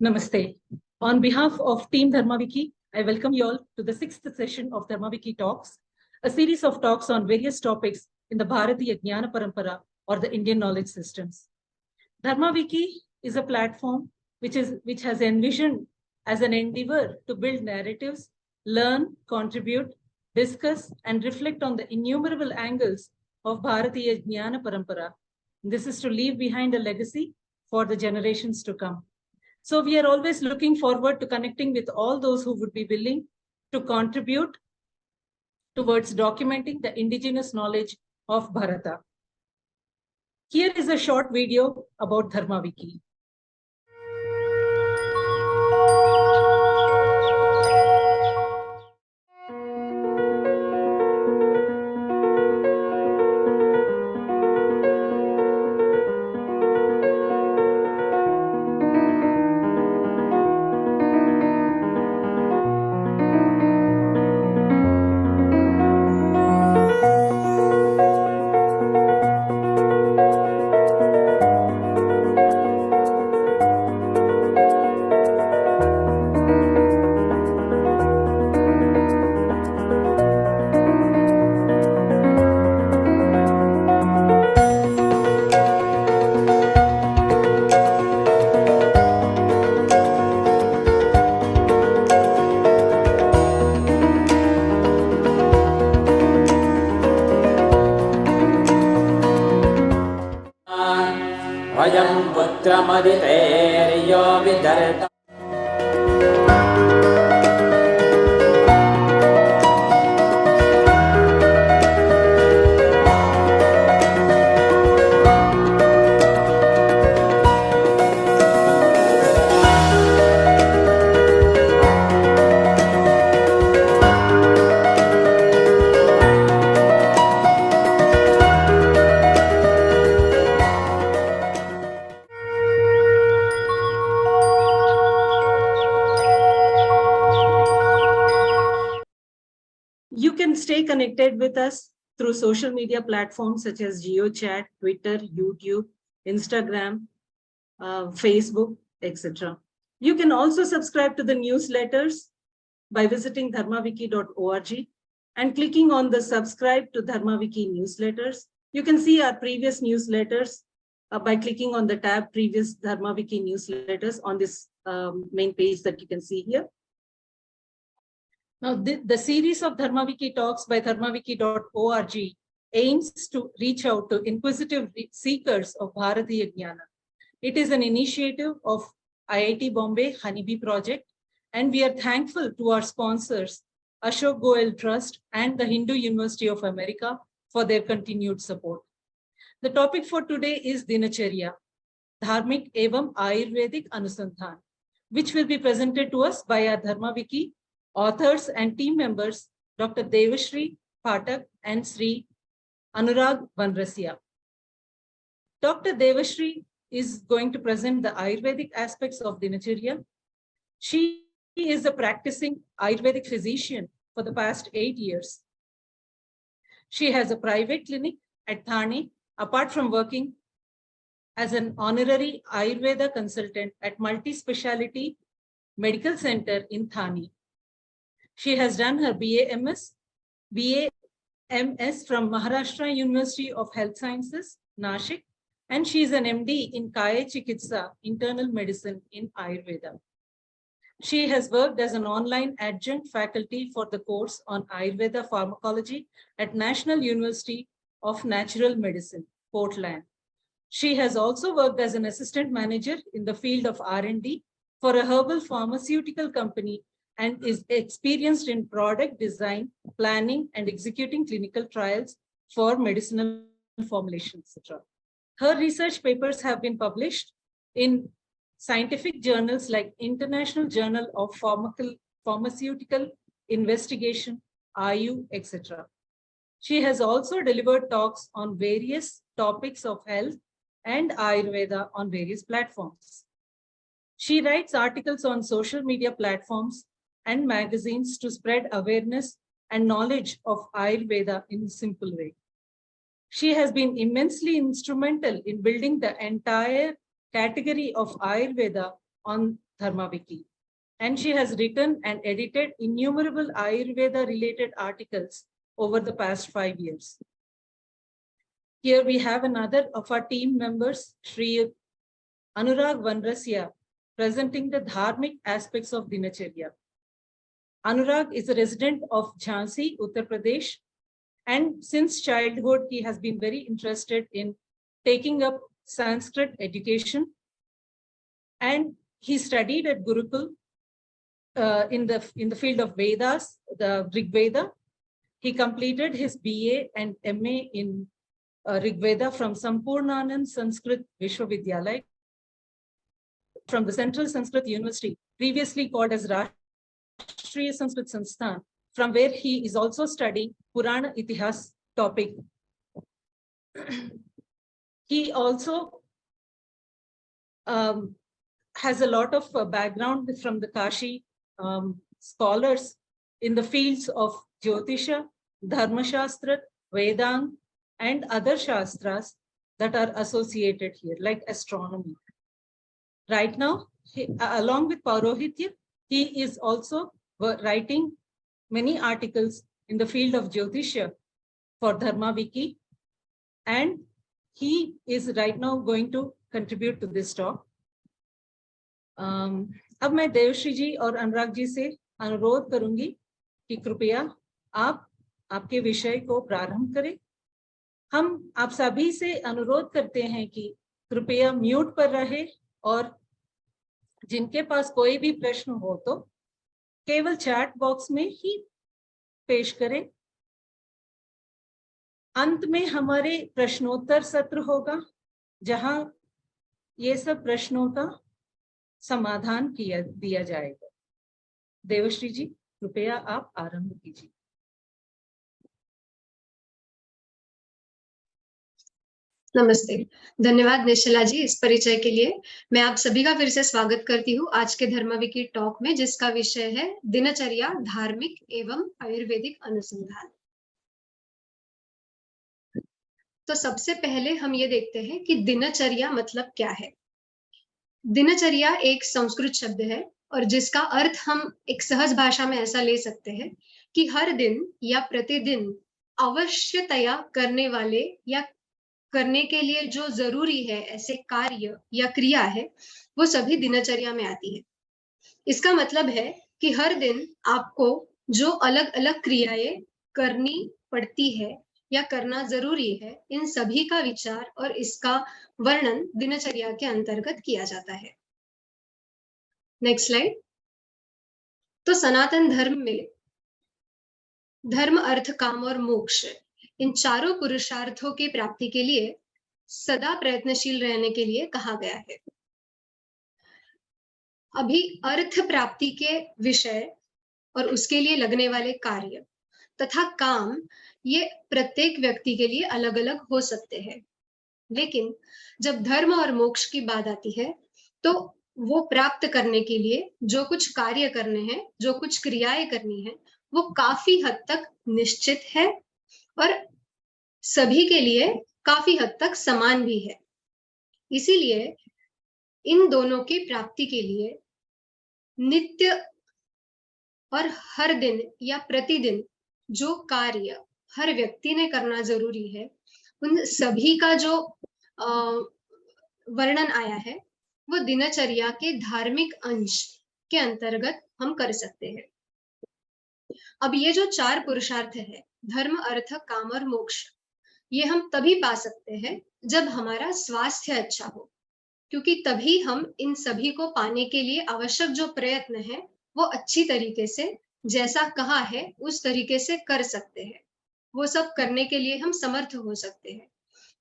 Namaste. On behalf of Team Dharmaviki, I welcome you all to the sixth session of Dharmaviki Talks, a series of talks on various topics in the Bharatiya Jnana Parampara or the Indian knowledge systems. Dharmaviki is a platform which has envisioned as an endeavor to build narratives, learn, contribute, discuss, and reflect on the innumerable angles of Bharatiya Jnana Parampara. This is to leave behind a legacy for the generations to come. So we are always looking forward to connecting with all those who would be willing to contribute towards documenting the indigenous knowledge of Bharata. Here is a short video about Dharmaviki. Vayam putramaditeyo vidarta You can stay connected with us through social media platforms such as GeoChat, Twitter, YouTube, Instagram, Facebook, etc. You can also subscribe to the newsletters by visiting dharmaviki.org and clicking on the subscribe to Dharmaviki newsletters. You can see our previous newsletters by clicking on the tab previous Dharmaviki newsletters on this main page that you can see here. Now, the series of Dharmaviki Talks by dharmaviki.org aims to reach out to inquisitive seekers of Bharatiya Jnana. It is an initiative of IIT Bombay Honeybee Project, and we are thankful to our sponsors, Ashok Goel Trust and the Hindu University of America, for their continued support. The topic for today is Dinacharya, Dharmik Evam Ayurvedic Anusandhan, which will be presented to us by our Dharmaviki authors and team members, Dr. Devashri Patak and Sri Anurag Vanrasiya. Dr. Devashri is going to present the Ayurvedic aspects of Dinacharya. She is a practicing Ayurvedic physician for the past 8 years. She has a private clinic at Thane, apart from working as an honorary Ayurveda consultant at Multi-Speciality Medical Center in Thane. She has done her BA-MS from Maharashtra University of Health Sciences, Nashik, and she is an MD in Kaya Chikitsa, Internal Medicine in Ayurveda. She has worked as an online adjunct faculty for the course on Ayurveda Pharmacology at National University of Natural Medicine, Portland. She has also worked as an assistant manager in the field of R&D for a herbal pharmaceutical company and is experienced in product design, planning, and executing clinical trials for medicinal formulations, etc. Her research papers have been published in scientific journals like International Journal of Pharmaceutical Investigation, IU, etc. She has also delivered talks on various topics of health and Ayurveda on various platforms. She writes articles on social media platforms and magazines to spread awareness and knowledge of Ayurveda in a simple way. She has been immensely instrumental in building the entire category of Ayurveda on Dharmaviki, and she has written and edited innumerable Ayurveda-related articles over the past 5 years. Here we have another of our team members, Shri Anurag Vanrasya, presenting the dharmic aspects of Dinacharya. Anurag is a resident of Jhansi, Uttar Pradesh, and since childhood, he has been very interested in taking up Sanskrit education. And he studied at Gurukul in the field of Vedas, the Rig Veda. He completed his BA and MA in Rig Veda from Sampurnanand Sanskrit Vishwavidyalaya from the Central Sanskrit University, previously called as Rashtriya Sanskrit Sansthan, from where he is also studying Purana Itihas topic. He also has a lot of background from the Kashi scholars in the fields of Jyotisha, Dharma Shastra, Vedang, and other Shastras that are associated here, like astronomy. Right now, along with Paurohitya, he is also writing many articles in the field of Jyotisha for Dharmaviki, and he is right now going to contribute to this talk. अब मैं देवश्री जी और अनुराग जी से अनुरोध करूंगी कि कृपया आप आपके विषय को प्रारंभ करें। हम आप सभी से अनुरोध करते हैं कि कृपया म्यूट पर रहे और जिनके पास कोई भी प्रश्न हो तो केवल चैट बॉक्स में ही पेश करें। अंत में हमारे प्रश्नोत्तर सत्र होगा, जहां ये सब प्रश्नों का समाधान दिया जाएगा। देवश्री जी, कृपया आप आरंभ कीजिए। नमस्ते, धन्यवाद निश्चला जी इस परिचय के लिए। मैं आप सभी का फिर से स्वागत करती हूँ आज के धर्मविकी टॉक में, जिसका विषय है दिनचर्या, धार्मिक एवं आयुर्वेदिक अनुसंधान। तो सबसे पहले हम ये देखते हैं कि दिनचर्या मतलब क्या है। दिनचर्या एक संस्कृत शब्द है और जिसका अर्थ हम एक सहज भाषा में ऐसा ले सकते हैं कि हर दिन या प्रतिदिन अवश्यतया करने वाले या करने के लिए जो जरूरी है ऐसे कार्य या क्रिया है, वो सभी दिनचर्या में आती है। इसका मतलब है कि हर दिन आपको जो अलग अलग क्रियाएं करनी पड़ती है या करना जरूरी है, इन सभी का विचार और इसका वर्णन दिनचर्या के अंतर्गत किया जाता है। Next slide. तो सनातन धर्म में धर्म, अर्थ, काम और मोक्ष, इन चारों पुरुषार्थों की प्राप्ति के लिए सदा प्रयत्नशील रहने के लिए कहा गया है। अभी अर्थ प्राप्ति के विषय और उसके लिए लगने वाले कार्य तथा काम, ये प्रत्येक व्यक्ति के लिए अलग अलग हो सकते हैं, लेकिन जब धर्म और मोक्ष की बात आती है तो वो प्राप्त करने के लिए जो कुछ कार्य करने हैं, जो कुछ क्रियाएं करनी है, वो काफी हद तक निश्चित है और सभी के लिए काफी हद तक समान भी है। इसीलिए इन दोनों की प्राप्ति के लिए नित्य और हर दिन या प्रतिदिन जो कार्य हर व्यक्ति ने करना जरूरी है, उन सभी का जो वर्णन आया है, वो दिनचर्या के धार्मिक अंश के अंतर्गत हम कर सकते हैं। अब ये जो चार पुरुषार्थ है, धर्म, अर्थ, काम और मोक्ष, ये हम तभी पा सकते हैं जब हमारा स्वास्थ्य अच्छा हो, क्योंकि तभी हम इन सभी को पाने के लिए आवश्यक जो प्रयत्न है वो अच्छी तरीके से, जैसा कहा है उस तरीके से कर सकते हैं। वो सब करने के लिए हम समर्थ हो सकते हैं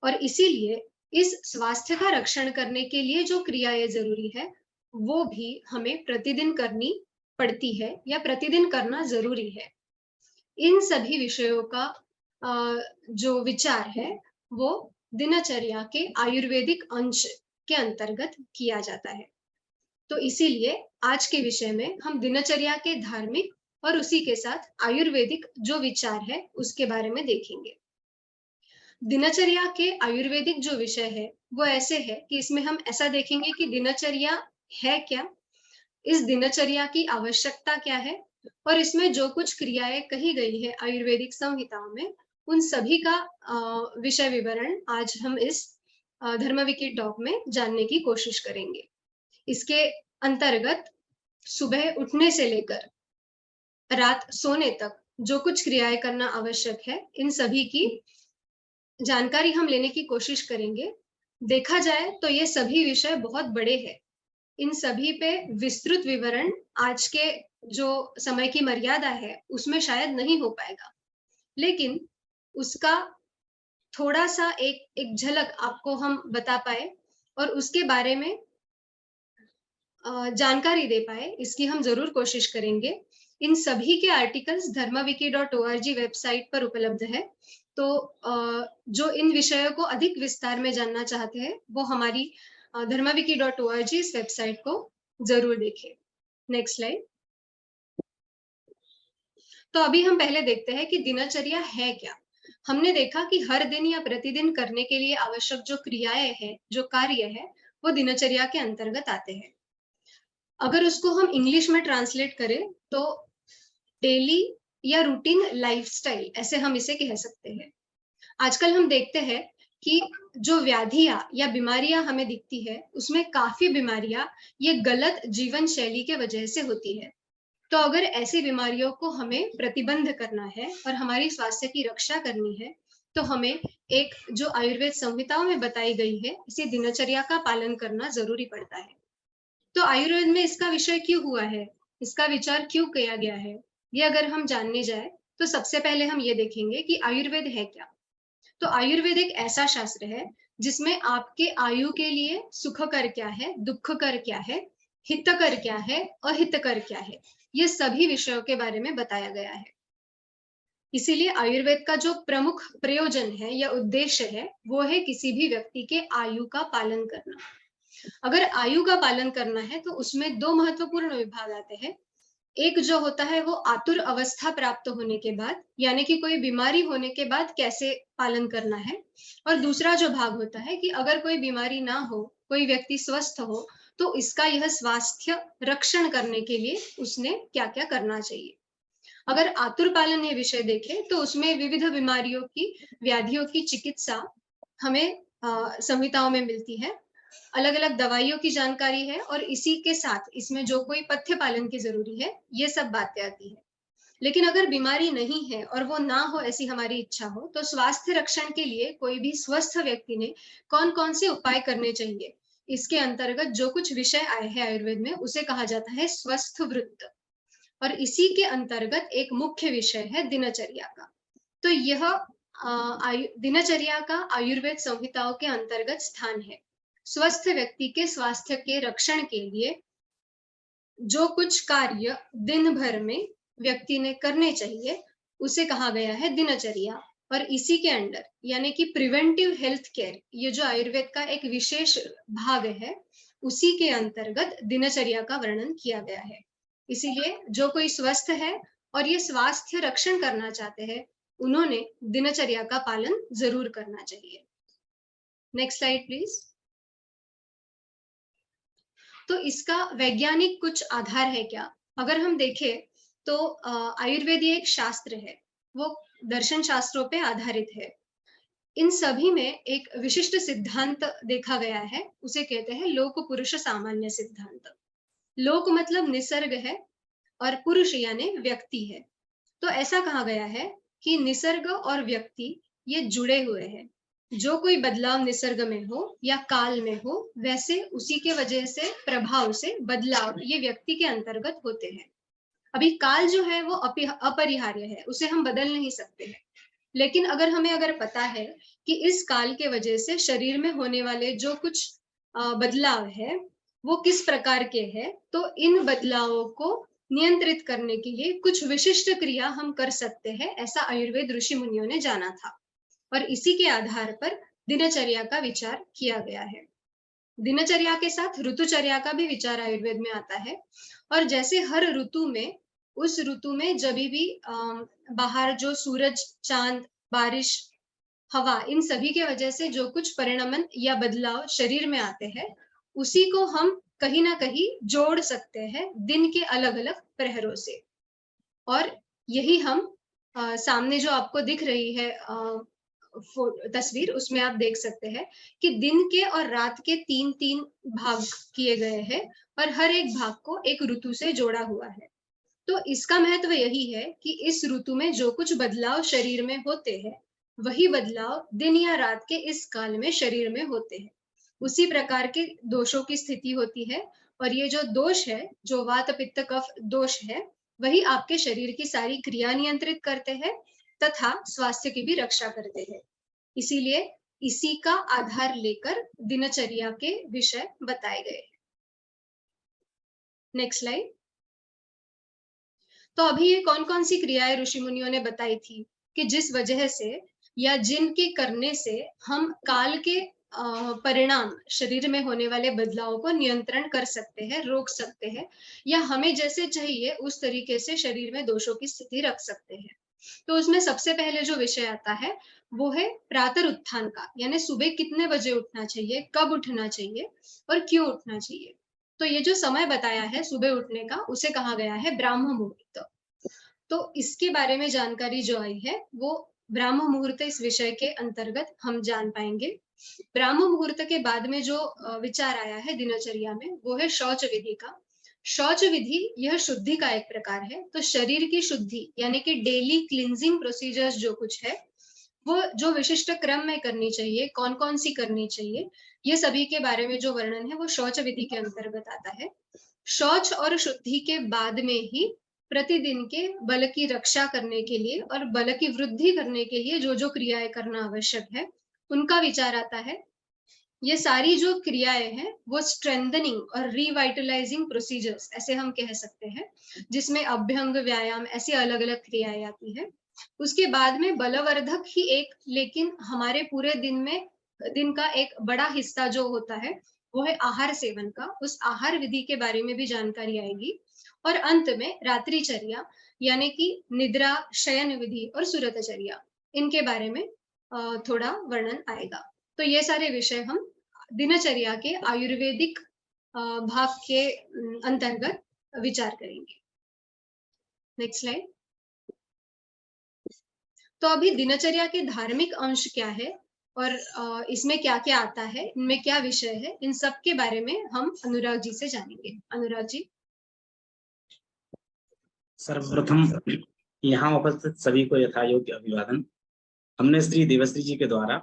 और इसीलिए इस स्वास्थ्य का रक्षण करने के लिए जो क्रियाएं जरूरी है वो भी हमें प्रतिदिन करनी पड़ती है या प्रतिदिन करना जरूरी है। इन सभी विषयों का जो विचार है वो दिनचर्या के आयुर्वेदिक अंश के अंतर्गत किया जाता है। तो इसीलिए आज के विषय में हम दिनचर्या के धार्मिक और उसी के साथ आयुर्वेदिक जो विचार है उसके बारे में देखेंगे। दिनचर्या के आयुर्वेदिक जो विषय है वो ऐसे है कि इसमें हम ऐसा देखेंगे कि दिनचर्या है क्या, इस दिनचर्या की आवश्यकता क्या है और इसमें जो कुछ क्रियाएं कही गई है आयुर्वेदिक संहिताओं में, उन सभी का विषय विवरण आज हम इस धर्मविकी टॉक में जानने की कोशिश करेंगे। इसके अंतर्गत सुबह उठने से लेकर रात सोने तक जो कुछ क्रियाएं करना आवश्यक है, इन सभी की जानकारी हम लेने की कोशिश करेंगे। देखा जाए तो ये सभी विषय बहुत बड़े हैं। इन सभी पे विस्तृत विवरण आज के जो समय की मर्यादा है उसमें शायद नहीं हो पाएगा, लेकिन उसका थोड़ा सा एक झलक आपको हम बता पाए और उसके बारे में जानकारी दे पाए, इसकी हम जरूर कोशिश करेंगे। इन सभी के आर्टिकल्स dharmawiki.org वेबसाइट पर उपलब्ध है, तो जो इन विषयों को अधिक विस्तार में जानना चाहते हैं वो हमारी dharmawiki.org इस वेबसाइट को जरूर देखें। Next slide. तो अभी हम पहले देखते हैं कि दिनचर्या है क्या। हमने देखा कि हर दिन या प्रतिदिन करने के लिए आवश्यक जो क्रियाएं हैं, जो कार्य है, वो दिनचर्या के अंतर्गत आते हैं। अगर उसको हम इंग्लिश में ट्रांसलेट करें तो डेली या रूटीन लाइफस्टाइल, ऐसे हम इसे कह सकते हैं। आजकल हम देखते हैं कि जो व्याधियां या बीमारियां हमें दिखती है, उसमें काफी बीमारियां ये गलत जीवन शैली के वजह से होती है। तो अगर ऐसी बीमारियों को हमें प्रतिबंध करना है और हमारी स्वास्थ्य की रक्षा करनी है, तो हमें एक जो आयुर्वेद संहिताओं में बताई गई है, इसी दिनचर्या का पालन करना जरूरी पड़ता है। तो आयुर्वेद में इसका विषय क्यों हुआ है, इसका विचार क्यों किया गया है, ये अगर हम जानने जाए तो सबसे पहले हम ये देखेंगे कि आयुर्वेद है क्या। तो आयुर्वेद एक ऐसा शास्त्र है जिसमें आपके आयु के लिए सुखकर क्या है, दुखकर क्या है, हितकर क्या है, अहितकर क्या है, ये सभी विषयों के बारे में बताया गया है। इसीलिए आयुर्वेद का जो प्रमुख प्रयोजन है या उद्देश्य है, वो है किसी भी व्यक्ति के आयु का पालन करना। अगर आयु का पालन करना है तो उसमें दो महत्वपूर्ण विभाग आते हैं। एक जो होता है वो आतुर अवस्था प्राप्त होने के बाद, यानी कि कोई बीमारी होने के बाद कैसे पालन करना है, और दूसरा जो भाग होता है कि अगर कोई बीमारी ना हो, कोई व्यक्ति स्वस्थ हो, तो इसका यह स्वास्थ्य रक्षण करने के लिए उसने क्या क्या करना चाहिए। अगर आतुर पालन ये विषय देखें तो उसमें विविध बीमारियों की, व्याधियों की चिकित्सा हमें संहिताओं में मिलती है, अलग अलग दवाइयों की जानकारी है, और इसी के साथ इसमें जो कोई पथ्य पालन की जरूरी है, ये सब बातें आती है। लेकिन अगर बीमारी नहीं है और वो ना हो ऐसी हमारी इच्छा हो, तो स्वास्थ्य रक्षण के लिए कोई भी स्वस्थ व्यक्ति ने कौन कौन से उपाय करने चाहिए, इसके अंतर्गत जो कुछ विषय आए हैं आयुर्वेद में, उसे कहा जाता है स्वस्थ वृत्त। और इसी के अंतर्गत एक मुख्य विषय है दिनचर्या का। तो यह दिनचर्या का आयुर्वेद संहिताओं के अंतर्गत स्थान है। स्वस्थ व्यक्ति के स्वास्थ्य के रक्षण के लिए जो कुछ कार्य दिन भर में व्यक्ति ने करने चाहिए, उसे कहा गया है दिनचर्या। और इसी के अंडर, यानी कि प्रिवेंटिव हेल्थ केयर, ये जो आयुर्वेद का एक विशेष भाग है, उसी के अंतर्गत दिनचर्या का वर्णन किया गया है। इसीलिए जो कोई स्वस्थ है और ये स्वास्थ्य रक्षण करना चाहते हैं, उन्होंने दिनचर्या का पालन जरूर करना चाहिए। Next slide please. तो इसका वैज्ञानिक कुछ आधार है क्या? अगर हम देखें तो आयुर्वेद एक शास्त्र है, वो दर्शन शास्त्रों पे आधारित है। इन सभी में एक विशिष्ट सिद्धांत देखा गया है, उसे कहते हैं लोक पुरुष सामान्य सिद्धांत। लोक मतलब निसर्ग है और पुरुष यानी व्यक्ति है। तो ऐसा कहा गया है कि निसर्ग और व्यक्ति ये जुड़े हुए हैं। जो कोई बदलाव निसर्ग में हो या काल में हो, वैसे उसी के वजह से, प्रभाव से बदलाव ये व्यक्ति के अंतर्गत होते हैं। अभी काल जो है वो अपरिहार्य है, उसे हम बदल नहीं सकते हैं। लेकिन अगर पता है कि इस काल के वजह से शरीर में होने वाले जो कुछ बदलाव है वो किस प्रकार के हैं, तो इन बदलावों को नियंत्रित करने के लिए कुछ विशिष्ट क्रिया हम कर सकते हैं, ऐसा आयुर्वेद ऋषि मुनियों ने जाना था। और इसी के आधार पर दिनचर्या का विचार किया गया है। दिनचर्या के साथ ऋतुचर्या का भी विचार आयुर्वेद में आता है। और जैसे हर ऋतु में, उस ऋतु में जब भी बाहर जो सूरज, चांद, बारिश, हवा, इन सभी के वजह से जो कुछ परिणमन या बदलाव शरीर में आते हैं, उसी को हम कहीं ना कहीं जोड़ सकते हैं दिन के अलग अलग प्रहरों से। और यही हम सामने जो आपको दिख रही है तस्वीर, उसमें आप देख सकते हैं कि दिन के और रात के 3-3 भाग किए गए हैं और हर एक भाग को एक ऋतु से जोड़ा हुआ है। तो इसका महत्व यही है कि इस ऋतु में जो कुछ बदलाव शरीर में होते हैं, वही बदलाव दिन या रात के इस काल में शरीर में होते हैं। उसी प्रकार के दोषों की स्थिति होती है और ये जो दोष है, जो वात पित्त कफ दोष है, वही आपके शरीर की सारी क्रिया नियंत्रित करते हैं तथा स्वास्थ्य की भी रक्षा करते हैं। इसीलिए इसी का आधार लेकर दिनचर्या के विषय बताए गए। Next slide. तो अभी ये कौन-कौन सी क्रियाएं ऋषि मुनियों ने बताई थी कि जिस वजह से या जिनके करने से हम काल के परिणाम, शरीर में होने वाले बदलावों को नियंत्रण कर सकते हैं, रोक सकते हैं या हमें जैसे चाहिए उस तरीके से शरीर में दोषों की स्थिति रख सकते हैं। तो उसमें सबसे पहले जो विषय आता है वो है प्रातः उत्थान का, यानी सुबह कितने बजे उठना चाहिए, कब उठना चाहिए और क्यों उठना चाहिए। तो ये जो समय बताया है सुबह उठने का, उसे कहा गया है ब्राह्म मुहूर्त। तो इसके बारे में जानकारी जो आई है वो ब्राह्म मुहूर्त इस विषय के अंतर्गत हम जान पाएंगे। ब्राह्म मुहूर्त के बाद में जो विचार आया है दिनचर्या में वो है शौच विधि का। शौच विधि यह शुद्धि का एक प्रकार है। तो शरीर की शुद्धि यानी कि डेली क्लींजिंग प्रोसीजर्स जो कुछ है वो जो विशिष्ट क्रम में करनी चाहिए, कौन कौन सी करनी चाहिए, ये सभी के बारे में जो वर्णन है वो शौच विधि के अंतर्गत आता है। शौच और शुद्धि के बाद में ही प्रतिदिन के बल की रक्षा करने के लिए और बल की वृद्धि करने के लिए जो जो क्रियाएं करना आवश्यक है उनका विचार आता है। ये सारी जो क्रियाएं हैं वो स्ट्रेंथनिंग और रिवाइटलाइजिंग प्रोसीजर्स ऐसे हम कह सकते हैं, जिसमें अभ्यंग व्यायाम ऐसी अलग अलग क्रियाएं आती है। उसके बाद में बलवर्धक ही एक, लेकिन हमारे पूरे दिन का एक बड़ा हिस्सा जो होता है वो है आहार सेवन का। उस आहार विधि के बारे में भी जानकारी आएगी। और अंत में रात्रिचर्या यानी कि निद्रा, शयन विधि और सुरतचर्या, इनके बारे में थोड़ा वर्णन आएगा। तो ये सारे विषय हम दिनचर्या के आयुर्वेदिक भाग के अंतर्गत विचार करेंगे। Next slide. तो अभी दिनचर्या के धार्मिक अंश क्या है और इसमें क्या क्या आता है, इनमें क्या विषय है, इन सब के बारे में हम अनुराग जी से जानेंगे। अनुराग जी। सर्वप्रथम यहाँ उपस्थित सभी को यथायोग्य अभिवादन। हमने श्री देवश्री जी के द्वारा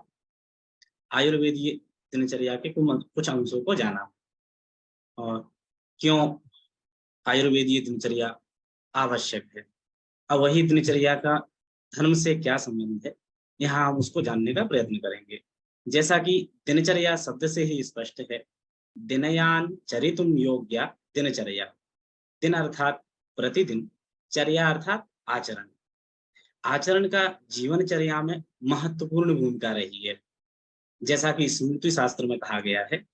आयुर्वेदीय दिनचर्या के कुछ अंशों को जाना और क्यों आयुर्वेदीय दिनचर्या आवश्यक है। अब वही दिनचर्या का धर्म से क्या संबंध है, यहाँ हम उसको जानने का प्रयत्न करेंगे। जैसा कि दिनचर्या शब्द से ही स्पष्ट है, दिनयान चरितुम योग्या दिनचर्या। दिन अर्थात प्रतिदिन, चर्या अर्थात आचरण। आचरण का जीवनचर्या में महत्वपूर्ण भूमिका रही है। जैसा कि स्मृति शास्त्र में कहा गया है,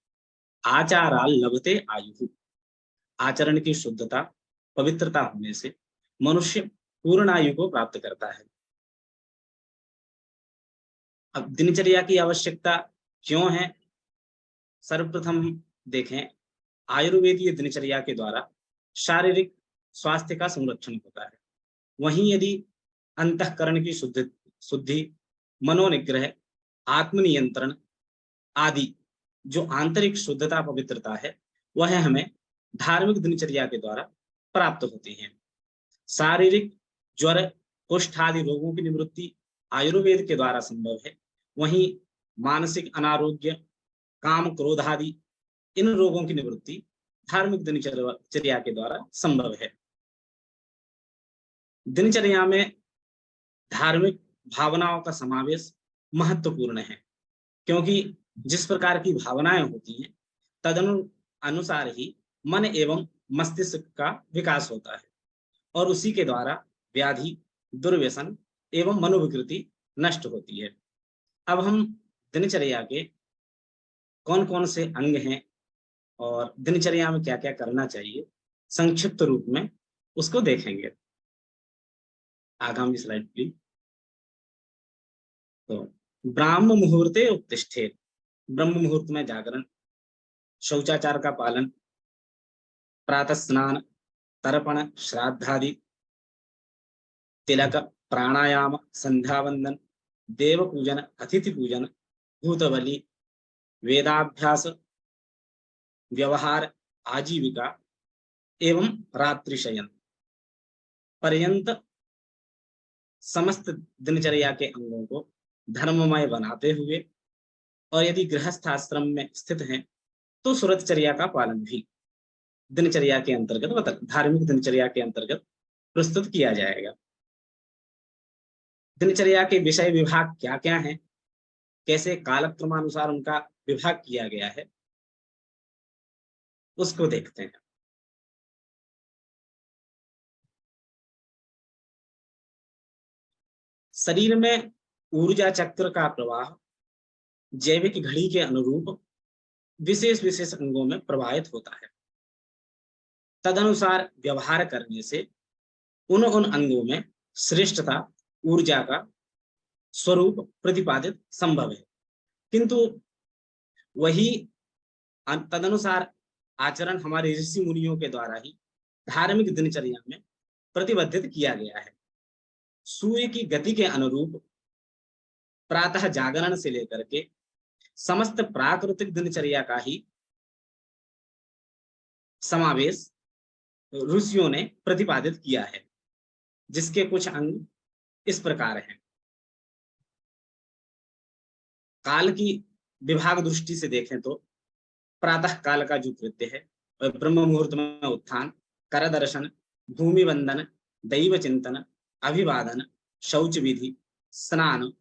आचाराल लभते आयु। आचरण की शुद्धता, पवित्रता होने से मनुष्य पूर्ण आयु को प्राप्त करता है। अब दिनचर्या की आवश्यकता क्यों है, सर्वप्रथम देखें, आयुर्वेदीय दिनचर्या के द्वारा शारीरिक स्वास्थ्य का संरक्षण होता है। वहीं यदि अंतःकरण की शुद्धि, मनोनिग्रह, आत्मनियंत्रण आदि जो आंतरिक शुद्धता, पवित्रता है, वह हमें धार्मिक दिनचर्या के द्वारा प्राप्त होती है। शारीरिक ज्वर, कुष्ठ आदि रोगों की निवृत्ति आयुर्वेद के द्वारा संभव है। वहीं मानसिक अनारोग्य, काम, क्रोध आदि इन रोगों की निवृत्ति धार्मिक दिनचर्या के द्वारा संभव है। दिनचर्या में धार्मिक भावनाओं का समावेश महत्वपूर्ण है, क्योंकि जिस प्रकार की भावनाएं होती हैं तदनुसार ही मन एवं मस्तिष्क का विकास होता है और उसी के द्वारा व्याधि, दुर्व्यसन एवं मनोविकृति नष्ट होती है। अब हम दिनचर्या के कौन कौन से अंग हैं और दिनचर्या में क्या क्या करना चाहिए, संक्षिप्त रूप में उसको देखेंगे। आगामी स्लाइड प्लीज। तो ब्राह्म मुहूर्ते उत्तिष्ठेत, ब्रह्म मुहूर्त में जागरण, शौचाचार का पालन, प्रातः स्नान, तर्पण, श्राद्धादि, तिलक, प्राणायाम, संध्या वंदन, देव पूजन, अतिथि पूजन, भूतबली, वेदाभ्यास, व्यवहार, आजीविका एवं रात्रि शयन पर्यंत समस्त दिनचर्या के अंगों को धर्ममय बनाते हुए, और यदि गृहस्थ आश्रम में स्थित हैं तो सुरतचर्या का पालन भी दिनचर्या के अंतर्गत, धार्मिक दिनचर्या के अंतर्गत प्रस्तुत किया जाएगा। दिनचर्या के विषय विभाग क्या क्या हैं, कैसे कालक्रमानुसार उनका विभाग किया गया है, उसको देखते हैं। शरीर में ऊर्जा चक्र का प्रवाह जैविक घड़ी के अनुरूप विशेष विशेष अंगों में प्रवाहित होता है। तदनुसार व्यवहार करने से उन अंगों में श्रेष्ठता, ऊर्जा का स्वरूप प्रतिपादित संभव है, किंतु वही तदनुसार आचरण हमारे ऋषि मुनियों के द्वारा ही धार्मिक दिनचर्या में प्रतिबद्धित किया गया है। सूर्य की गति के अनुरूप प्रातः जागरण से लेकर के समस्त प्राकृतिक दिनचर्या का ही समावेश ऋषियों ने प्रतिपादित किया है, जिसके कुछ अंग इस प्रकार हैं। काल की विभाग दृष्टि से देखें तो प्रातः काल का जो कृत्य है वह ब्रह्म मुहूर्त में उत्थान, कर दर्शन, भूमि वंदन, दैव चिंतन, अभिवादन, शौच विधि, स्नान,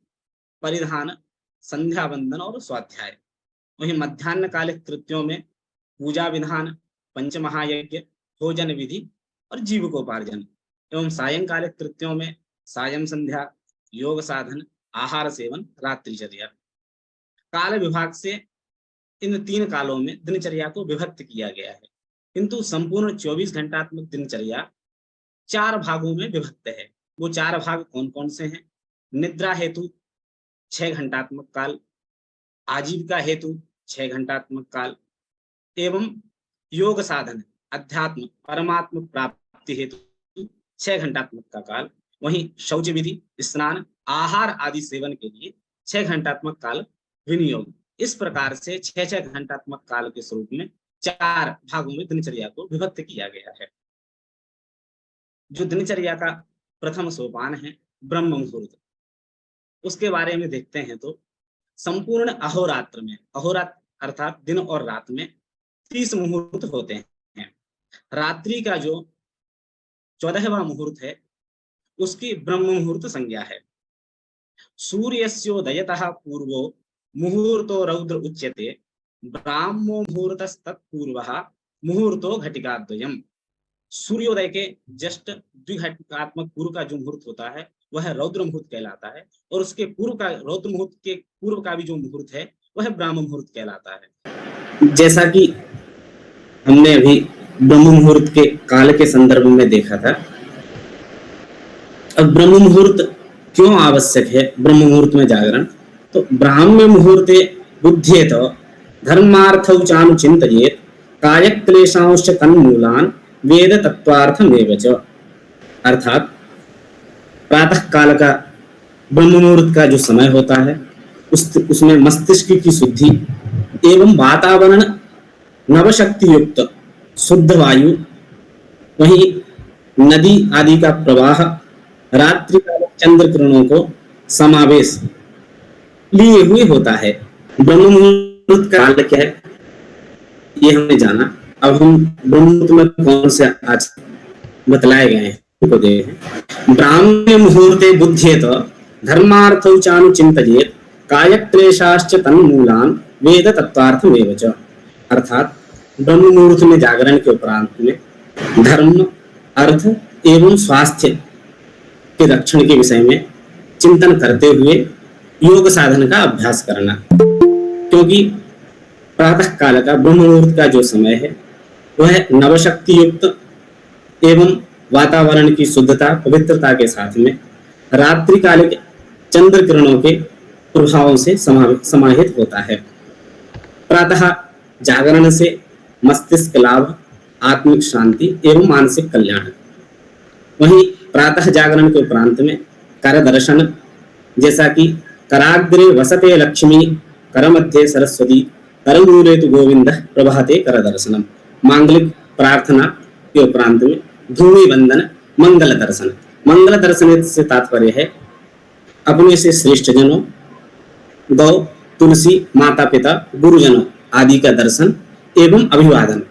परिधान, संध्या वंदन और स्वाध्याय। वहीं मध्याह्न कालिक कृत्यों में पूजा विधान, पंचमहायज्ञ, भोजन विधि और जीविकोपार्जन, एवं सायंकालिक कृत्यों में सायं संध्या, योग साधन, आहार सेवन, रात्रिचर्या। काल विभाग से इन 3 कालों में दिनचर्या को विभक्त किया गया है, किंतु संपूर्ण 24 घंटात्मक दिनचर्या 4 भागों में विभक्त है। वो 4 भाग कौन कौन से हैं? निद्रा हेतु 6 घंटात्मक काल, आजीविका हेतु 6 घंटात्मक काल, एवं योग साधन, अध्यात्म, परमात्म प्राप्ति हेतु 6 घंटात्मक का काल। वहीं शौच विधि, स्नान, आहार आदि सेवन के लिए 6 घंटात्मक काल विनियोग। इस प्रकार से 6-6 घंटात्मक काल के स्वरूप में 4 भागों में दिनचर्या को विभक्त किया गया है। जो दिनचर्या का प्रथम सोपान है ब्रह्म मुहूर्त, उसके बारे में देखते हैं तो संपूर्ण अहोरात्र में, अहोरात्र अर्थात दिन और रात में 30 मुहूर्त होते हैं। रात्रि का जो 14वां मुहूर्त है उसकी ब्रह्म मुहूर्त संज्ञा है। सूर्यस्योदयतः पूर्वो मुहूर्तो रौद्र उच्यते, ब्राह्मो मुहूर्तस्तत्पूर्वः मुहूर्तो घटिकाद्वयम्। सूर्योदय के जस्ट द्विघटिकात्मक पूर्व का जो मुहूर्त होता है वह रौद्र मुहूर्त कहलाता है, और उसके पूर्व का, रौद्र मुहूर्त के पूर्व का भी जो मुहूर्त है वह ब्राह्म मुहूर्त कहलाता है। जैसा कि हमने अभी ब्रह्म मुहूर्त के काल के संदर्भ में देखा था, अब ब्रह्म मुहूर्त क्यों आवश्यक है ब्रह्म मुहूर्त में जागरण? तो ब्राह्म्य मुहूर्ते बुध्येत धर्मार्थौ चानु चिन्तयेत् कायक्लेशांश्च तन्मूलान् वेद तत्वार्थमेव च। अर्थात प्रातः काल का ब्रह्म मुहूर्त का जो समय होता है उसमें मस्तिष्क की शुद्धि एवं वातावरण नवशक्ति युक्त शुद्ध वायु, वहीं नदी आदि का प्रवाह, रात्रि काल चंद्र किरणों को समावेश लिए हुए होता है। ब्रह्म मुहूर्त का काल क्या है ये हमने जाना। अब हम ब्रह्म मुहूर्त में कौन से आज बतलाए गए हैं उनको देखें। ब्राह्म्य मुहूर्ते बुध्येत धर्मार्थौ चानु चिन्तयेत् कायक्लेशाश्च तन्मूलान् वेद तत्वार्थमेव च। अर्थात ब्रह्म मुहूर्त में जागरण के उपरांत में धर्म, अर्थ एवं स्वास्थ्य के रक्षण के विषय में चिंतन करते हुए योग साधन का अभ्यास करना, क्योंकि प्रातः काल का ब्रह्म मुहूर्त का जो समय है वह नवशक्ति युक्त एवं वातावरण की शुद्धता, पवित्रता के साथ में रात्रि काल के चंद्र किरणों के प्रभावों से समाहित होता है। प्रातः जागरण से मस्तिष्क लाभ, आत्मिक शांति एवं मानसिक कल्याण। वहीं प्रातः जागरण के उपरांत में कर दर्शन, जैसा कि कराग्रे वसते लक्ष्मी कर मध्य सरस्वती करमूले तु गोविंद प्रभाते कर दर्शनम। मांगलिक प्रार्थना के उपरांत में धूमि वंदन मंगल दर्शन। मंगल दर्शन से तात्पर्य है अपने से श्रेष्ठ जनों, गौ, तुलसी, माता पिता, गुरुजनों आदि का दर्शन एवं अभिवादन।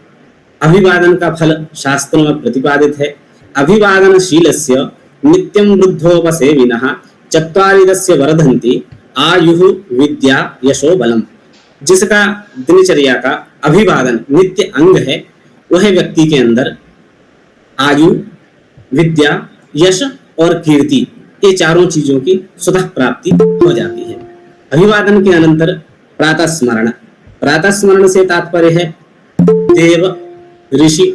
अभिवादन का फल शास्त्रों में प्रतिपादित है। अभिवादनशीलस्य नित्यं वृद्धोपसेविनः चत्वारिदस्य वर्धन्ति आयुः विद्या यशो बलम। जिसका दिनचर्या का अभिवादन नित्य अंग है, वह व्यक्ति के अंदर आयु, विद्या, यश और कीर्ति, ये चारों चीजों की स्वतः प्राप्ति हो जाती है। अभिवादन के अनंतर प्रातः स्मरण। प्रातः स्मरण से तात्पर्य है देव, ऋषि,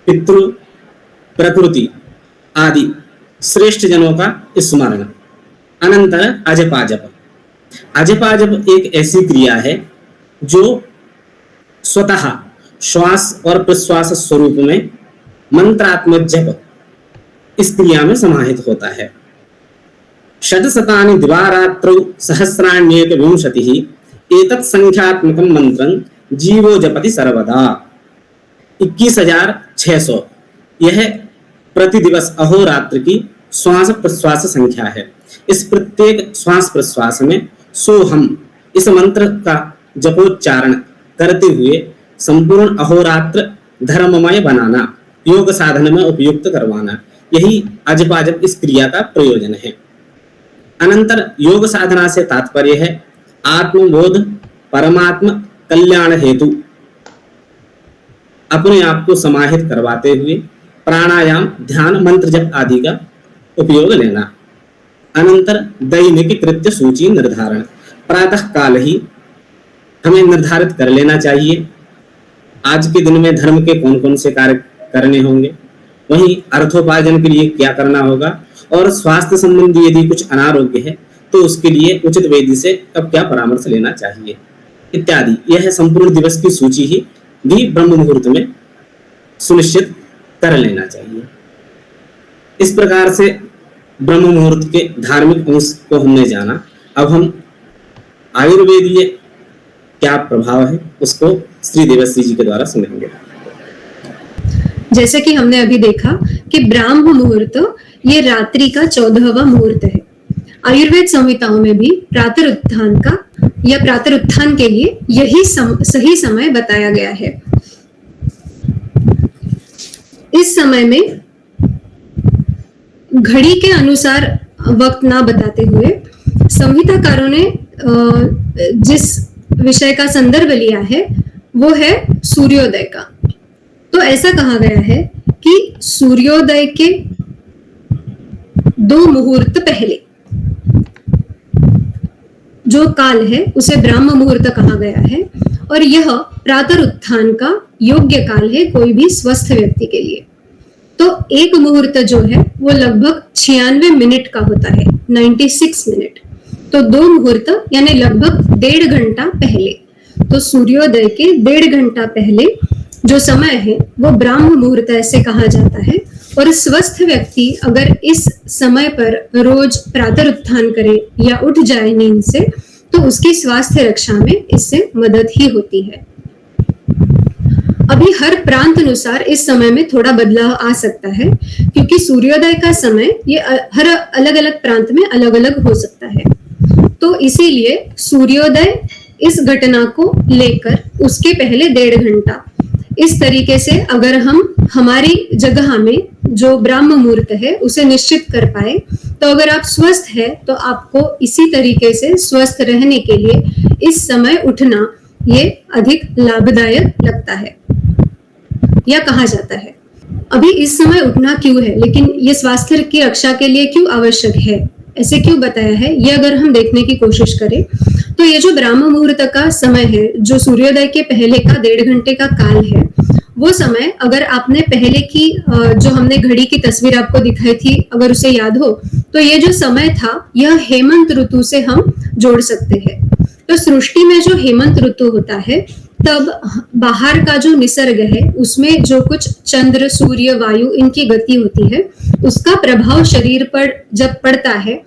पितृ, प्रकृति आदि श्रेष्ठ जनों का स्मरण। अनंतर अजपाजप। अजपाजप एक ऐसी क्रिया है जो स्वतः श्वास और प्रश्वास स्वरूप में मंत्रात्मक जप इस क्रिया में समाहित होता है। षट्शतानि दिवारात्रौ सहस्राण्येक विंशतिः एतत् संख्यात्मकं मंत्रं जीवो जपति सर्वदा। 21,600 यह प्रति दिवस अहोरात्र की श्वास प्रश्वास संख्या है। इस प्रत्येक श्वास प्रश्वास में सोहम इस मंत्र का जपोच्चारण करते हुए संपूर्ण अहोरात्र धर्ममय बनाना, योग साधन में उपयुक्त करवाना, यही अजपाजप इस क्रिया का प्रयोजन है। अनंतर योग साधना से तात्पर्य है आत्मबोध, परमात्म कल्याण हेतु अपने आप को समाहित करवाते हुए प्राणायाम, ध्यान, मंत्र जप आदि का उपयोग लेना। अनंतर दैनिक कृत्य सूची निर्धारण। प्रातः काल ही हमें निर्धारित कर लेना चाहिए आज के दिन में धर्म के कौन कौन से कार्य करने होंगे, वहीं अर्थोपार्जन के लिए क्या करना होगा, और स्वास्थ्य संबंधी यदि कुछ अनारोग्य है तो उसके लिए उचित वैद्य से अब क्या परामर्श लेना चाहिए इत्यादि। यह संपूर्ण दिवस की सूची ही भी ब्रह्म मुहूर्त में सुनिश्चित कर लेना चाहिए। इस प्रकार से ब्रह्म मुहूर्त के धार्मिक अंश को हमने जाना। अब हम आयुर्वेदीय क्या प्रभाव है उसको श्री देवश्री जी के द्वारा सुनेंगे। जैसे कि हमने अभी देखा कि ब्राह्म मुहूर्त ये रात्रि का 14वां मुहूर्त है। आयुर्वेद संहिताओं में भी प्रातरुत्थान का या प्रातरुत्थान के लिए यही सही समय बताया गया है। इस समय में घड़ी के अनुसार वक्त ना बताते हुए संहिताकारों ने जिस विषय का संदर्भ लिया है वो है सूर्योदय का। तो ऐसा कहा गया है कि सूर्योदय के 2 मुहूर्त पहले जो काल है उसे ब्राह्म मुहूर्त कहा गया है, और यह प्रातरुत्थान का योग्य काल है कोई भी स्वस्थ व्यक्ति के लिए। तो एक मुहूर्त जो है वो लगभग 96 मिनट का होता है, 96 मिनट। तो 2 मुहूर्त यानी लगभग 1.5 घंटा पहले, तो सूर्योदय के 1.5 घंटा पहले जो समय है वो ब्राह्म मुहूर्त ऐसे कहा जाता है। और स्वस्थ व्यक्ति अगर इस समय पर रोज प्रातरुत्थान करे या उठ जाए नींद से तो उसकी स्वास्थ्य रक्षा में इससे मदद ही होती है। अभी हर प्रांत अनुसार इस समय में थोड़ा बदलाव आ सकता है, क्योंकि सूर्योदय का समय ये हर अलग अलग प्रांत में अलग अलग हो सकता है। तो इसीलिए सूर्योदय इस घटना को लेकर उसके पहले 1.5 घंटा इस तरीके से अगर हम हमारी जगह में जो ब्राह्म मुहूर्त है उसे निश्चित कर पाए, तो अगर आप स्वस्थ है तो आपको इसी तरीके से स्वस्थ रहने के लिए इस समय उठना ये अधिक लाभदायक लगता है या कहा जाता है। अभी इस समय उठना क्यों है, लेकिन ये स्वास्थ्य की रक्षा के लिए क्यों आवश्यक है, ऐसे क्यों बताया है, ये अगर हम देखने की कोशिश करें तो ये जो ब्राह्म मुहूर्त का समय है, जो सूर्योदय के पहले का 1.5 घंटे का काल है, वो समय अगर आपने पहले की जो हमने घड़ी की तस्वीर आपको दिखाई थी अगर उसे याद हो, तो ये जो समय था यह हेमंत ऋतु से हम जोड़ सकते हैं। तो सृष्टि में जो हेमंत ऋतु होता है तब बाहर का जो निसर्ग है उसमें जो कुछ चंद्र, सूर्य, वायु इनकी गति होती है, उसका प्रभाव शरीर पर जब पड़ता है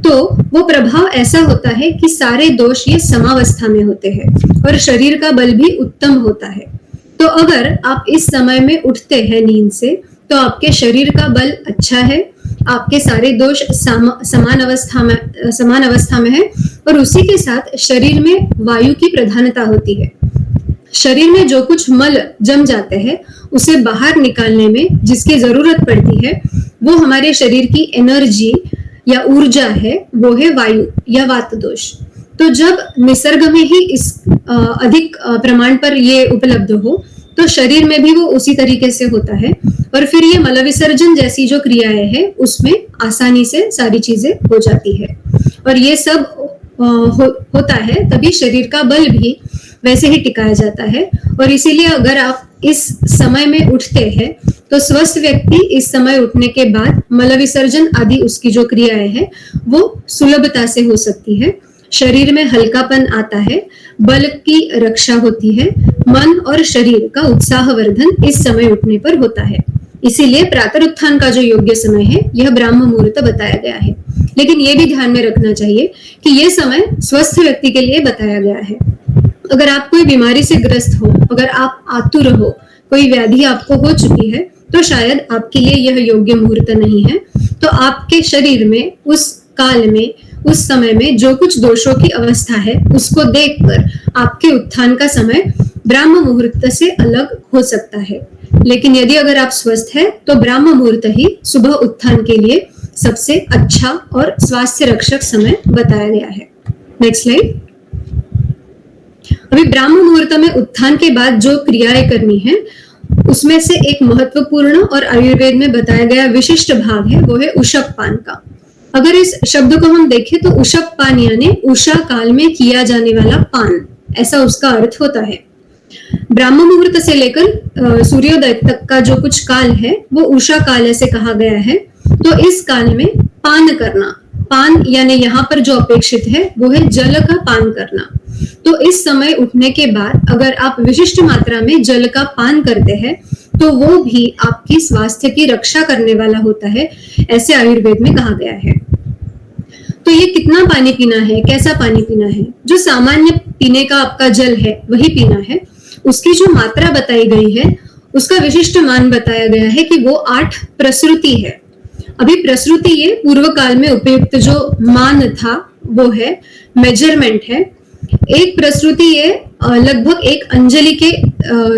तो वो प्रभाव ऐसा होता है कि सारे दोष ये समावस्था में होते हैं और शरीर का बल भी उत्तम होता है। तो अगर आप इस समय में उठते हैं नींद से तो आपके शरीर का बल अच्छा है, आपके सारे दोष समान अवस्था में है और उसी के साथ शरीर में वायु की प्रधानता होती है। शरीर में जो कुछ मल जम जाते हैं उसे बाहर निकालने में जिसकी जरूरत पड़ती है वो हमारे शरीर की एनर्जी या ऊर्जा है, वो है वायु या वात दोष। तो जब निसर्ग में ही इस अधिक प्रमाण पर ये उपलब्ध हो तो शरीर में भी वो उसी तरीके से होता है और फिर ये मल विसर्जन जैसी जो क्रियाएं हैं उसमें आसानी से सारी चीजें हो जाती है और ये सब होता है, तभी शरीर का बल भी वैसे ही टिकाया जाता है। और इसीलिए अगर आप इस समय में उठते हैं तो स्वस्थ व्यक्ति इस समय उठने के बाद मल विसर्जन आदि उसकी जो क्रियाएं हैं वो सुलभता से हो सकती है, शरीर में हल्कापन आता है, बल की रक्षा होती है, मन और शरीर का उत्साहवर्धन इस समय उठने पर होता है। इसीलिए प्रातरुत्थान का जो योग्य समय है यह ब्राह्म मुहूर्त बताया गया है। लेकिन ये भी ध्यान में रखना चाहिए कि यह समय स्वस्थ व्यक्ति के लिए बताया गया है। अगर आप कोई बीमारी से ग्रस्त हो, अगर आप आतुर हो, कोई व्याधि आपको हो चुकी है तो शायद आपके लिए यह योग्य मुहूर्त नहीं है। तो आपके शरीर में उस काल में, उस समय में जो कुछ दोषों की अवस्था है उसको देखकर आपके उत्थान का समय ब्राह्म मुहूर्त से अलग हो सकता है। लेकिन यदि अगर आप स्वस्थ है तो ब्राह्म मुहूर्त ही सुबह उत्थान के लिए सबसे अच्छा और स्वास्थ्य रक्षक समय बताया गया है। Next slide. अभी ब्राह्म मुहूर्त में उत्थान के बाद जो क्रियाएं करनी है उसमें से एक महत्वपूर्ण और आयुर्वेद में बताया गया विशिष्ट भाग है, वो है उषप पान का। अगर इस शब्द को हम देखें तो उषप पान यानी उषा काल में किया जाने वाला पान, ऐसा उसका अर्थ होता है। ब्राह्म मुहूर्त से लेकर सूर्योदय तक का जो कुछ काल है वो उषा काल ऐसे कहा गया है। तो इस काल में पान करना, पान यानी यहाँ पर जो अपेक्षित है वो है जल का पान करना। तो इस समय उठने के बाद अगर आप विशिष्ट मात्रा में जल का पान करते हैं तो वो भी आपकी स्वास्थ्य की रक्षा करने वाला होता है, ऐसे आयुर्वेद में कहा गया है। तो ये कितना पानी पीना है, कैसा पानी पीना है? जो सामान्य पीने का आपका जल है वही पीना है। उसकी जो मात्रा बताई गई है उसका विशिष्ट मान बताया गया है कि वो 8 प्रसृति है। अभी प्रसृति ये पूर्व काल में उपयुक्त जो मान था वो है, मेजरमेंट है। एक प्रसृति ये लगभग 1 अंजलि के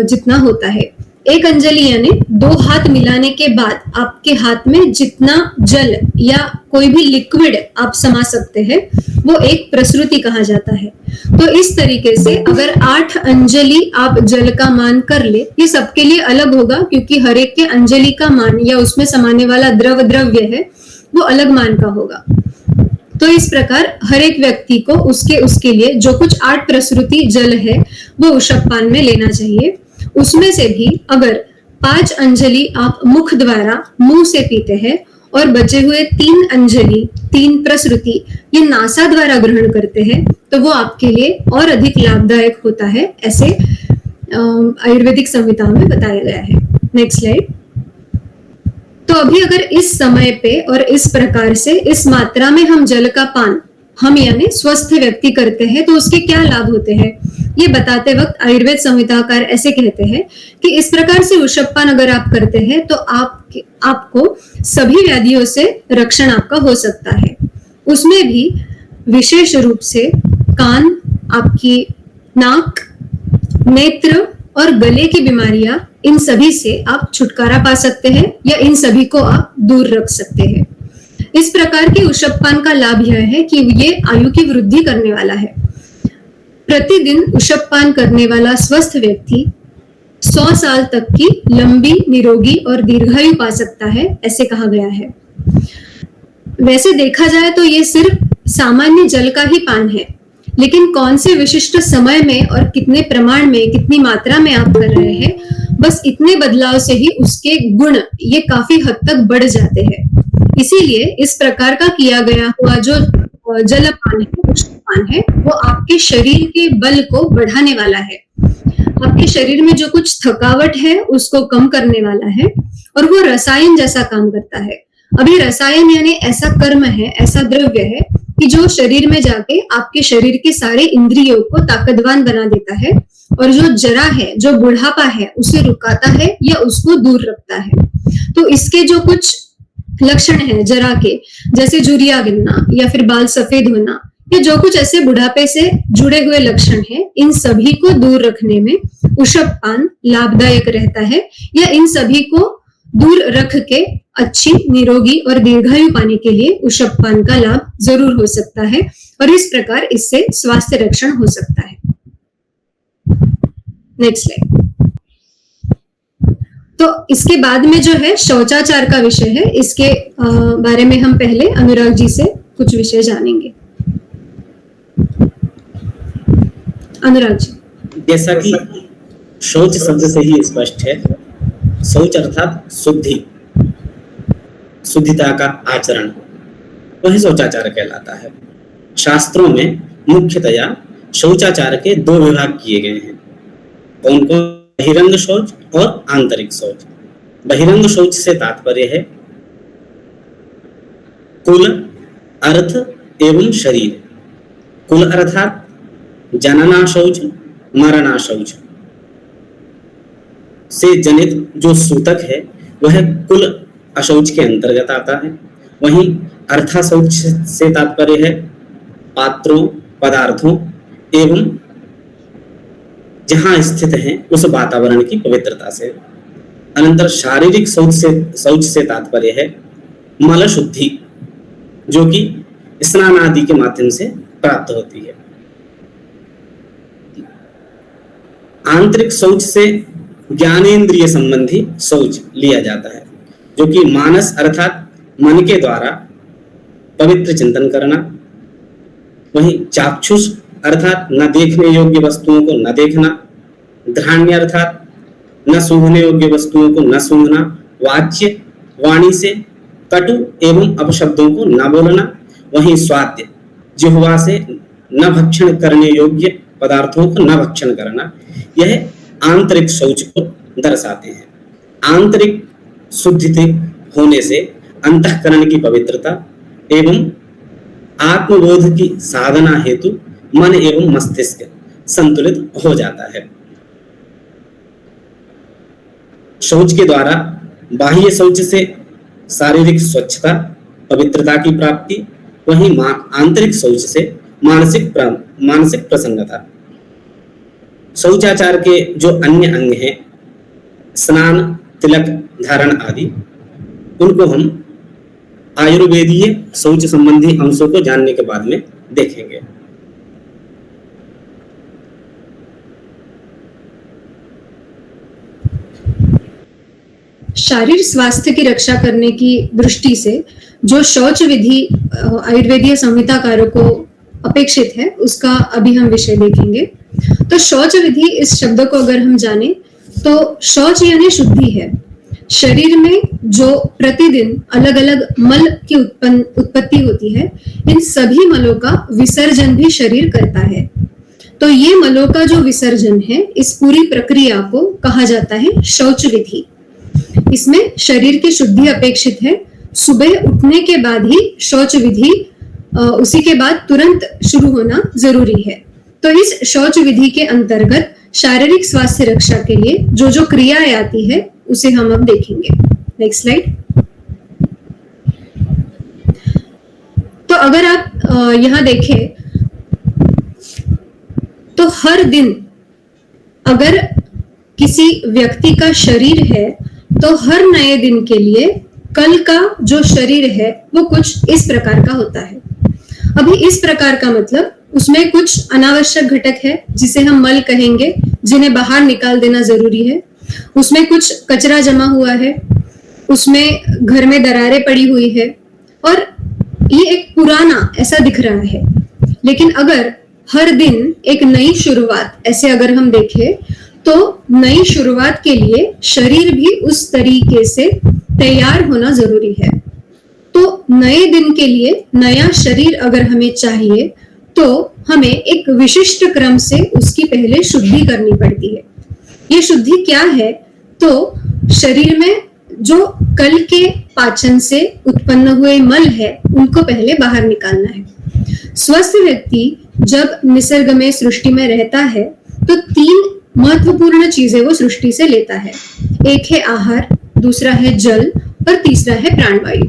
जितना होता है। 1 अंजलि यानी 2 हाथ मिलाने के बाद आपके हाथ में जितना जल या कोई भी लिक्विड आप समा सकते हैं वो 1 प्रसृति कहा जाता है। तो इस तरीके से अगर 8 अंजलि आप जल का मान कर ले, ये सबके लिए अलग होगा क्योंकि हर एक के अंजलि का मान या उसमें समाने वाला द्रव्य है वो अलग मान का होगा। तो इस प्रकार हर एक व्यक्ति को उसके लिए जो कुछ 8 प्रसृति जल है वो उषप पान में लेना चाहिए। उसमें से भी अगर 5 अंजलि आप मुख द्वारा मुंह से पीते हैं और बचे हुए 3 अंजलि 3 प्रसृति ये नासा द्वारा ग्रहण करते हैं तो वो आपके लिए और अधिक लाभदायक होता है, ऐसे आयुर्वेदिक संहिता में बताया गया है। Next slide. तो अभी अगर इस समय पे और इस प्रकार से इस मात्रा में हम जल का पान हम यानी स्वस्थ व्यक्ति करते हैं तो उसके क्या लाभ होते हैं, ये बताते वक्त आयुर्वेद संहिताकार ऐसे कहते हैं कि इस प्रकार से उषप पान अगर आप करते हैं तो आपको सभी व्याधियों से रक्षण आपका हो सकता है। उसमें भी विशेष रूप से कान, आपकी नाक, नेत्र और गले की बीमारियां, इन सभी से आप छुटकारा पा सकते हैं या इन सभी को आप दूर रख सकते हैं। इस प्रकार के उषप पान का लाभ यह है कि ये आयु की वृद्धि करने वाला है। प्रतिदिन उषप पान करने वाला स्वस्थ व्यक्ति 100 साल तक की लंबी, निरोगी और दीर्घायु पा सकता है, ऐसे कहा गया है। वैसे देखा जाए तो ये सिर्फ सामान्य जल का ही पान है, लेकिन कौन से विशिष्ट समय में और कितने प्रमाण में, कितनी मात्रा में आप कर रहे हैं, बस इतने बदलाव से ही उसके गुण ये काफी हद तक बढ़ जाते हैं। इसीलिए इस प्रकार का किया गया हुआ जो जलपान है, उष्णपान है, वो आपके शरीर के बल को बढ़ाने वाला है। आपके शरीर में जो कुछ थकावट है उसको कम करने वाला है और वो रसायन जैसा काम करता है। अभी रसायन यानी ऐसा कर्म है, ऐसा द्रव्य है कि जो शरीर में जाके आपके शरीर के सारे इंद्रियों को ताकतवान बना देता है और जो जरा है, जो बुढ़ापा है, उसे रुकाता है या उसको दूर रखता है। तो इसके जो कुछ लक्षण है जरा के, जैसे झुर्रियां गिरना या फिर बाल सफेद होना या जो कुछ ऐसे बुढ़ापे से जुड़े हुए लक्षण हैं, इन सभी को दूर रखने में उषप पान लाभदायक रहता है या इन सभी को दूर रख के अच्छी निरोगी और दीर्घायु पाने के लिए उषप पान का लाभ जरूर हो सकता है और इस प्रकार इससे स्वास्थ्य रक्षण हो सकता है। Next slide. तो इसके बाद में जो है शौचाचार का विषय है, इसके बारे में हम पहले अनुराग जी से कुछ विषय जानेंगे। अनुराग जी। जैसा कि शौच शब्द से ही स्पष्ट है, शौच अर्थात शुद्धि, शुद्धिता का आचरण, वही शौचाचार कहलाता है। शास्त्रों में मुख्यतया शौचाचार के दो विभाग किए गए हैं। कौन कौन? बहिरंग शौच और आंतरिक शौच। बहिरंग शौच से तात्पर्य है कुल, अर्थ एवं शरीर। कुल अर्थात जनना शौच, मरणा शौच से जनित जो सूतक है वह कुल अशौच के अंतर्गत आता है। वहीं अर्था शौच से तात्पर्य है पात्रों, पदार्थों एवं जहां स्थित है उस वातावरण की पवित्रता से। अनंतर शारीरिक शौच से तात्पर्य है मल शुद्धि, जो कि स्नान आदि के माध्यम से प्राप्त होती है। आंतरिक शौच से ज्ञानेंद्रिय संबंधी शौच लिया जाता है, जो कि मानस अर्थात मन के द्वारा पवित्र चिंतन करना। वहीं चाक्षुष अर्थात न देखने योग्य वस्तुओं को न देखना, घ्राण्य अर्थात न सूंघने योग्य वस्तुओं को न सूंघना, वाच्य वाणी से कटु एवं अपशब्दों को न बोलना। वहीं स्वाद्य जिह्वा से न भक्षण करने योग्य पदार्थों को न भक्षण करना। यह आंतरिक शौच को दर्शाते हैं। आंतरिक शुद्धि होने से अंतःकरण की पवित्रता एवं आत्मबोध की साधना हेतु मन एवं मस्तिष्क संतुलित हो जाता है। शौच के द्वारा बाह्य शौच से शारीरिक स्वच्छता, पवित्रता की प्राप्ति, वहीं आंतरिक शौच से मानसिक प्रसन्नता। शौचाचार के जो अन्य अंग हैं, स्नान, तिलक धारण आदि, उनको हम आयुर्वेदीय शौच संबंधी अंशों को जानने के बाद में देखेंगे। शारीरिक स्वास्थ्य की रक्षा करने की दृष्टि से जो शौच विधि आयुर्वेदीय संहिताकारों को अपेक्षित है, उसका अभी हम विषय देखेंगे। तो शौच विधि इस शब्द को अगर हम जाने तो शौच यानी शुद्धि है। शरीर में जो प्रतिदिन अलग अलग मल की उत्पत्ति होती है, इन सभी मलों का विसर्जन भी शरीर करता है। तो ये मलों का जो विसर्जन है, इस पूरी प्रक्रिया को कहा जाता है शौच विधि। इसमें शरीर की शुद्धि अपेक्षित है। सुबह उठने के बाद ही शौच विधि उसी के बाद तुरंत शुरू होना जरूरी है। तो इस शौच विधि के अंतर्गत शारीरिक स्वास्थ्य रक्षा के लिए जो जो क्रियाएं आती है उसे हम अब देखेंगे। Next slide. तो अगर आप यहां देखें तो हर दिन अगर किसी व्यक्ति का शरीर है तो हर नए दिन के लिए कल का जो शरीर है वो कुछ इस प्रकार का होता है। अभी इस प्रकार का मतलब उसमें कुछ अनावश्यक घटक है जिसे हम मल कहेंगे, जिन्हें बाहर निकाल देना जरूरी है। उसमें कुछ कचरा जमा हुआ है, उसमें घर में दरारें पड़ी हुई है और ये एक पुराना ऐसा दिख रहा है। लेकिन अगर हर दिन एक नई शुरुआत ऐसे अगर हम देखें तो नई शुरुआत के लिए शरीर भी उस तरीके से तैयार होना जरूरी है। तो नए दिन के लिए नया शरीर अगर हमें चाहिए तो हमें एक विशिष्ट क्रम से उसकी पहले शुद्धि करनी पड़ती है। ये शुद्धि क्या है? तो शरीर में जो कल के पाचन से उत्पन्न हुए मल है उनको पहले बाहर निकालना है। स्वस्थ व्यक्ति जब निसर्ग में, सृष्टि में रहता है तो 3 महत्वपूर्ण चीजें वो सृष्टि से लेता है। एक है आहार, दूसरा है जल और तीसरा है प्राणवायु।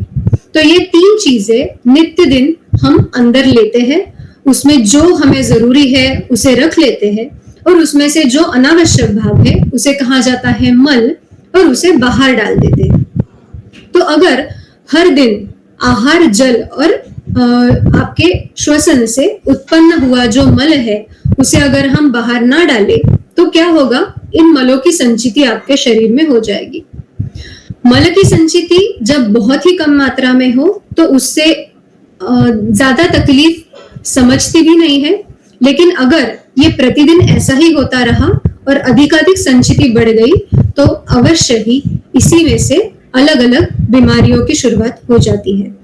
तो ये 3 चीजें नित्य दिन हम अंदर लेते हैं, उसमें जो हमें जरूरी है उसे रख लेते हैं और उसमें से जो अनावश्यक भाग है उसे कहा जाता है मल और उसे बाहर डाल देते हैं। तो अगर हर दिन आहार, जल और आपके श्वसन से उत्पन्न हुआ जो मल है उसे अगर हम बाहर ना डालें तो क्या होगा? इन मलों की संचिति आपके शरीर में हो जाएगी। मल की संचिति जब बहुत ही कम मात्रा में हो तो उससे ज्यादा तकलीफ समझती भी नहीं है, लेकिन अगर ये प्रतिदिन ऐसा ही होता रहा और अधिकाधिक संचिति बढ़ गई तो अवश्य ही इसी में से अलग अलग बीमारियों की शुरुआत हो जाती है।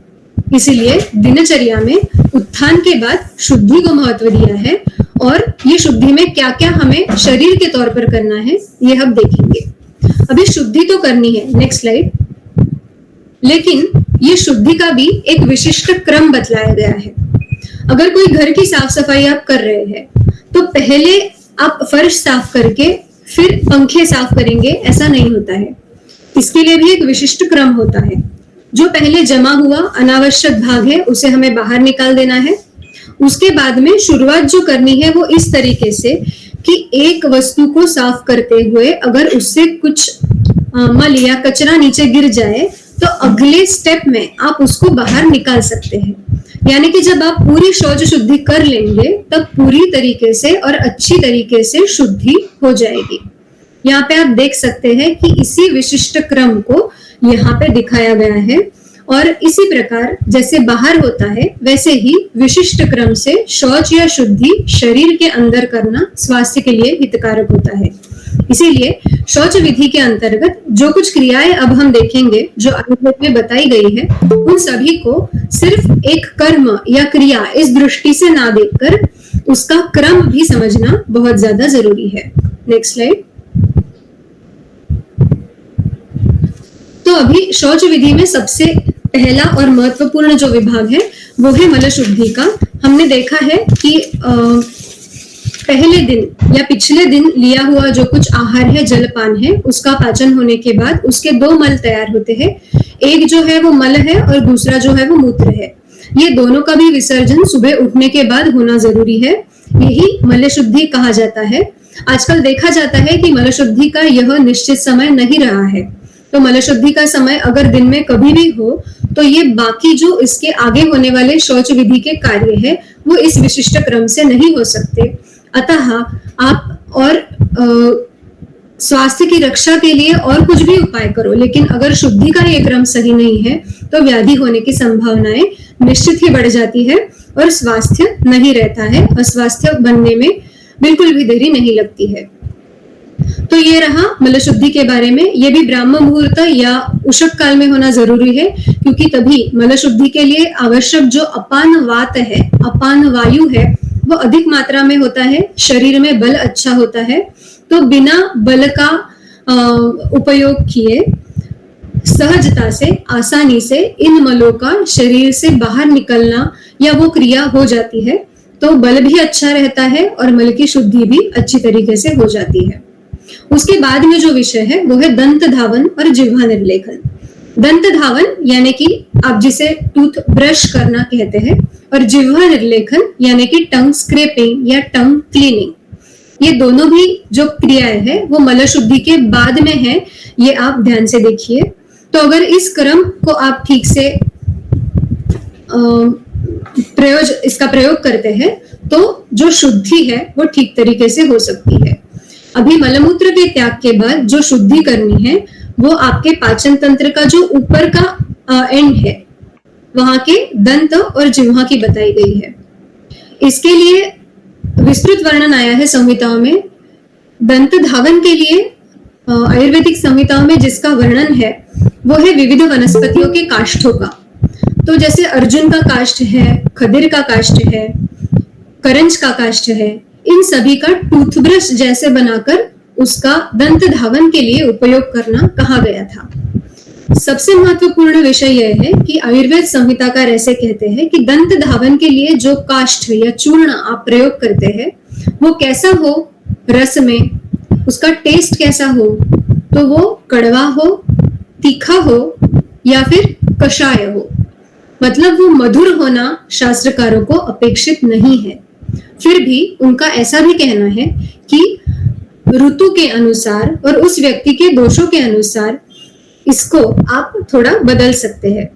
इसीलिए दिनचर्या में उत्थान के बाद शुद्धि को महत्व दिया है और ये शुद्धि में क्या क्या हमें शरीर के तौर पर करना है ये हम देखेंगे। अभी शुद्धि तो करनी है, नेक्स्ट स्लाइड, लेकिन ये शुद्धि का भी एक विशिष्ट क्रम बतलाया गया है। अगर कोई घर की साफ सफाई आप कर रहे हैं तो पहले आप फर्श साफ करके फिर पंखे साफ करेंगे, ऐसा नहीं होता है। इसके लिए भी एक विशिष्ट क्रम होता है। जो पहले जमा हुआ अनावश्यक भाग है उसे हमें बाहर निकाल देना है। उसके बाद में शुरुआत जो करनी है वो इस तरीके से कि एक वस्तु को साफ करते हुए अगर उससे कुछ मल या कचरा नीचे गिर जाए तो अगले स्टेप में आप उसको बाहर निकाल सकते हैं। यानी कि जब आप पूरी शौच शुद्धि कर लेंगे तब पूरी तरीके से और अच्छी तरीके से शुद्धि हो जाएगी। यहाँ पे आप देख सकते हैं कि इसी विशिष्ट क्रम को यहाँ पे दिखाया गया है और इसी प्रकार जैसे बाहर होता है वैसे ही विशिष्ट क्रम से शौच या शुद्धि शरीर के अंदर करना स्वास्थ्य के लिए हितकारक होता है। इसीलिए शौच विधि के अंतर्गत जो कुछ क्रियाएं अब हम देखेंगे जो आयुर्वेद में बताई गई है उन सभी को सिर्फ एक कर्म या क्रिया इस दृष्टि से ना देखकर उसका क्रम भी समझना बहुत ज्यादा जरूरी है। Next slide. तो अभी शौच विधि में सबसे पहला और महत्वपूर्ण जो विभाग है वो है मल शुद्धि का। हमने देखा है कि पहले दिन या पिछले दिन लिया हुआ जो कुछ आहार है, जलपान है, उसका पाचन होने के बाद उसके 2 मल तैयार होते हैं। एक जो है वो मल है और दूसरा जो है वो मूत्र है। ये दोनों का भी विसर्जन सुबह उठने के बाद होना जरूरी है। यही मल शुद्धि कहा जाता है। आजकल देखा जाता है कि मल शुद्धि का यह निश्चित समय नहीं रहा है। तो मल शुद्धि का समय अगर दिन में कभी भी हो तो ये बाकी जो इसके आगे होने वाले शौच विधि के कार्य है वो इस विशिष्ट क्रम से नहीं हो सकते। अतः आप और स्वास्थ्य की रक्षा के लिए और कुछ भी उपाय करो, लेकिन अगर शुद्धि का ये क्रम सही नहीं है तो व्याधि होने की संभावनाएं निश्चित ही बढ़ जाती है और स्वास्थ्य नहीं रहता है। अस्वास्थ्य बनने में बिल्कुल भी देरी नहीं लगती है। तो ये रहा मल शुद्धि के बारे में। ये भी ब्राह्म मुहूर्त या उषक काल में होना जरूरी है क्योंकि तभी मल शुद्धि के लिए आवश्यक जो अपान वात है, अपान वायु है, वो अधिक मात्रा में होता है। शरीर में बल अच्छा होता है। तो बिना बल का उपयोग किए सहजता से, आसानी से इन मलों का शरीर से बाहर निकलना या वो क्रिया हो जाती है। तो बल भी अच्छा रहता है और मल की शुद्धि भी अच्छी तरीके से हो जाती है। उसके बाद में जो विषय है वो है दंत धावन और जिह्वा निर्लेखन। दंत धावन यानी कि आप जिसे टूथ ब्रश करना कहते हैं और जिह्वा निर्लेखन यानी कि टंग स्क्रैपिंग या टंग क्लीनिंग। ये दोनों भी जो क्रियाएं हैं वो मल शुद्धि के बाद में है। ये आप ध्यान से देखिए। तो अगर इस क्रम को आप ठीक से इसका प्रयोग करते हैं तो जो शुद्धि है वो ठीक तरीके से हो सकती है। अभी मलमूत्र के त्याग के बाद जो शुद्धि करनी है वो आपके पाचन तंत्र का जो ऊपर का एंड है वहां के दंत और जिह्वा की बताई गई है। इसके लिए विस्तृत वर्णन आया है संहिताओं में। दंत धावन के लिए आयुर्वेदिक संहिताओं में जिसका वर्णन है वो है विविध वनस्पतियों के काष्ठों का। तो जैसे अर्जुन का काष्ठ है, खदिर का काष्ठ है, करंज का काष्ठ है, इन सभी का टूथब्रश जैसे बनाकर उसका दंत धावन के लिए उपयोग करना कहा गया था। सबसे महत्वपूर्ण विषय यह है कि आयुर्वेद संहिताकार ऐसे कहते हैं कि दंत धावन के लिए जो काष्ठ या चूर्ण आप प्रयोग करते हैं वो कैसा हो, रस में उसका टेस्ट कैसा हो, तो वो कड़वा हो, तीखा हो या फिर कषाय हो, मतलब वो मधुर होना शास्त्रकारों को अपेक्षित नहीं है। फिर भी उनका ऐसा भी कहना है कि ऋतु के अनुसार और उस व्यक्ति के दोषों के अनुसार इसको आप थोड़ा बदल सकते हैं।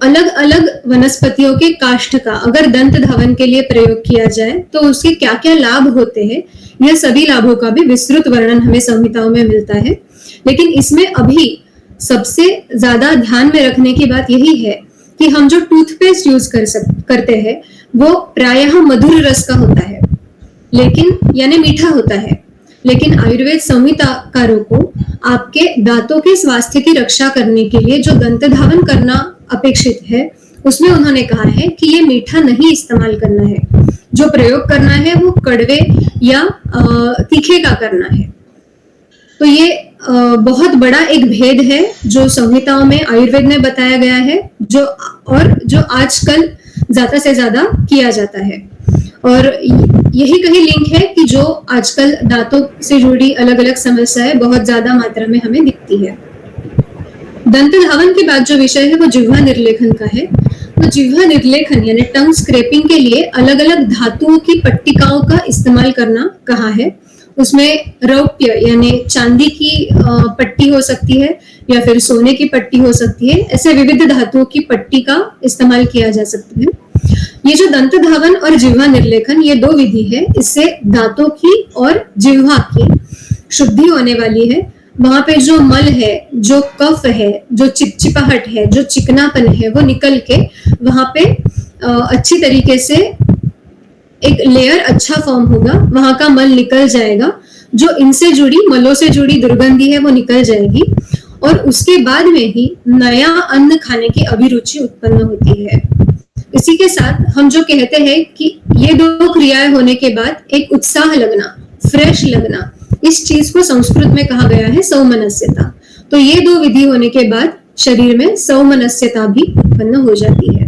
अलग अलग वनस्पतियों के काष्ठ का अगर दंत धावन के लिए प्रयोग किया जाए तो उसके क्या क्या लाभ होते हैं, यह सभी लाभों का भी विस्तृत वर्णन हमें संहिताओं में मिलता है। लेकिन इसमें अभी सबसे ज्यादा ध्यान में रखने की बात यही है कि हम जो टूथपेस्ट यूज करते हैं वो प्रायः मधुर रस का होता है, लेकिन यानी मीठा होता है। लेकिन आयुर्वेद संहिताकारों को आपके दांतों के स्वास्थ्य की रक्षा करने के लिए जो दंत धावन करना अपेक्षित है उसमें उन्होंने कहा है कि ये मीठा नहीं इस्तेमाल करना है, जो प्रयोग करना है वो कड़वे या तीखे का करना है। तो ये बहुत बड़ा एक भेद है जो संहिताओं में आयुर्वेद में बताया गया है, जो आजकल ज्यादा से ज्यादा किया जाता है। और यही कहीं लिंक है कि जो आजकल दांतों से जुड़ी अलग अलग समस्याएं बहुत ज्यादा मात्रा में हमें दिखती है। दंत धावन के बाद जो विषय है वो जिह्वा निर्लेखन का है। तो जिह्वा निर्लेखन यानी टंग स्क्रैपिंग के लिए अलग अलग धातुओं की पट्टिकाओं का इस्तेमाल करना कहा है। उसमें रौप्य यानी चांदी की पट्टी हो सकती है या फिर सोने की पट्टी हो सकती है। ऐसे विविध धातुओं की पट्टी का इस्तेमाल किया जा सकता है। ये जो दंत धावन और जिह्वा निर्लेखन ये दो विधि है, इससे दांतों की और जिह्वा की शुद्धि होने वाली है। वहां पे जो मल है, जो कफ है, जो चिपचिपाहट है, जो चिकनापन है वो निकल के वहां पे अच्छी तरीके से एक लेयर अच्छा फॉर्म होगा, वहां का मल निकल जाएगा, जो इनसे जुड़ी मलों से जुड़ी दुर्गंधी है वो निकल जाएगी और उसके बाद में ही नया अन्न खाने की अभिरुचि उत्पन्न होती है। इसी के साथ हम जो कहते हैं कि ये दो क्रियाएं होने के बाद एक उत्साह लगना, फ्रेश लगना, इस चीज को संस्कृत में कहा गया है सौमनस्यता। तो ये दो विधि होने के बाद शरीर में सौमनस्यता भी उत्पन्न हो जाती है।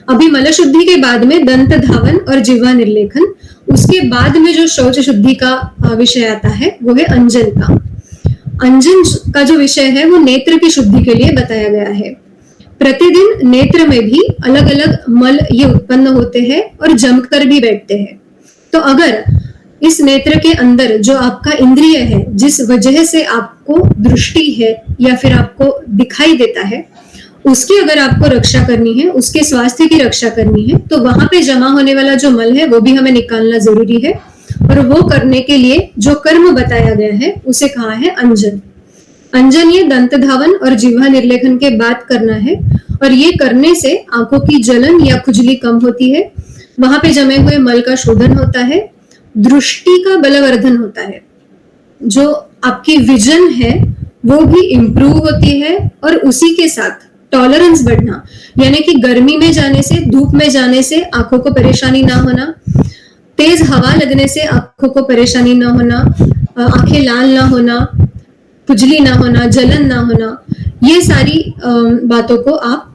अभी मल शुद्धि के बाद में दंत धावन और जिह्वा निर्लेखन, उसके बाद में जो शौच शुद्धि का विषय आता है वो है अंजन का। अंजन का जो विषय है वो नेत्र की शुद्धि के लिए बताया गया है। प्रतिदिन नेत्र में भी अलग अलग मल ये उत्पन्न होते हैं और जमकर भी बैठते हैं। तो अगर इस नेत्र के अंदर जो आपका इंद्रिय है, जिस वजह से आपको दृष्टि है या फिर आपको दिखाई देता है, उसकी अगर आपको रक्षा करनी है, उसके स्वास्थ्य की रक्षा करनी है, तो वहां पे जमा होने वाला जो मल है वो भी हमें निकालना जरूरी है। और वो करने के लिए जो कर्म बताया गया है उसे कहा है अंजन। अंजन ये दंत धावन और जिह्वा निर्लेखन के बाद करना है और ये करने से आंखों की जलन या खुजली कम होती है, वहां पे जमे हुए मल का शोधन होता है, दृष्टि का बलवर्धन होता है, जो आपकी विजन है वो भी इंप्रूव होती है और उसी के साथ टॉलरेंस बढ़ना, यानी कि गर्मी में जाने से, धूप में जाने से आंखों को परेशानी ना होना, तेज हवा लगने से आंखों को परेशानी ना होना, आंखें लाल ना होना, खुजली ना होना, जलन ना होना, ये सारी बातों को आप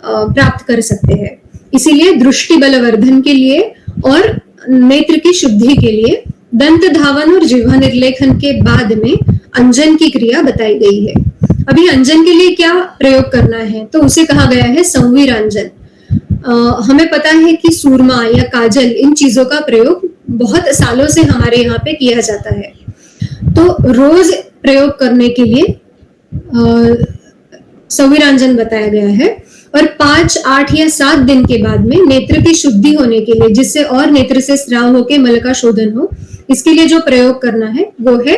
प्राप्त कर सकते हैं। इसीलिए दृष्टि बलवर्धन के लिए और नेत्र की शुद्धि के लिए दंत धावन और जिह्वा निर्लेखन के बाद में अंजन की क्रिया बताई गई है। अभी अंजन के लिए क्या प्रयोग करना है तो उसे कहा गया है संवीरांजन। हमें पता है कि सूरमा या काजल, इन चीजों का प्रयोग बहुत सालों से हमारे यहाँ पे किया जाता है। तो रोज प्रयोग करने के लिए संवीरांजन बताया गया है और 5, 8 या 7 दिन के बाद में नेत्र की शुद्धि होने के लिए, जिससे और नेत्र से स्राव होकर मल का शोधन हो, इसके लिए जो प्रयोग करना है वो है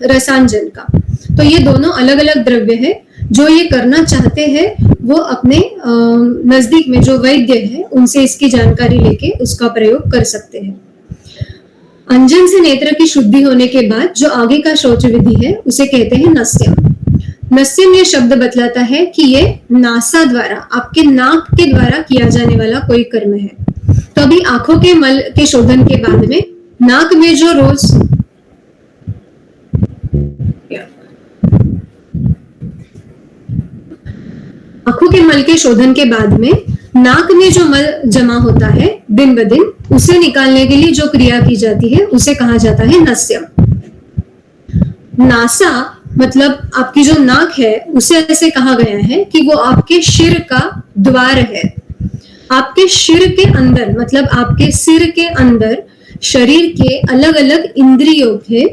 रसांजन का। तो ये दोनों अलग अलग द्रव्य है। जो ये करना चाहते हैं वो अपने नजदीक में जो वैद्य है उनसे इसकी जानकारी लेके उसका प्रयोग कर सकते हैं। अंजन से नेत्र की शुद्धि होने के बाद जो आगे का शौच विधि है उसे कहते हैं नस्यम। नस्यम ये शब्द बतलाता है कि ये नासा द्वारा, आपके नाक के द्वारा किया जाने वाला कोई कर्म है। तो अभी आंखों के मल के शोधन के बाद में नाक में जो रोज आंखों के मल के शोधन के बाद में नाक में जो मल जमा होता है दिन ब दिन, उसे निकालने के लिए जो क्रिया की जाती है उसे कहा जाता है नस्य। नासा मतलब आपकी जो नाक है उसे ऐसे कहा गया है कि वो आपके शिर का द्वार है। आपके शिर के अंदर मतलब आपके सिर के अंदर शरीर के अलग अलग इंद्रियों के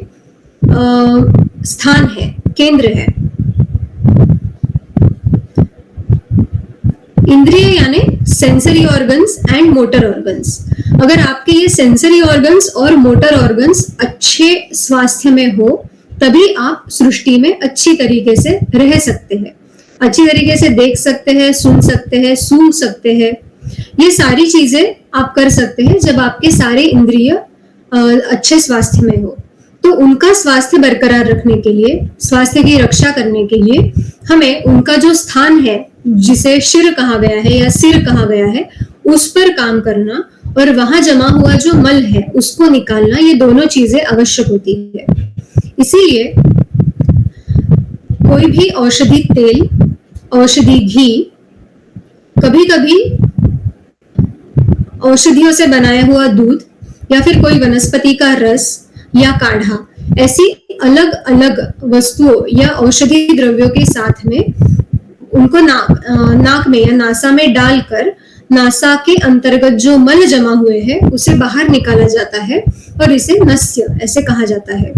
स्थान है, केंद्र है। इंद्रिय यानी sensory organs and motor organs. अगर आपके ये सेंसरी ऑर्गन्स और मोटर ऑर्गन्स अच्छे स्वास्थ्य में हो तभी आप सृष्टि में अच्छी तरीके से रह सकते हैं, अच्छी तरीके से देख सकते हैं, सुन सकते हैं, सूंघ सकते हैं। ये सारी चीजें आप कर सकते हैं जब आपके सारे इंद्रिय अच्छे स्वास्थ्य में हो। तो उनका स्वास्थ्य बरकरार रखने के लिए, स्वास्थ्य की रक्षा करने के लिए हमें उनका जो स्थान है जिसे शिर कहा गया है या सिर कहा गया है उस पर काम करना और वहां जमा हुआ जो मल है उसको निकालना, ये दोनों चीजें आवश्यक होती है। इसीलिए कोई भी औषधि तेल, औषधि घी, कभी कभी औषधियों से बनाया हुआ दूध या फिर कोई वनस्पति का रस या काढ़ा, ऐसी अलग अलग वस्तुओं या औषधि द्रव्यों के साथ में उनको नाक में या नासा में डालकर नासा के अंतर्गत जो मल जमा हुए हैं उसे बाहर निकाला जाता है और इसे नस्य ऐसे कहा जाता है।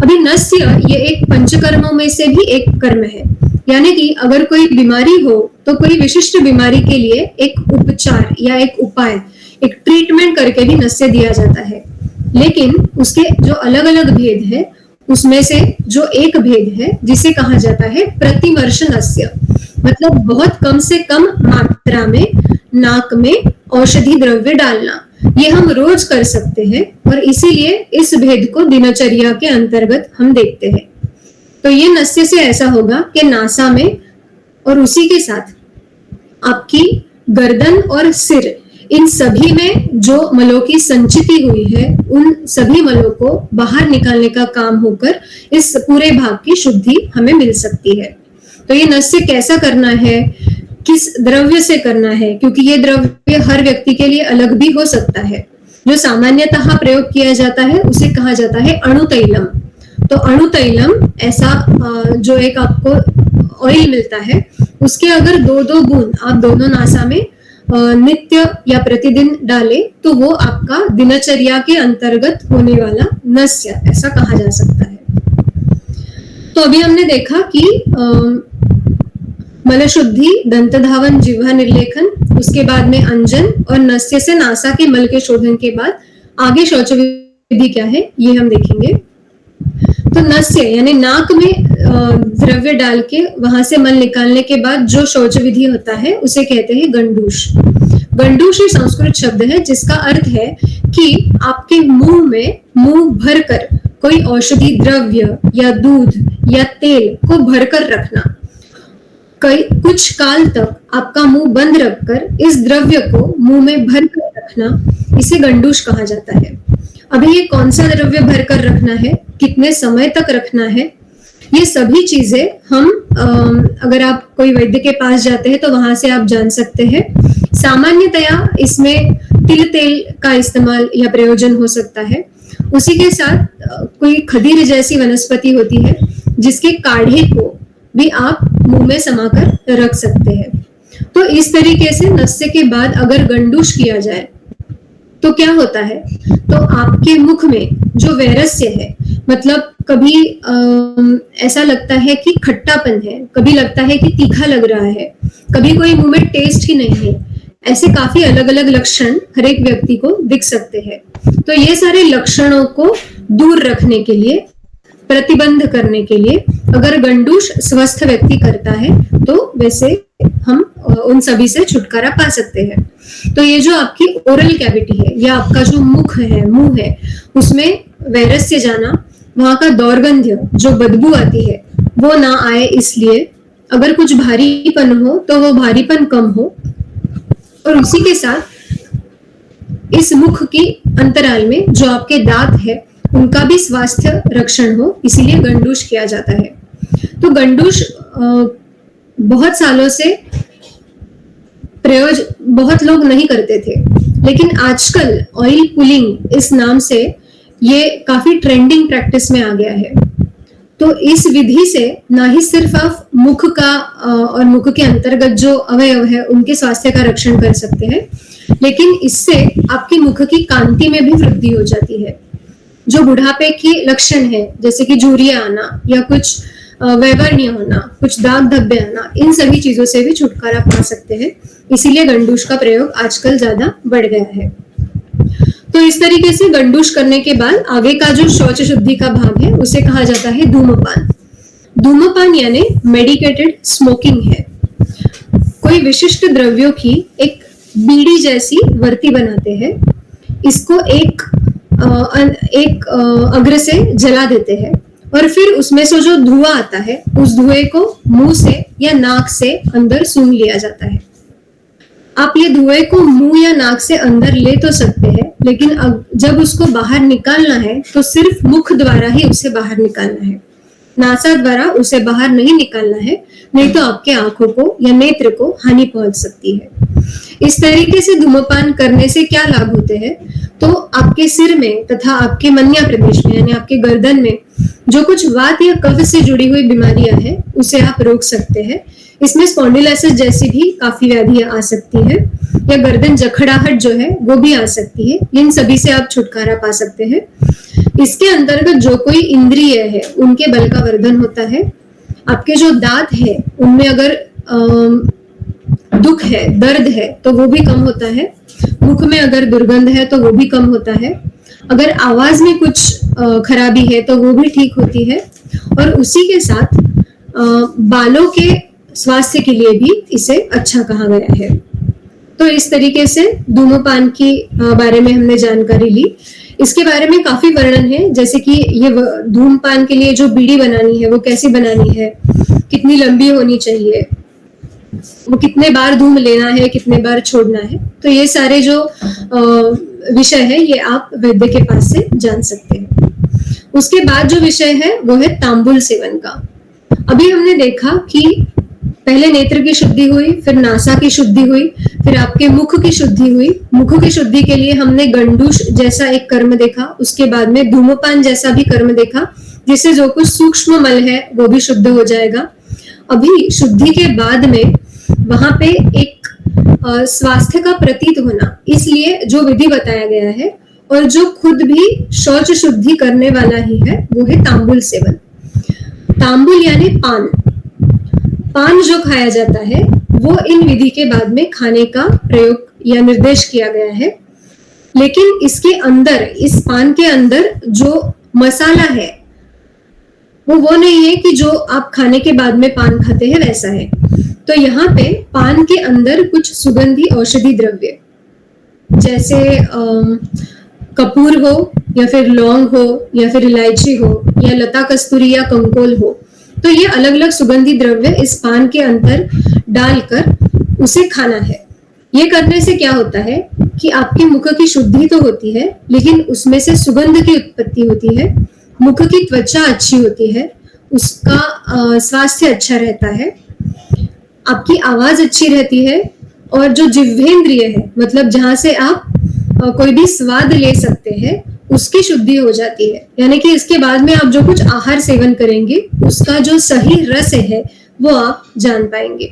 अभी नस्य ये एक पंचकर्मों में से भी एक कर्म है, यानी कि अगर कोई बीमारी हो तो कोई विशिष्ट बीमारी के लिए एक उपचार या एक उपाय, एक ट्रीटमेंट करके भी नस्य दिया जाता है। लेकिन उसके जो अलग अलग भेद है उसमें से जो एक भेद है जिसे कहा जाता है प्रतिवर्ष नस्य, मतलब बहुत कम से कम मात्रा में नाक में औषधि द्रव्य डालना, ये हम रोज कर सकते हैं और इसीलिए इस भेद को दिनचर्या के अंतर्गत हम देखते हैं। तो ये नस्य से ऐसा होगा कि नासा में और उसी के साथ आपकी गर्दन और सिर, इन सभी में जो मलों की संचिति हुई है उन सभी मलों को बाहर निकालने का काम होकर इस पूरे भाग की शुद्धि हमें मिल सकती है। तो ये नस्य कैसा करना है, किस द्रव्य से करना है, क्योंकि ये द्रव्य हर व्यक्ति के लिए अलग भी हो सकता है। जो सामान्यतः प्रयोग किया जाता है उसे कहा जाता है अणुतैलम। तो अणुतैलम ऐसा जो एक आपको ऑयल मिलता है उसके अगर 2-2 बूंद आप दोनों नासा में नित्य या प्रतिदिन डाले तो वो आपका दिनचर्या के अंतर्गत होने वाला नस्य ऐसा कहा जा सकता है। तो अभी हमने देखा कि मलशुद्धि, दंत धावन, जिह्वा निर्लेखन, उसके बाद में अंजन और नस्य से नासा के मल के शोधन के बाद आगे शौच विधि क्या है ये हम देखेंगे। तो नस्य यानी नाक में द्रव्य डाल के वहां से मल निकालने के बाद जो शौच विधि होता है उसे कहते हैं गंडूश। गंडूश एक संस्कृत शब्द है जिसका अर्थ है कि आपके मुंह में मुंह भरकर कोई औषधि द्रव्य या दूध या तेल को भरकर रखना। कुछ काल तक आपका मुंह बंद रखकर इस द्रव्य को मुंह में भरकर रखना, इसे गंडूश कहा जाता है। अभी ये कौन सा द्रव्य भरकर रखना है, कितने समय तक रखना है, ये सभी चीजें हम अगर आप कोई वैद्य के पास जाते हैं तो वहां से आप जान सकते हैं। सामान्यतया इसमें तिल तेल का इस्तेमाल या प्रयोजन हो सकता है। उसी के साथ कोई खदीर जैसी वनस्पति होती है जिसके काढ़े को भी आप मुंह में समाकर रख सकते हैं। तो इस तरीके से नस्य के बाद अगर गंडूश किया जाए तो क्या होता है, तो आपके मुख में जो वैरस्य है, मतलब कभी ऐसा लगता है कि खट्टापन है, कभी लगता है कि तीखा लग रहा है, कभी कोई मुंह में टेस्ट ही नहीं है, ऐसे काफी अलग अलग लक्षण हर एक व्यक्ति को दिख सकते हैं। तो ये सारे लक्षणों को दूर रखने के लिए, प्रतिबंध करने के लिए अगर गंडूश स्वस्थ व्यक्ति करता है तो वैसे हम उन सभी से छुटकारा पा सकते हैं। तो ये जो आपकी ओरल कैविटी है या आपका जो मुख है, मुंह है, उसमें वैरस्य जाना, वहां का दौर्गंध्य जो बदबू आती है वो ना आए, इसलिए अगर कुछ भारीपन हो तो वो भारीपन कम हो और उसी के साथ इस मुख की अंतराल में जो आपके दांत है उनका भी स्वास्थ्य रक्षण हो, इसीलिए गंडूश किया जाता है। तो गंडूश बहुत सालों से प्रयोग बहुत लोग नहीं करते थे, लेकिन आजकल ऑयल पुलिंग इस नाम से ये काफी ट्रेंडिंग प्रैक्टिस में आ गया है। तो इस विधि से ना ही सिर्फ आप मुख का और मुख के अंतर्गत जो अवयव है उनके स्वास्थ्य का रक्षण कर सकते हैं, लेकिन इससे आपकी मुख की कांति में भी वृद्धि हो जाती है। जो बुढ़ापे के लक्षण है, जैसे कि झुर्रियां आना या कुछ वैवर्ण्य होना, कुछ दाग धब्बे आना, इन सभी चीजों से भी छुटकारा पा सकते हैं। इसीलिए गंडूश का प्रयोग आजकल ज्यादा बढ़ गया है। तो इस तरीके से गंडूश करने के बाद आगे का जो शौच शुद्धि का भाग है उसे कहा जाता है धूमपान। धूमपान यानी मेडिकेटेड स्मोकिंग है। कोई विशिष्ट द्रव्यों की एक बीड़ी जैसी वर्ती बनाते हैं, इसको एक अग्र से जला देते हैं और फिर उसमें से जो धुआं आता है उस धुएं को मुंह से या नाक से अंदर सूंघ लिया जाता है। आप ये धुएं को मुंह या नाक से अंदर ले तो सकते हैं, लेकिन जब उसको बाहर निकालना है तो सिर्फ मुख द्वारा ही उसे बाहर निकालना है, नासा द्वारा उसे बाहर नहीं निकालना है, नहीं तो आपके आंखों को या नेत्र को हानि पहुंच सकती है। इस तरीके से धूमपान करने से क्या लाभ होते हैं? तो आपके सिर में तथा आपके मन्या प्रदेश में यानी आपके गर्दन में जो कुछ वात या कफ से जुड़ी हुई बीमारियां हैं उसे आप रोक सकते हैं। इसमें स्पॉन्डिलोसिस जैसी भी काफी व्याधियां आ सकती है, या गर्दन जखड़ाहट जो है वो भी आ सकती है। इन सभी से आप छुटकारा पा सकते हैं। इसके अंतर्गत जो कोई इंद्रिय है उनके बल का वर्धन होता है। आपके जो दांत है उनमें अगर दुख है, दर्द है तो वो भी कम होता है। मुख में अगर दुर्गंध है तो वो भी कम होता है। अगर आवाज में कुछ खराबी है तो वो भी ठीक होती है। और उसी के साथ बालों के स्वास्थ्य के लिए भी इसे अच्छा कहा गया है। तो इस तरीके से धूमपान की बारे में हमने जानकारी ली। इसके बारे में काफी वर्णन है, जैसे कि ये धूमपान के लिए जो बीड़ी बनानी है वो कैसे बनानी है, कितनी लंबी होनी चाहिए, वो कितने बार धूम लेना है, कितने बार छोड़ना है। तो ये सारे जो विषय है ये आप वैद्य के पास से जान सकते हैं। उसके बाद जो विषय है वो है तांबुल सेवन का। अभी हमने देखा कि पहले नेत्र की शुद्धि हुई, फिर नासा की शुद्धि हुई, फिर आपके मुख की शुद्धि हुई। मुख की शुद्धि के लिए हमने गंडूश जैसा एक कर्म देखा, उसके बाद में धूमपान जैसा भी कर्म देखा, जिससे जो कुछ सूक्ष्म मल है वो भी शुद्ध हो जाएगा। अभी शुद्धि के बाद में वहां पे एक स्वास्थ्य का प्रतीत होना, इसलिए जो विधि बताया गया है और जो खुद भी शौच शुद्धि करने वाला ही है वो है तांबुल सेवन। तांबुल यानी पान। पान जो खाया जाता है वो इन विधि के बाद में खाने का प्रयोग या निर्देश किया गया है, लेकिन इसके अंदर, इस पान के अंदर जो मसाला है वो नहीं है कि जो आप खाने के बाद में पान खाते हैं वैसा है। तो यहाँ पे पान के अंदर कुछ सुगंधी औषधि द्रव्य जैसे कपूर हो या फिर लौंग हो या फिर इलायची हो या लता कस्तूरी या कंकोल हो, तो ये अलग अलग सुगंधी द्रव्य इस पान के अंदर डालकर उसे खाना है। ये करने से क्या होता है कि आपके मुख की शुद्धि तो होती है, लेकिन उसमें से सुगंध की उत्पत्ति होती है, मुख की त्वचा अच्छी होती है, उसका स्वास्थ्य अच्छा रहता है, आपकी आवाज अच्छी रहती है, और जो जिह्वेंद्रिय है मतलब जहां से आप कोई भी स्वाद ले सकते हैं उसकी शुद्धि हो जाती है। यानी कि इसके बाद में आप जो कुछ आहार सेवन करेंगे उसका जो सही रस है वो आप जान पाएंगे।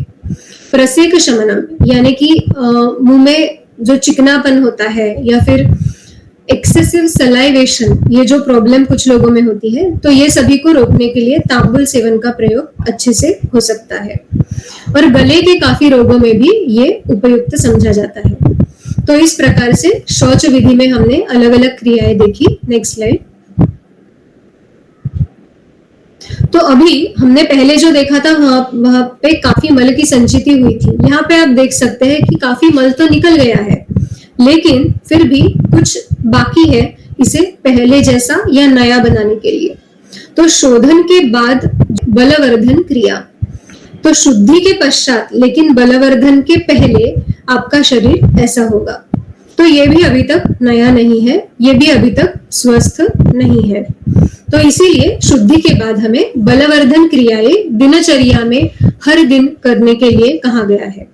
प्रसेक शमनम यानी कि मुंह में जो चिकनापन होता है या फिर एक्सेसिव सलाइवेशन, ये जो प्रॉब्लम कुछ लोगों में होती है, तो ये सभी को रोकने के लिए तांबुल सेवन का प्रयोग अच्छे से हो सकता है। और गले के काफी रोगों में भी ये उपयुक्त समझा जाता है। तो इस प्रकार से शौच विधि में हमने अलग अलग क्रियाएं देखी। Next slide. तो अभी हमने पहले जो देखा था वहां पे काफी मल की संचिति हुई थी। यहाँ पे आप देख सकते हैं कि काफी मल तो निकल गया है, लेकिन फिर भी कुछ बाकी है इसे पहले जैसा या नया बनाने के लिए। तो शोधन के बाद बलवर्धन क्रिया, तो शुद्धि के पश्चात लेकिन बलवर्धन के पहले आपका शरीर ऐसा होगा। तो ये भी अभी तक नया नहीं है, ये भी अभी तक स्वस्थ नहीं है। तो इसीलिए शुद्धि के बाद हमें बलवर्धन क्रियाएं दिनचर्या में हर दिन करने के लिए कहा गया है।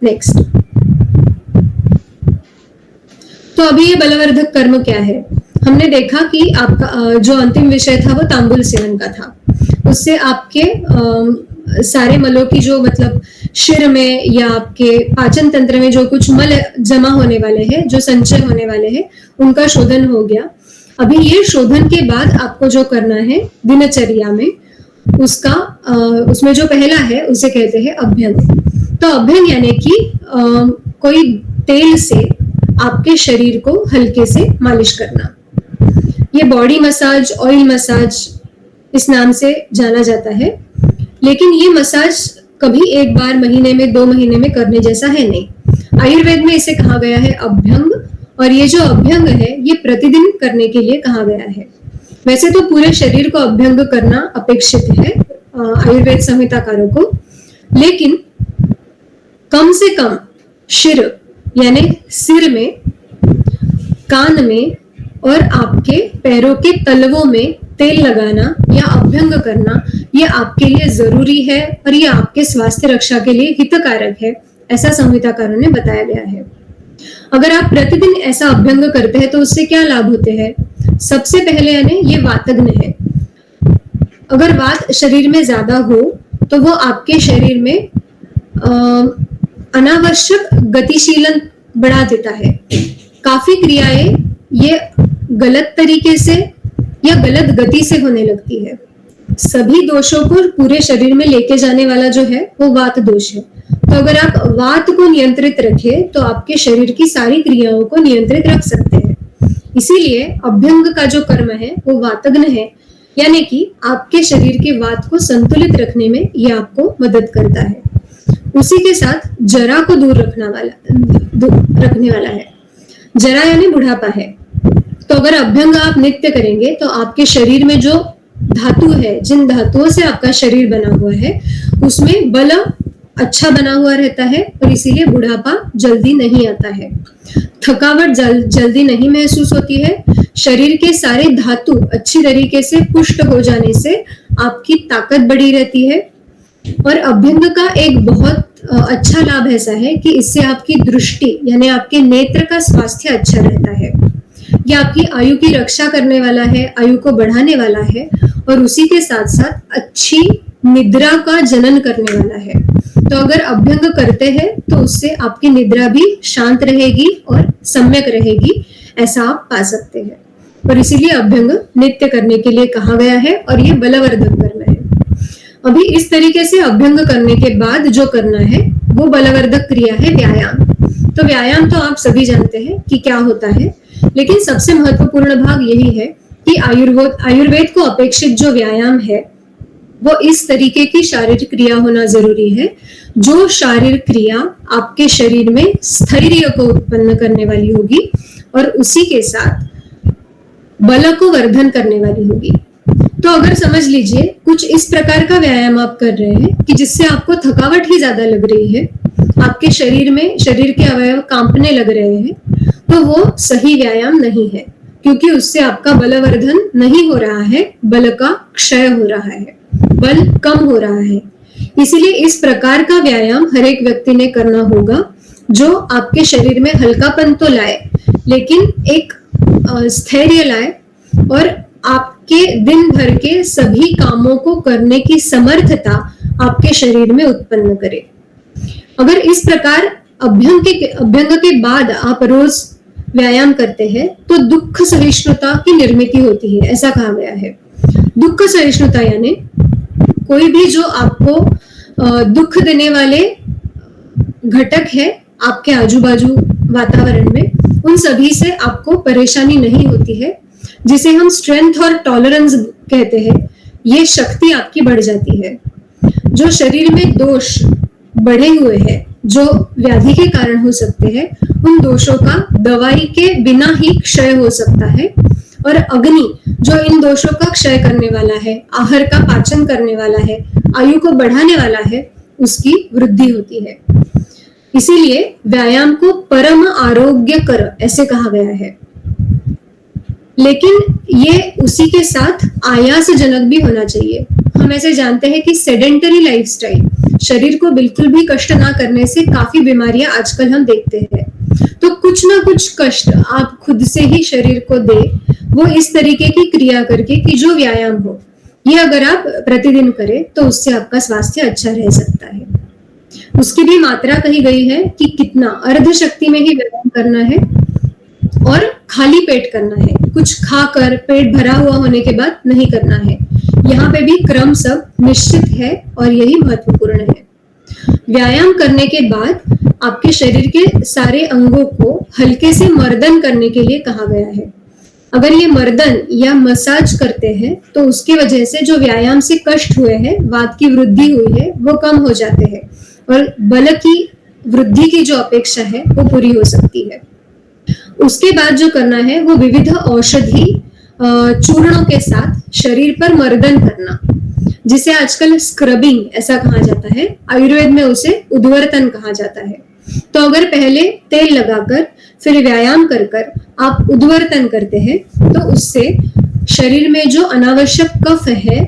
नेक्स्ट। तो अभी ये बलवर्धक कर्म क्या है? हमने देखा कि आपका जो अंतिम विषय था वो तांबुल सेवन का था। उससे आपके सारे मलों की जो मतलब शिर में या आपके पाचन तंत्र में जो कुछ मल जमा होने वाले हैं, जो संचय होने वाले हैं, उनका शोधन हो गया। अभी ये शोधन के बाद आपको जो करना है दिनचर्या में, उसका उसमें जो पहला है उसे कहते हैं अभ्यंग। तो अभ्यंग यानी कि कोई तेल से आपके शरीर को हल्के से मालिश करना। ये बॉडी मसाज, ऑयल मसाज इस नाम से जाना जाता है, लेकिन ये मसाज कभी एक बार महीने में, 2 महीने में करने जैसा है नहीं। आयुर्वेद में इसे कहा गया है अभ्यंग, और ये जो अभ्यंग है ये प्रतिदिन करने के लिए कहा गया है। वैसे तो पूरे शरीर को अभ्यंग करना अपेक्षित है आयुर्वेद संहिताकारों को, लेकिन कम से कम शिर यानी सिर में, कान में और आपके पैरों के तलवों में तेल लगाना या अभ्यंग करना, ये आपके लिए जरूरी है और ये आपके स्वास्थ्य रक्षा के लिए हितकारक है, ऐसा संहिताकारों ने बताया गया है। अगर आप प्रतिदिन ऐसा अभ्यंग करते हैं तो उससे क्या लाभ होते हैं? सबसे पहले यानी ये वातग्न है। अगर वात शरीर में ज्यादा हो तो वो आपके शरीर में अनावश्यक गतिशीलन बढ़ा देता है। काफी क्रियाएं ये गलत तरीके से या गलत गति से होने लगती है। सभी दोषों को पूरे शरीर में लेके जाने वाला जो है वो वात दोष है। तो अगर आप वात को नियंत्रित रखें तो आपके शरीर की सारी क्रियाओं को नियंत्रित रख सकते हैं। इसीलिए अभ्यंग का जो कर्म है वो वातग्न है, यानी कि आपके शरीर के वात को संतुलित रखने में ये आपको मदद करता है। उसी के साथ जरा को दूर रखने वाला है। जरा यानी बुढ़ापा है। तो अगर अभ्यंग आप नित्य करेंगे तो आपके शरीर में जो धातु है, जिन धातुओं से आपका शरीर बना हुआ है, उसमें बल अच्छा बना हुआ रहता है और इसीलिए बुढ़ापा जल्दी नहीं आता है। थकावट जल्दी नहीं महसूस होती है। शरीर के सारे धातु अच्छी तरीके से पुष्ट हो जाने से आपकी ताकत बढ़ी रहती है। और अभ्यंग का एक बहुत अच्छा लाभ ऐसा है कि इससे आपकी दृष्टि यानी आपके नेत्र का स्वास्थ्य अच्छा रहता है। यह आपकी आयु की रक्षा करने वाला है, आयु को बढ़ाने वाला है और उसी के साथ साथ अच्छी निद्रा का जनन करने वाला है। तो अगर अभ्यंग करते हैं तो उससे आपकी निद्रा भी शांत रहेगी और सम्यक रहेगी, ऐसा आप पा सकते हैं। और इसीलिए अभ्यंग नित्य करने के लिए कहा गया है और ये बलवर्धक कर्म है। अभी इस तरीके से अभ्यंग करने के बाद जो करना है वो बलवर्धक क्रिया है व्यायाम। तो व्यायाम तो आप सभी जानते हैं कि क्या होता है, लेकिन सबसे महत्वपूर्ण भाग यही है कि आयुर्वेद को अपेक्षित जो व्यायाम है वो इस तरीके की शारीरिक क्रिया होना जरूरी है, जो शारीरिक क्रिया आपके शरीर में स्थैर्य को उत्पन्न करने वाली होगी और उसी के साथ बल को वर्धन करने वाली होगी। तो अगर समझ लीजिए कुछ इस प्रकार का व्यायाम आप कर रहे हैं कि जिससे आपको थकावट ही ज्यादा लग रही है, आपके शरीर में शरीर के अवयव कांपने लग रहे हैं, तो वो सही व्यायाम नहीं है, क्योंकि उससे आपका बलवर्धन नहीं हो रहा है, बल का क्षय हो रहा है, बल कम हो रहा है। इसीलिए इस प्रकार का व्यायाम हर एक व्यक्ति ने करना होगा जो आपके शरीर में हल्कापन तो लाए लेकिन एक स्थैर्य लाए और आपके दिन भर के सभी कामों को करने की समर्थता आपके शरीर में उत्पन्न करे। अगर इस प्रकार अभ्यंग के बाद आप रोज व्यायाम करते हैं तो दुख सहिष्णुता की निर्मित होती है, ऐसा कहा गया है। दुख सहिष्णुता यानी कोई भी जो आपको दुख देने वाले घटक है आपके आजू बाजू वातावरण में, उन सभी से आपको परेशानी नहीं होती है, जिसे हम स्ट्रेंथ और टॉलरेंस कहते हैं। ये शक्ति आपकी बढ़ जाती है। जो शरीर में दोष बढ़े हुए हैं जो व्याधि के कारण हो सकते हैं, उन दोषों का दवाई के बिना ही क्षय हो सकता है। और अग्नि जो इन दोषों का क्षय करने वाला है, आहार का पाचन करने वाला है, आयु को बढ़ाने वाला है, उसकी वृद्धि होती है। इसीलिए व्यायाम को परम आरोग्यकर ऐसे कहा गया है, लेकिन ये उसी के साथ आयासजनक भी होना चाहिए। हम ऐसे जानते हैं कि सेडेंटरी लाइफस्टाइल, शरीर को बिल्कुल भी कष्ट ना करने से काफी बीमारियां आजकल हम देखते हैं। तो कुछ ना कुछ कष्ट आप खुद से ही शरीर को दे, वो इस तरीके की क्रिया करके कि जो व्यायाम हो, ये अगर आप प्रतिदिन करें तो उससे आपका स्वास्थ्य अच्छा रह सकता है। उसकी भी मात्रा कही गई है कि कितना, अर्ध शक्ति में ही व्यायाम करना है और खाली पेट करना है, कुछ खाकर पेट भरा हुआ होने के बाद नहीं करना है। यहाँ पे भी क्रम सब निश्चित है और यही महत्वपूर्ण है। व्यायाम करने के बाद आपके शरीर के सारे अंगों को हल्के से मर्दन करने के लिए कहा गया है। अगर ये मर्दन या मसाज करते हैं तो उसकी वजह से जो व्यायाम से कष्ट हुए हैं, वात की वृद्धि हुई है, वो कम हो जाते हैं और बल की वृद्धि की जो अपेक्षा है वो पूरी हो सकती है। उसके बाद जो करना है वो विविध औषधि चूर्णों के साथ शरीर पर मर्दन करना, जिसे आजकल स्क्रबिंग ऐसा कहा जाता है, आयुर्वेद में उसे उद्वर्तन कहा जाता है। तो अगर पहले तेल लगाकर फिर व्यायाम कर कर आप उद्वर्तन करते हैं तो उससे शरीर में जो अनावश्यक कफ है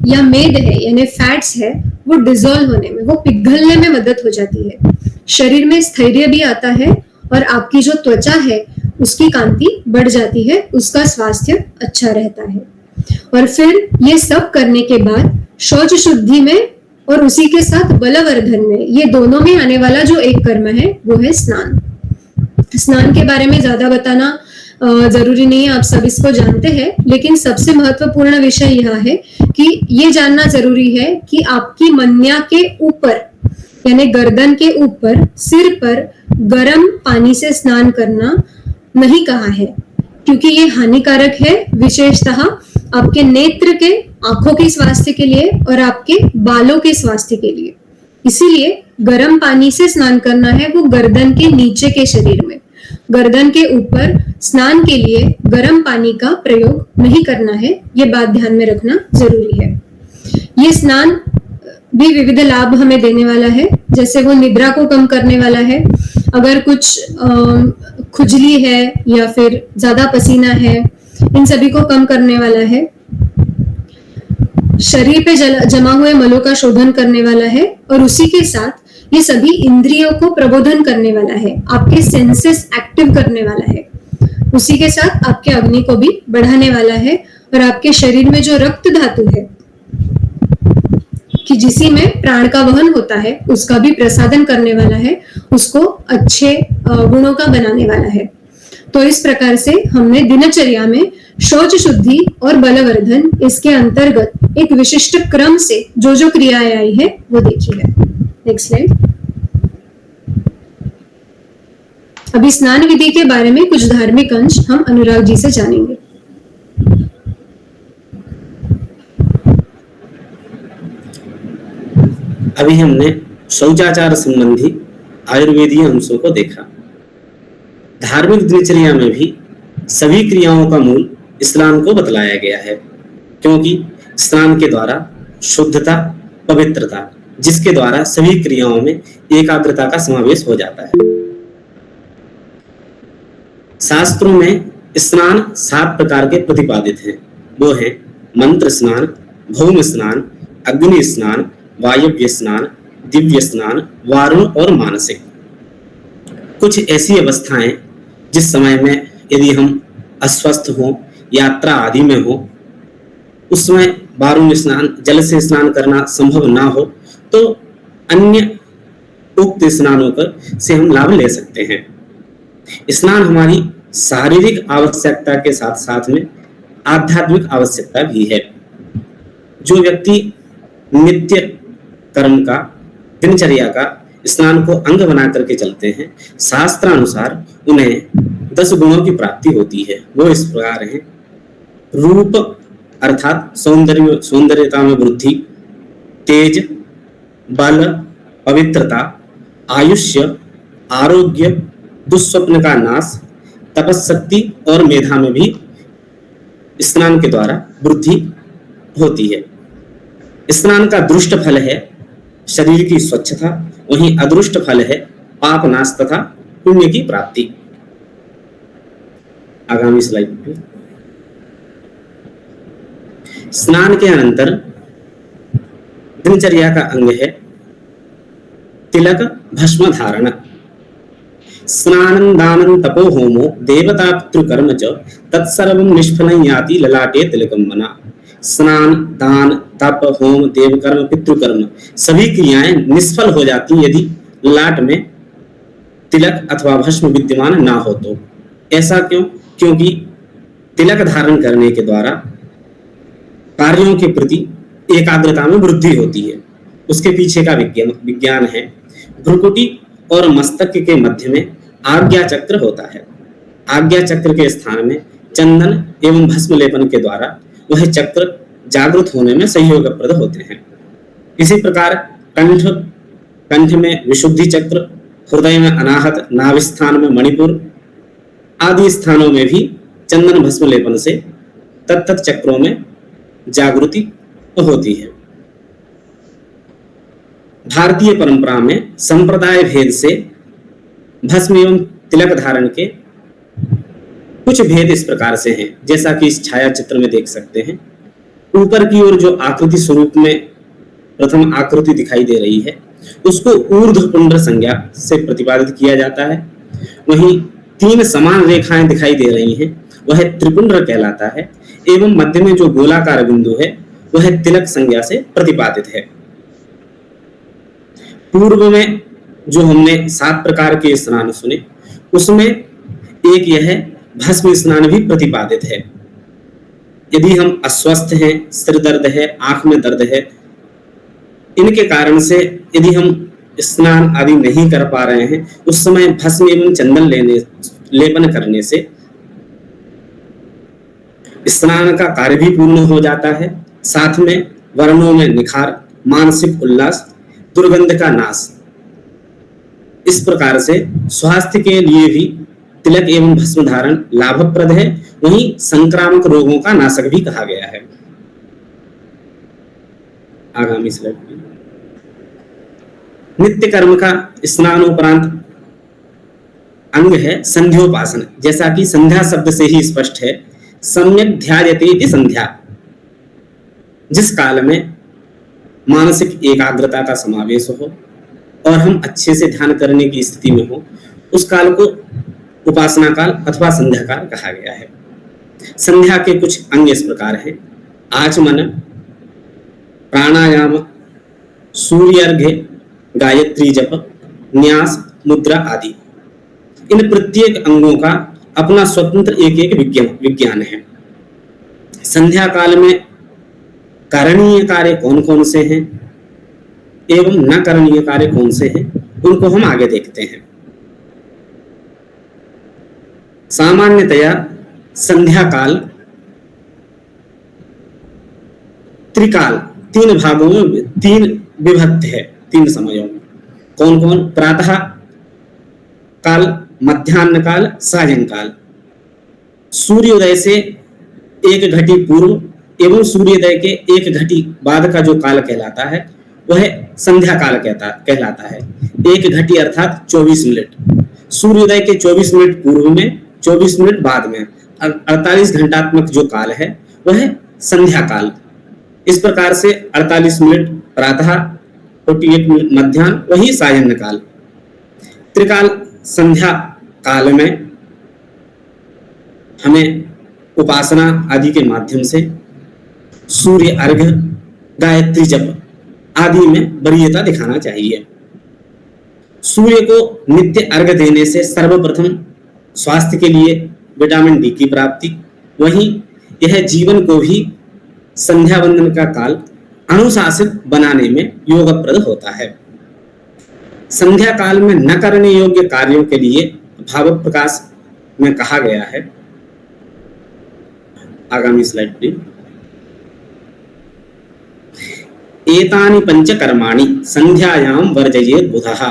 या मेद है यानी फैट्स है, वो डिसॉल्व होने में, वो पिघलने में मदद हो जाती है। शरीर में स्थैर्य भी आता है और आपकी जो त्वचा है उसकी कांति बढ़ जाती है, उसका स्वास्थ्य अच्छा रहता है। और फिर ये सब करने के बाद शौच शुद्धि में और उसी के साथ बलवर्धन में, ये दोनों में आने वाला जो एक कर्म है वो है स्नान। स्नान के बारे में ज्यादा बताना जरूरी नहीं है, आप सब इसको जानते हैं, लेकिन सबसे महत्वपूर्ण विषय यह है कि ये जानना जरूरी है कि आपकी मन्या के ऊपर यानी गर्दन के ऊपर सिर पर गर्म पानी से स्नान करना नहीं कहा है, क्योंकि ये हानिकारक है, विशेषतः आपके नेत्र के, आंखों के स्वास्थ्य के लिए और आपके बालों के स्वास्थ्य के लिए। इसीलिए गर्म पानी से स्नान करना है वो गर्दन के नीचे के शरीर में। गर्दन के ऊपर स्नान के लिए गर्म पानी का प्रयोग नहीं करना है, ये बात ध्यान में रखना जरूरी है। ये स्नान भी विविध लाभ हमें देने वाला है, जैसे वो निद्रा को कम करने वाला है, अगर कुछ खुजली है या फिर ज्यादा पसीना है, इन सभी को कम करने वाला है, शरीर पे जमा हुए मलों का शोधन करने वाला है और उसी के साथ ये सभी इंद्रियों को प्रबोधन करने वाला है, आपके सेंसेस एक्टिव करने वाला है, उसी के साथ आपके अग्नि को भी बढ़ाने वाला है और आपके शरीर में जो रक्त धातु है कि जिसी में प्राण का वहन होता है उसका भी प्रसादन करने वाला है, उसको अच्छे गुणों का बनाने वाला है। तो इस प्रकार से हमने दिनचर्या में शौच शुद्धि और बलवर्धन, इसके अंतर्गत एक विशिष्ट क्रम से जो जो क्रियाएं आई है वो देखी है। Next slide. अभी स्नान विधि के बारे में कुछ धार्मिक अंश हम अनुराग जी से जानेंगे। अभी हमने शौचाचार संबंधी आयुर्वेदीय अंशों को देखा। धार्मिक दिनचर्या में भी सभी क्रियाओं का मूल स्नान को बतलाया गया है, क्योंकि स्नान के द्वारा शुद्धता, पवित्रता, जिसके द्वारा सभी क्रियाओं में एकाग्रता का समावेश हो जाता है। शास्त्रों में स्नान 7 प्रकार के प्रतिपादित हैं, वो है मंत्र स्नान, भौम स्नान, अग्नि स्नान, वायव्य स्नान, दिव्य स्नान, वारुण और मानसिक। कुछ ऐसी अवस्थाएं जिस समय में यदि हम अस्वस्थ हो, यात्रा आदि में हो, उस समय वारुण स्नान, जल से स्नान करना संभव ना हो, तो अन्य उक्त स्नानों से हम लाभ ले सकते हैं। स्नान हमारी शारीरिक आवश्यकता के साथ साथ में आध्यात्मिक आवश्यकता भी है। जो व्यक्ति नित्य कर्म का, दिनचर्या का स्नान को अंग बना करके चलते हैं, शास्त्रानुसार उन्हें 10 गुणों की प्राप्ति होती है। वो इस प्रकार है: रूप अर्थात सौंदर्यता में वृद्धि, तेज, बल, पवित्रता, आयुष्य, आरोग्य, दुस्वप्न का नाश, तपस्शक्ति और मेधा में भी स्नान के द्वारा वृद्धि होती है। स्नान का दृष्ट फल है शरीर की स्वच्छता, वहीं अदृष्ट फल है पाप नाश तथा पुण्य की प्राप्ति। आगामी स्लाइड पे स्नान के अनंतर दिनचर्या का अंग है तिलक भस्म धारण। स्नानं दानं तपो होमो देवता पितृकर्म च तत्सर्वं निष्फलं याति ललाटे तिलकम मना। स्नान, दान, तप, होम, देवकर्म, पितृकर्म सभी क्रियाएं निष्फल हो जाती यदि ललाट में तिलक अथवा भस्म विद्यमान ना हो तो। ऐसा क्यों? क्योंकि तिलक धारण करने के द्वारा कार्यों के प्रति एकाग्रता में वृद्धि होती है। उसके पीछे का विज्ञान है। भ्रुकुटी और मस्तक के मध्य में आज्ञा चक्र होता है। आज्ञा चक्र के स्थान में चंदन एवं भस्म लेपन के द्वारा वह चक्र जागृत होने में सहयोगप्रद होते हैं। इसी प्रकार कंठ में विशुद्धि चक्र, हृदय में अनाहत, नाभि स्थान में मणिपुर आदि स्थानों में भी चंदन भस्म लेपन से तत्त चक्रों में जागृति होती है। भारतीय परंपरा में संप्रदाय भेद से भस्म एवं तिलक धारण के कुछ भेद इस प्रकार से हैं, जैसा कि इस छाया चित्र में देख सकते हैं। ऊपर की ओर जो आकृति स्वरूप में प्रथम आकृति दिखाई दे रही है उसको ऊर्ध्व पुंड्र संज्ञा से प्रतिपादित किया जाता है। वहीं 3 समान रेखाएं दिखाई दे रही हैं वह त्रिपुंड्र कहलाता है एवं मध्य में जो गोलाकार बिंदु है वह तिलक संज्ञा से प्रतिपादित है। पूर्व में जो हमने 7 प्रकार के स्नान सुने उसमें एक यह भस्म स्नान भी प्रतिपादित है। यदि हम अस्वस्थ हैं, सिर दर्द है, आंख में दर्द है, इनके कारण से यदि हम स्नान आदि नहीं कर पा रहे हैं उस समय भस्म एवं चंदन लेपन करने से स्नान का कार्य भी पूर्ण हो जाता है। साथ में वर्णों में निखार, मानसिक उल्लास, दुर्गंध का नाश। इस प्रकार से स्वास्थ्य के लिए भी तिलक एवं भस्म धारण लाभप्रद है। वहीं संक्रामक रोगों का नाशक भी कहा गया है। आगामी स्लाइड। नित्य कर्म का स्नानोपरांत अंग है संध्योपासन। जैसा कि संध्या शब्द से ही स्पष्ट है, सम्यक ध्यायते इति संध्या। जिस काल में मानसिक एकाग्रता का समावेश हो और हम अच्छे से ध्यान करने की स्थिति में हो उस काल को उपासना काल अथवा संध्या काल कहा गया है। संध्या के कुछ अंग इस प्रकार हैं: आचमन, प्राणायाम, सूर्य अर्घ्य, गायत्री जप, न्यास, मुद्रा आदि। इन प्रत्येक अंगों का अपना स्वतंत्र एक विज्ञान है। संध्या काल में करणीय कार्य कौन कौन से हैं एवं न करणीय कार्य कौन से हैं उनको हम आगे देखते हैं। सामान्यतया संध्या काल त्रिकाल 3 भागों में 3 विभक्त है, 3 समयों में। कौन कौन? प्रातः काल, मध्याह्न काल, सायं काल। सूर्योदय से 1 घटी पूर्व एवं सूर्योदय के 1 घटी बाद का जो काल कहलाता है वह संध्या काल कहलाता है। 1 घटी अर्थात 24 मिनट। सूर्योदय के 24 मिनट पूर्व में, 24 मिनट बाद में 48 घंटात्मक जो काल है वह संध्या काल। इस प्रकार से 48 मिनट प्रातः, 48 मिनट मध्याह्न, वही सायं काल। त्रिकाल संध्या काल में हमें उपासना आदि के माध्यम से सूर्य अर्घ्य, गायत्री जप आदि में वरीयता दिखाना चाहिए। सूर्य को नित्य अर्घ्य देने से सर्वप्रथम स्वास्थ्य के लिए विटामिन डी की प्राप्ति, वहीं यह जीवन को भी संध्या वंदन का काल अनुशासित बनाने में योगप्रद होता है। संध्या काल में न करने योग्य कार्यों के लिए भाव प्रकाश में कहा गया है। आगामी स्लाइड प्लीज। एतानि पंच कर्माणि संध्यायाम वर्जयेत् बुधः।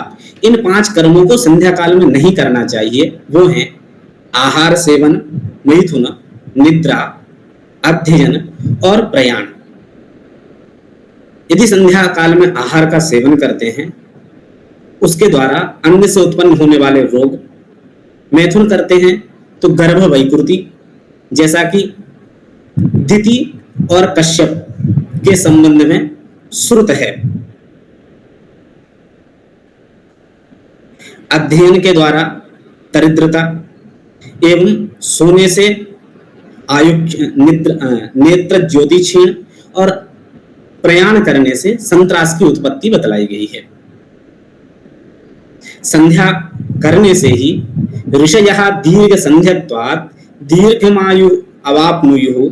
इन 5 कर्मों को संध्या काल में नहीं करना चाहिए। वो हैं आहार सेवन, मैथुन, निद्रा, अध्ययन और प्रयाण। यदि संध्या काल में आहार का सेवन करते हैं उसके द्वारा अन्न से उत्पन्न होने वाले रोग, मैथुन करते हैं तो गर्भ वैकृति, जैसा कि दिति और कश्यप के संबंध में श्रुत है। अध्ययन के द्वारा दरिद्रता एवं सोने से नेत्र ज्योति क्षीण और प्रयाण करने से संत्रास की उत्पत्ति बतलाई गई है। संध्या करने से ही ऋषयः दीर्घ संध्यत्वात् दीर्घमायु अवाप्नुयुः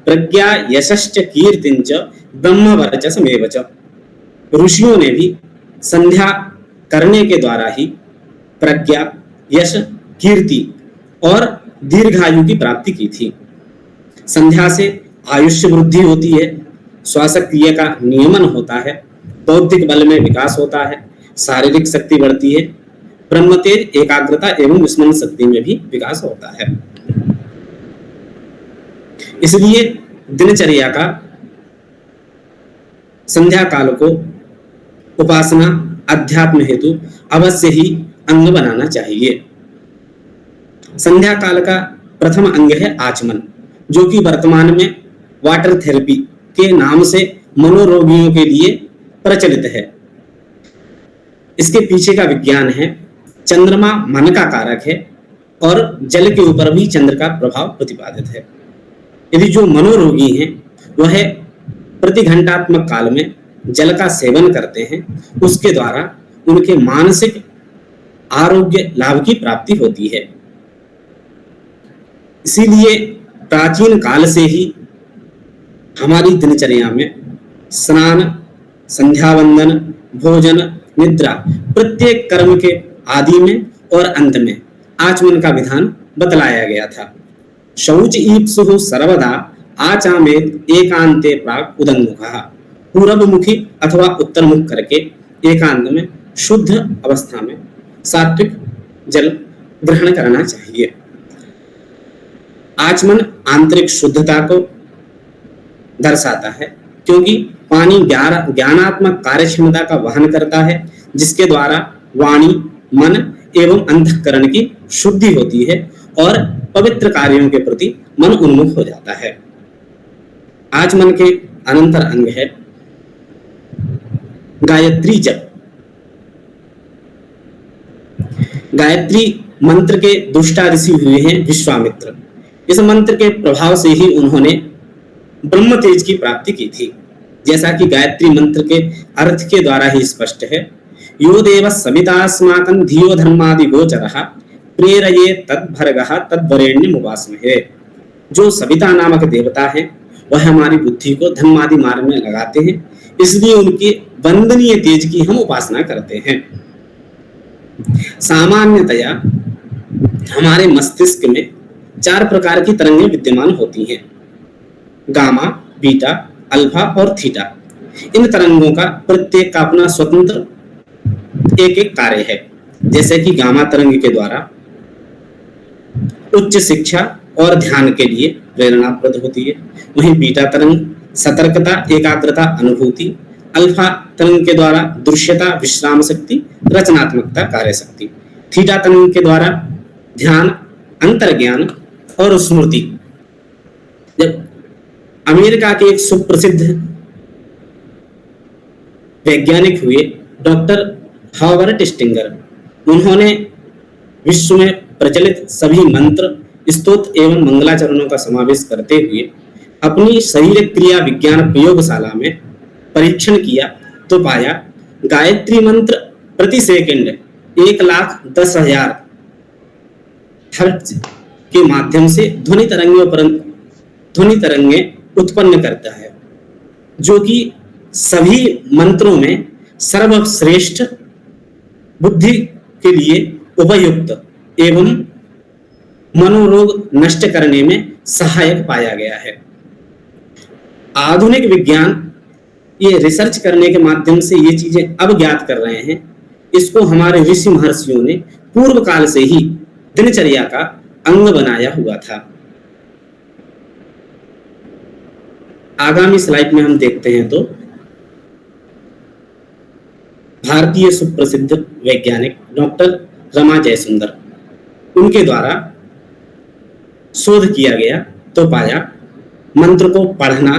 प्रज्ञा यशश्च कीर्तिंच ब्रह्मवर्चसमेव च। ऋषियों ने भी संध्या करने के द्वारा ही प्रज्ञा, यश, कीर्ति और दीर्घायु की प्राप्ति की थी। संध्या से आयुष्य वृद्धि होती है, श्वासक्रिया का नियमन होता है, बौद्धिक बल में विकास होता है, शारीरिक शक्ति बढ़ती है, ब्रह्मतेज, एकाग्रता एवं स्मरण शक्ति में भी विकास होता है। इसलिए दिनचर्या का संध्या काल को उपासना अध्यात्म हेतु अवश्य ही अंग बनाना चाहिए। संध्या काल का प्रथम अंग है आचमन, जो कि वर्तमान में वाटर थेरेपी के नाम से मनोरोगियों के लिए प्रचलित है। इसके पीछे का विज्ञान है, चंद्रमा मन का कारक है और जल के ऊपर भी चंद्र का प्रभाव प्रतिपादित है। यदि जो मनोरोगी हैं वह प्रति घंटात्मक काल में जल का सेवन करते हैं, उसके द्वारा उनके मानसिक आरोग्य लाभ की प्राप्ति होती है। इसीलिए प्राचीन काल से ही हमारी दिनचर्या में स्नान, संध्या वंदन, भोजन, निद्रा, प्रत्येक कर्म के आदि में और अंत में आचमन का विधान बतलाया गया था। शौच ईप्सुः सर्वदा आचामेत एकांते प्राक् उदन्मुखः। पूर्व मुखी अथवा उत्तर मुख करके एकांत में शुद्ध अवस्था में सात्विक जल ग्रहण करना चाहिए। आचमन आंतरिक शुद्धता को दर्शाता है, क्योंकि पानी ज्ञानात्मक कार्य क्षमता का वहन करता है, जिसके द्वारा वाणी, मन एवं अंतःकरण की शुद्धि होती है और पवित्र कार्यों के प्रति मन उन्मुख हो जाता है। आचमन के अनंतर अंग है गायत्री जप। गायत्री मंत्र के दुष्टा ऋषि हुए हैं विश्वामित्र। इस मंत्र के प्रभाव से ही उन्होंने ब्रह्म तेज की प्राप्ति की थी, जैसा कि गायत्री मंत्र के अर्थ के द्वारा ही स्पष्ट है। यो देव सवितास्माकं धियो धर्मादि गोचरः प्रेरये तद्भर्गः तद्वरेण्यमुपास्महे। जो सविता नामक देवता है वह हमारी बुद्धि को धर्मादि मार्ग में लगाते हैं, इसलिए उनकी वंदनीय तेज की हम उपासना करते हैं। सामान्यतया हमारे मस्तिष्क में 4 प्रकार की तरंगें विद्यमान होती हैं, गामा, बीटा, अल्फा और थीटा। इन तरंगों का प्रत्येक का अपना स्वतंत्र एक एक कार्य है। जैसे कि गामा तरंग के द्वारा उच्च शिक्षा और ध्यान के लिए प्रेरणाप्रद होती है, वहीं बीटा तरंग सतर्कता, एकाग्रता, अनुभूति, अल्फा तरंग के द्वारा दृश्यता, विश्राम शक्ति, रचनात्मकता, कार्य शक्ति, थीटा तरंग के द्वारा ध्यान, अंतर्ज्ञान और स्मृति। जब अमेरिका के एक सुप्रसिद्ध वैज्ञानिक हुए डॉक्टर हॉवर्ड स्टिंगर, उन्होंने विश्व में प्रचलित सभी मंत्र, स्तोत्र एवं मंगलाचरणों का समावेश करते हुए अपनी शरीर क्रिया विज्ञान प्रयोगशाला में परीक्षण किया तो पाया गायत्री मंत्र प्रति सेकंड 1,10,000 हर्ट्ज के माध्यम से ध्वनि तरंगें उत्पन्न करता है, जो कि सभी मंत्रों में सर्वश्रेष्ठ, बुद्धि के लिए उपयुक्त एवं मनोरोग नष्ट करने में सहायक पाया गया है। आधुनिक विज्ञान ये रिसर्च करने के माध्यम से ये चीजें अब ज्ञात कर रहे हैं। इसको हमारे ऋषि महर्षियों ने पूर्व काल से ही दिनचर्या का अंग बनाया हुआ था। आगामी स्लाइड में हम देखते हैं तो भारतीय सुप्रसिद्ध वैज्ञानिक डॉक्टर रमा जयसुंदर, उनके द्वारा शोध किया गया तो पाया मंत्र को पढ़ना,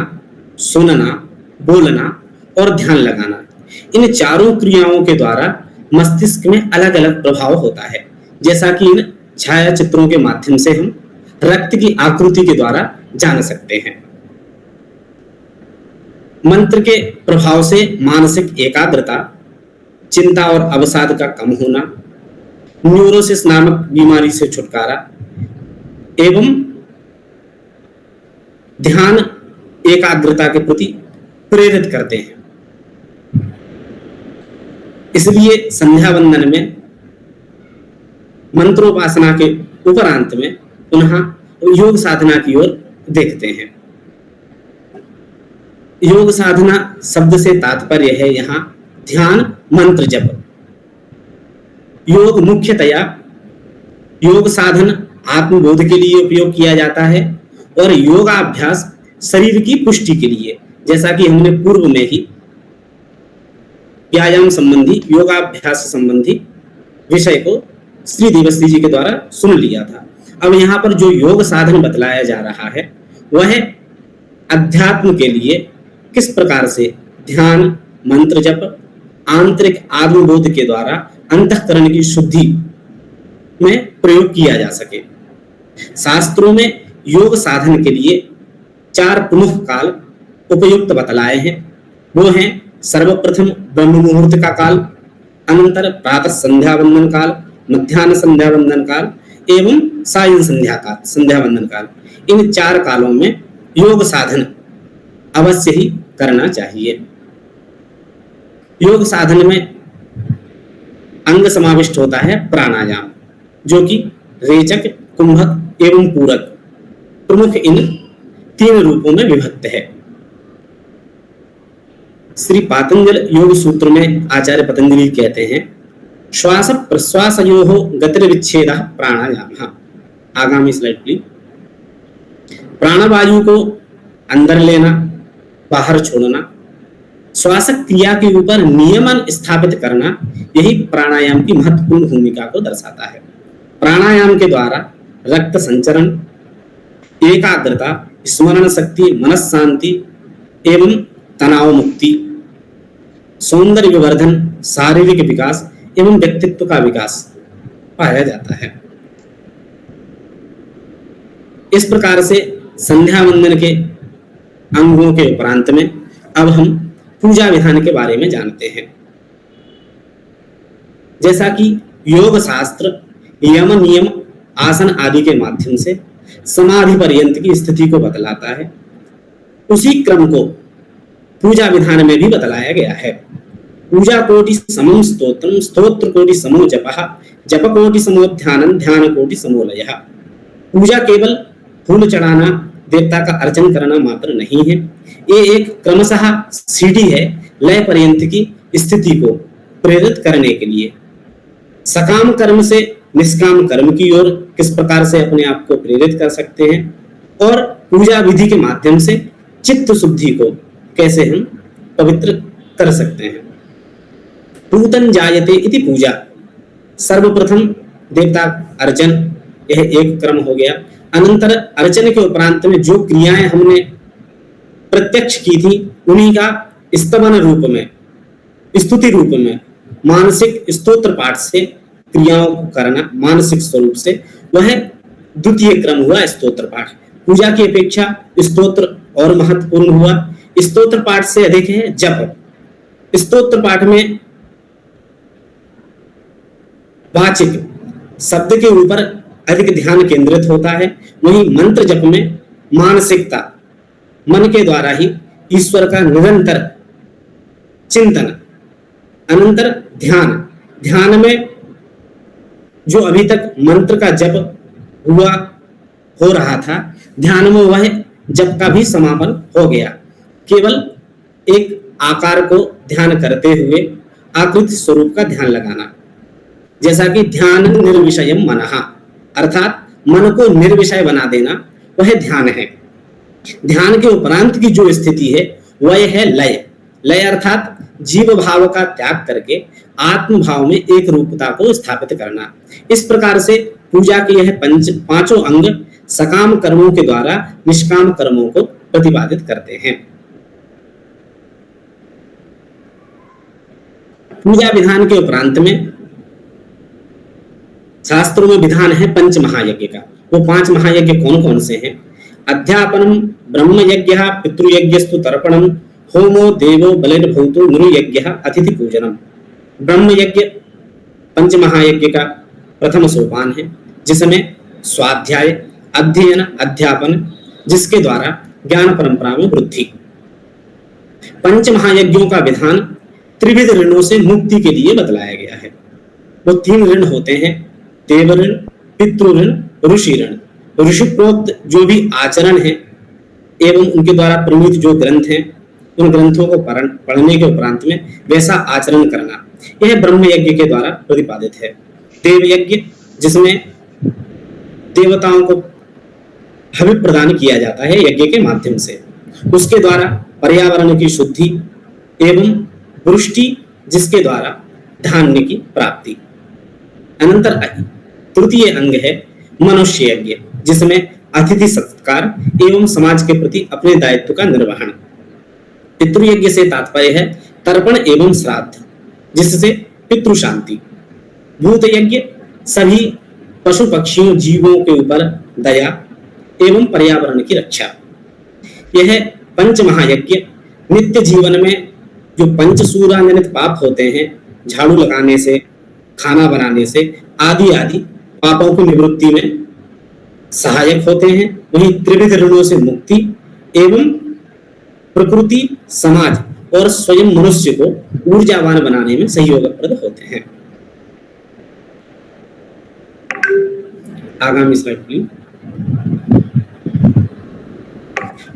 सुनना, बोलना और ध्यान लगाना, इन चारों क्रियाओं के द्वारा मस्तिष्क में अलग अलग प्रभाव होता है। जैसा कि इन छाया चित्रों के माध्यम से हम रक्त की आकृति के द्वारा जान सकते हैं। मंत्र के प्रभाव से मानसिक एकाग्रता, चिंता और अवसाद का कम होना, न्यूरोसिस नामक बीमारी से छुटकारा एवं ध्यान एकाग्रता के प्रति प्रेरित करते हैं। इसलिए संध्या वंदन में मंत्रोपासना के उपरांत में पुनः योग साधना की ओर देखते हैं। योग साधना शब्द से तात्पर्य है यहाँ ध्यान, मंत्र जप। योग मुख्यतया योग साधन आत्मबोध के लिए उपयोग किया जाता है और योगाभ्यास शरीर की पुष्टि के लिए, जैसा कि हमने पूर्व में ही व्यायाम संबंधी, योगाभ्यास संबंधी विषय को श्री देवश्री जी के द्वारा सुन लिया था। अब यहाँ पर जो योग साधन बतलाया जा रहा है वह अध्यात्म के लिए किस प्रकार से ध्यान, मंत्र जप, आंतरिक आत्मबोध के द्वारा अंतःकरण की शुद्धि में प्रयोग किया जा सके। शास्त्रों में योग साधन के लिए 4 प्रमुख काल उपयुक्त बतलाए हैं। वो हैं सर्वप्रथम ब्रह्म मुहूर्त का काल, अनंतर प्रातः संध्या वंदन काल, मध्याह्न संध्या वंदन काल एवं सायं संध्या वंदन काल। इन 4 कालों में योग साधन अवश्य ही करना चाहिए। योग साधन में अंग समाविष्ट होता है प्राणायाम, जो कि रेचक, कुंभक एवं पूरक प्रमुख इन 3 रूपों में विभक्त है। श्री पातंजल योग सूत्र में आचार्य पतंजलि कहते हैं, श्वास प्रश्वासयोः गतिर्विच्छेदः प्राणायामः। आगामी स्लाइड प्लीज। प्राणवायु को अंदर लेना, बाहर छोड़ना, श्वास क्रिया के ऊपर नियमन स्थापित करना, यही प्राणायाम की महत्वपूर्ण भूमिका को दर्शाता है। प्राणायाम के द्वारा रक्त संचरण, एकाग्रता, स्मरण शक्ति, मनःशांति एवं तनाव मुक्ति, सौंदर्य विवर्धन, शारीरिक विकास एवं व्यक्तित्व का विकास पाया जाता है। इस प्रकार से संध्या वंदन के अंगों के उपरांत में अब हम पूजा विधान के बारे में जानते हैं। जैसा कि योग शास्त्र यम, नियम, आसन आदि के माध्यम से समाधि पर्यंत की स्थिति को बतलाता है, उसी क्रम को पूजा विधान में भी बतलाया गया है। पूजा कोटि समम स्तोत्रम, स्तोत्र कोटि समो जपः, जप कोटि समो ध्यानम, ध्यान कोटि समो लयः। पूजा केवल फूल चढ़ाना, देवता का अर्चन करना मात्र नहीं है, ये एक क्रमशः सीढ़ी है लय पर्यंत की स्थिति को प्रेरित करने के लिए। सकाम कर्म से निष्काम कर्म की ओर किस प्रकार से अपने आप को प्रेरित कर सकते हैं और पूजा विधि के माध्यम से चित्त शुद्धि को कैसे हम पवित्र कर सकते हैं। पूतन जायते इति पूजा, सर्वप्रथम देवता अर्चन, यह एक क्रम हो गया। अनंतर अर्चन के उपरांत में जो क्रियाएं हमने प्रत्यक्ष की थी उन्हीं का स्तवन रूप में, स्तुति रूप में, मानसिक स्तोत्र पाठ से क्रियाओं को करना मानसिक स्वरूप से, वह द्वितीय क्रम हुआ स्तोत्र पाठ। पूजा की अपेक्षा स्तोत्र और महत्वपूर्ण हुआ। स्तोत्र पाठ से अधिक है जप। स्तोत्र पाठ में वाचिक शब्द के ऊपर अधिक ध्यान केंद्रित होता है, वहीं मंत्र जप में मानसिकता, मन के द्वारा ही ईश्वर का निरंतर चिंतन, अनंतर ध्यान। ध्यान में जो अभी तक मंत्र का जप हुआ हो रहा था, ध्यान में वह जप का भी समापन हो गया। केवल एक आकार को ध्यान करते हुए आकृति स्वरूप का ध्यान लगाना, जैसा कि ध्यान निर्विषयम मनः, अर्थात मन को निर्विषय बना देना, वह ध्यान है। ध्यान के उपरांत की जो स्थिति है वह है लय। लय अर्थात जीव भाव का त्याग करके आत्म भाव में एक रूपता को स्थापित करना। इस प्रकार से पूजा के यह पांचों अंग सकाम कर्मों के द्वारा निष्काम कर्मों को प्रतिपादित करते हैं। पूजा विधान के उपरांत में शास्त्रों में विधान है पंच महायज्ञ का। वो 5 महायज्ञ कौन कौन से हैं? अध्यापनम ब्रह्मयज्ञ, पितृयज्ञस्तु तर्पणम, होमो देवो बलिर्भूतो नृयज्ञ, अतिथि पूजनम। ब्रह्मयज्ञ पंच महायज्ञ का प्रथम सोपान है, जिसमें स्वाध्याय, अध्ययन, अध्यापन, जिसके द्वारा ज्ञान परंपरा में वृद्धि। पंच महायज्ञों का विधान त्रिविध ऋणों से मुक्ति के लिए बतलाया गया है। वो 3 ऋण होते हैं, देव ऋण, पितृ ऋण, ऋषि ऋण। ऋषि प्रोक्त जो भी आचरण है एवं उनके द्वारा प्रणीत जो ग्रंथ हैं, उन ग्रंथों को पढ़ने के उपरांत में वैसा आचरण करना, यह ब्रह्म यज्ञ के द्वारा प्रतिपादित है। देव यज्ञ, जिसमें देवताओं को हवि प्रदान किया जाता है यज्ञ के माध्यम से, उसके द्वारा पर्यावरण की शुद्धि एवं वृष्टि, जिसके द्वारा धान्य की प्राप्ति। अनंतर तृतीय अंग है मनुष्य यज्ञ, जिसमें अतिथि सत्कार एवं समाज के प्रति अपने दायित्व का निर्वहन। पितृयज्ञ से तात्पर्य है तर्पण एवं श्राद्ध, जिससे पितृ शांति। भूत यज्ञ सभी पशु पक्षियों जीवों के ऊपर दया एवं पर्यावरण की रक्षा। यह पंच महायज्ञ नित्य जीवन में जो पंचसूराजनित पाप होते हैं, झाड़ू लगाने से, खाना बनाने से आदि आदि पापों की निवृत्ति में सहायक होते हैं। वहीं त्रिविध ऋणों से मुक्ति एवं प्रकृति, समाज और स्वयं मनुष्य को ऊर्जावान बनाने में सहयोगप्रद होते हैं। आगामी स्लाइड प्लीज।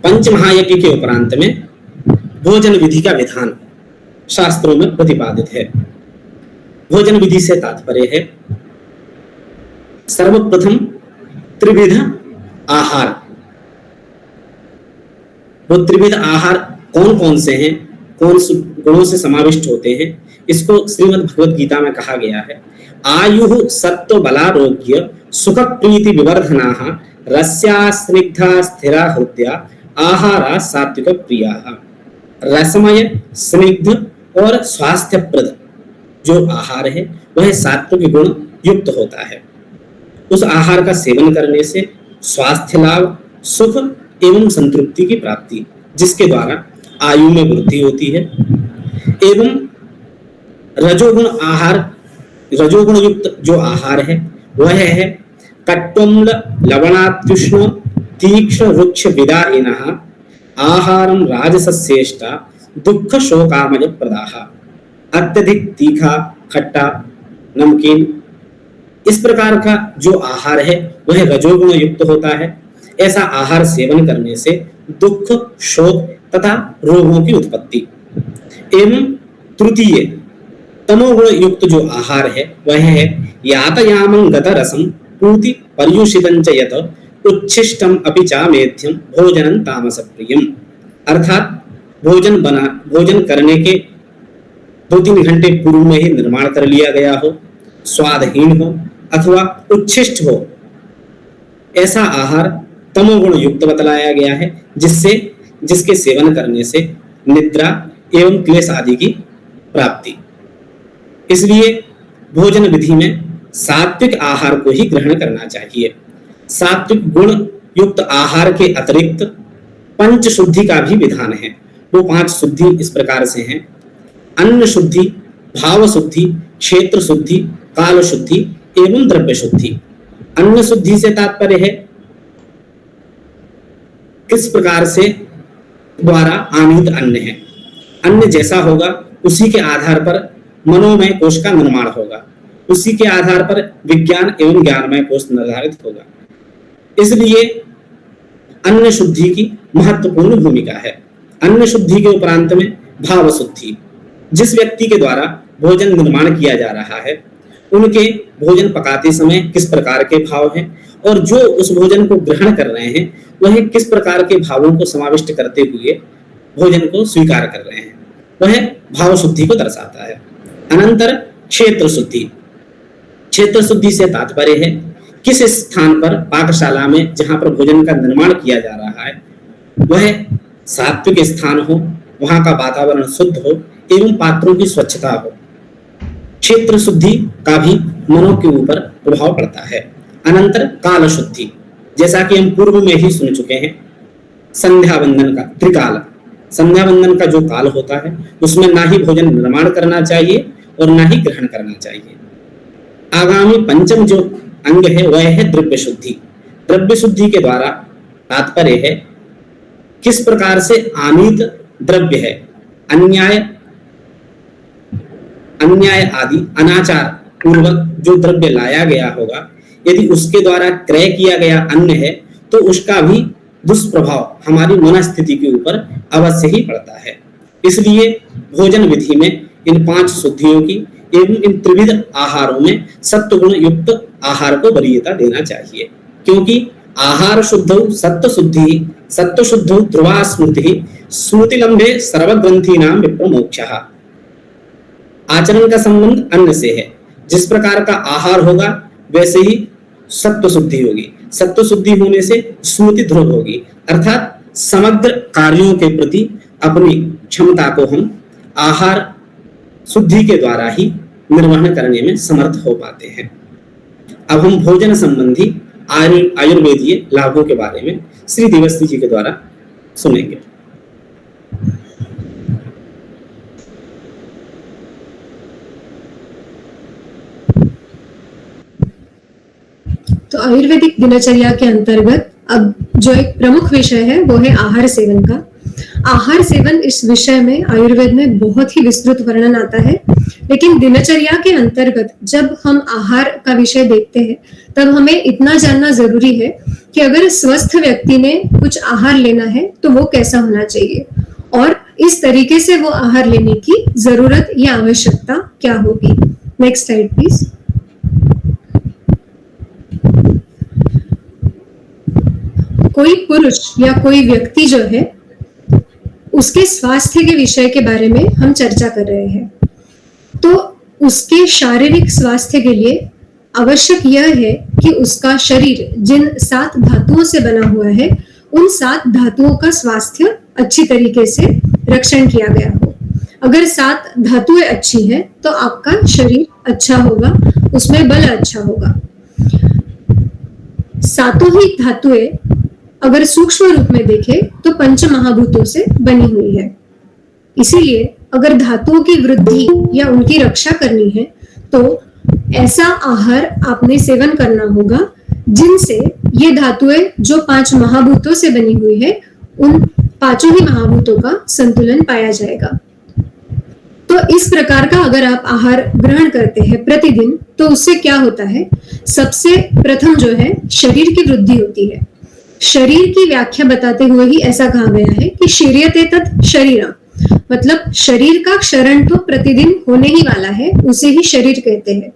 पंच महायज्ञ के उपरांत में भोजन विधि का विधान शास्त्रों में प्रतिपादित है। भोजन विधि से तात्पर्य है सर्वप्रथम त्रिविध आहार। वो त्रिविध आहार कौन कौन से हैं, कौन से गुणों से समाविष्ट होते हैं, इसको श्रीमद् भगवद गीता में कहा गया है। आयु सत्व बलारोग्य सुख प्रीति विवर्धनाः रस्या स्निग्धा स्थिरा हृदया आहारा सात्विक प्रियाः। रसमय, स्निग्ध और स्वास्थ्यप्रद जो आहार है वह सात्विक गुण युक्त होता है। उस आहार का सेवन करने से स्वास्थ्य लाभ, सुख एवं संतृप्ति की प्राप्ति, जिसके द्वारा आयु में वृद्धि होती है। एवं रजोगुण आहार, रजोगुण युक्त जो आहार है वह है कट्वम्ल लवणात्युष्ण तीक्ष्ण वृक्ष विदायिनः आहारम राजसस्येष्टा दुख शोकामय प्रदाः। अत्यधिक तीखा, खट्टा, नमकीन, इस प्रकार का जो आहार है वह रजोगुण युक्त होता है। ऐसा आहार सेवन करने से दुख, शोक तथा रोगों की उत्पत्ति। एवं तृतीय तमोगुण युक्त जो आहार है वह है यातयामं गत रसम पूति पर्युषितं च यत उच्छिष्टम अपि चामेध्यम भोजनं तामसप्रियम। अर्थात भोजन करने के 2-3 घंटे पूर्व में ही निर्माण कर लिया गया हो, स्वादहीन हो अथवा उच्छिष्ट हो, ऐसा आहार तमोगुण युक्त बतलाया गया है, जिसके सेवन करने से निद्रा एवं क्लेश आदि की प्राप्ति। इसलिए भोजन विधि में सात्विक आहार को ही ग्रहण करना चाहिए। सात्विक गुण युक्त आहार के अतिरिक्त पंच शुद्धि का भी विधान है। वो 5 शुद्धि इस प्रकार से हैं: अन्न शुद्धि, भाव शुद्धि, क्षेत्र शुद्धि, काल शुद्धि एवं द्रव्य शुद्धि। अन्न शुद्धि से तात्पर्य है किस प्रकार से द्वारा आनीत अन्न है। अन्न जैसा होगा उसी के आधार पर मनोमय कोश का निर्माण होगा, उसी के आधार पर विज्ञान एवं ज्ञानमय कोश निर्धारित होगा। इसलिए अन्न शुद्धि की महत्वपूर्ण भूमिका है। अन्न शुद्धि के उपरांत में भाव शुद्धि। जिस व्यक्ति के द्वारा भोजन निर्माण किया जा रहा है उनके भोजन पकाते समय किस प्रकार के भाव हैं और जो उस भोजन को ग्रहण कर रहे हैं वह किस प्रकार के भावों को समाविष्ट करते हुए भोजन को स्वीकार कर रहे हैं, वह भाव शुद्धि को दर्शाता है। अनंतर क्षेत्र शुद्धि। क्षेत्र शुद्धि से तात्पर्य है किस स्थान पर पाकशाला में जहां पर भोजन का निर्माण किया जा रहा है वह सात्विक स्थान हो, वहां का वातावरण शुद्ध हो एवं पात्रों की स्वच्छता हो। क्षेत्र शुद्धि का भी मनों के ऊपर प्रभाव पड़ता है। अनंतर काल शुद्धि, जैसा कि हम पूर्व में ही सुन चुके हैं, संध्या वंदन का त्रिकाल, संध्या वंदन का जो काल होता है उसमें ना ही भोजन निर्माण करना चाहिए और ना ही ग्रहण करना चाहिए। आगामी पंचम जो अंग है वह है द्रव्य शुद्धि। द्रव्य शुद्धि के द्वारा तात्पर्य है किस प्रकार से आमित द्रव्य है, अन्याय आदि अनाचार पूर्वक जो द्रव्य लाया गया होगा, यदि उसके द्वारा क्रय किया गया अन्न है तो उसका भी दुष्प्रभाव हमारी मनस्थिति के ऊपर अवश्य ही पड़ता है। इसलिए भोजन विधि में इन 5 शुद्धियों की एवं इन त्रिविध आहारों में सत्वगुण युक्त आहार को वरीयता देना चाहिए, क्योंकि आहार शुद्धौ सत्व शुद्धि, सत्व शुद्धौ ध्रुवा स्मृति, स्मृति लंबे सर्वग्रंथीनां विप्रमोक्षः। आचरण का संबंध अन्न से है। जिस प्रकार का आहार होगा वैसे ही सत्व शुद्धि होगी। सत्व शुद्धि होने से स्मृति ध्रुव होगी, अर्थात समग्र कार्यों के प्रति अपनी क्षमता को हम आहार शुद्धि के द्वारा ही निर्वहन करने में समर्थ हो पाते हैं। अब हम भोजन संबंधी आयुर्वेदीय लाभों के बारे में श्री देवस्त्री जी के द्वारा सुनेंगे। तो आयुर्वेदिक दिनचर्या के अंतर्गत अब जो एक प्रमुख विषय है वो है आहार सेवन का। आहार सेवन इस विषय में आयुर्वेद में बहुत ही विस्तृत वर्णन आता है, लेकिन दिनचर्या के अंतर्गत जब हम आहार का विषय देखते हैं तब हमें इतना जानना जरूरी है कि अगर स्वस्थ व्यक्ति ने कुछ आहार लेना है तो वो कैसा होना चाहिए और इस तरीके से वो आहार लेने की जरूरत या आवश्यकता क्या होगी। Next slide please. कोई पुरुष या कोई व्यक्ति जो है उसके स्वास्थ्य के विषय के बारे में हम चर्चा कर रहे हैं, तो उसके शारीरिक स्वास्थ्य के लिए आवश्यक यह है कि उसका शरीर जिन 7 धातुओं से बना हुआ है उन 7 धातुओं का स्वास्थ्य अच्छी तरीके से रक्षण किया गया हो। अगर 7 धातुएं अच्छी हैं तो आपका शरीर अच्छा होगा, उसमें बल अच्छा होगा। सातों ही धातुएं अगर सूक्ष्म रूप में देखें तो पंच महाभूतों से बनी हुई है। इसीलिए अगर धातुओं की वृद्धि या उनकी रक्षा करनी है तो ऐसा आहार आपने सेवन करना होगा जिनसे ये धातुएं जो 5 महाभूतों से बनी हुई है उन 5 ही महाभूतों का संतुलन पाया जाएगा। तो इस प्रकार का अगर आप आहार ग्रहण करते हैं प्रतिदिन तो उससे क्या होता है, सबसे प्रथम जो है शरीर की वृद्धि होती है। शरीर की व्याख्या बताते हुए ही ऐसा कहा गया है कि शीर्यते तत् शरीरम, मतलब शरीर का क्षरण तो प्रतिदिन होने ही वाला है, उसे ही शरीर कहते हैं।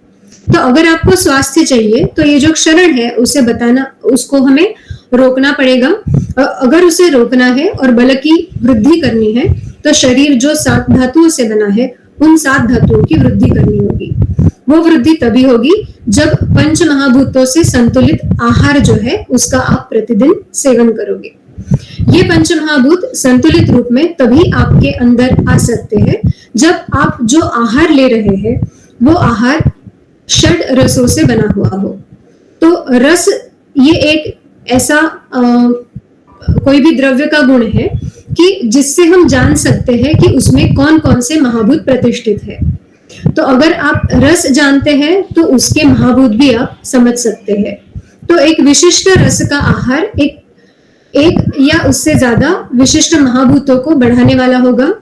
तो अगर आपको स्वास्थ्य चाहिए तो ये जो क्षरण है उसे बताना, उसको हमें रोकना पड़ेगा। अगर उसे रोकना है और बल की वृद्धि करनी है तो शरीर जो 7 धातुओं से बना है उन 7 धातुओं की वृद्धि करनी होगी। वो वृद्धि तभी होगी जब पंच महाभूतों से संतुलित आहार जो है उसका आप प्रतिदिन सेवन करोगे। ये पंच महाभूत संतुलित रूप में तभी आपके अंदर आ सकते हैं जब आप जो आहार ले रहे हैं वो आहार षड रसों से बना हुआ हो। तो रस ये एक ऐसा कोई भी द्रव्य का गुण है कि जिससे हम जान सकते हैं कि उसमें कौन कौन से महाभूत प्रतिष्ठित है। तो अगर आप रस जानते हैं तो उसके महाभूत भी आप समझ सकते हैं। तो एक विशिष्ट रस का आहार एक या उससे ज्यादा विशिष्ट महाभूतों को बढ़ाने वाला होगा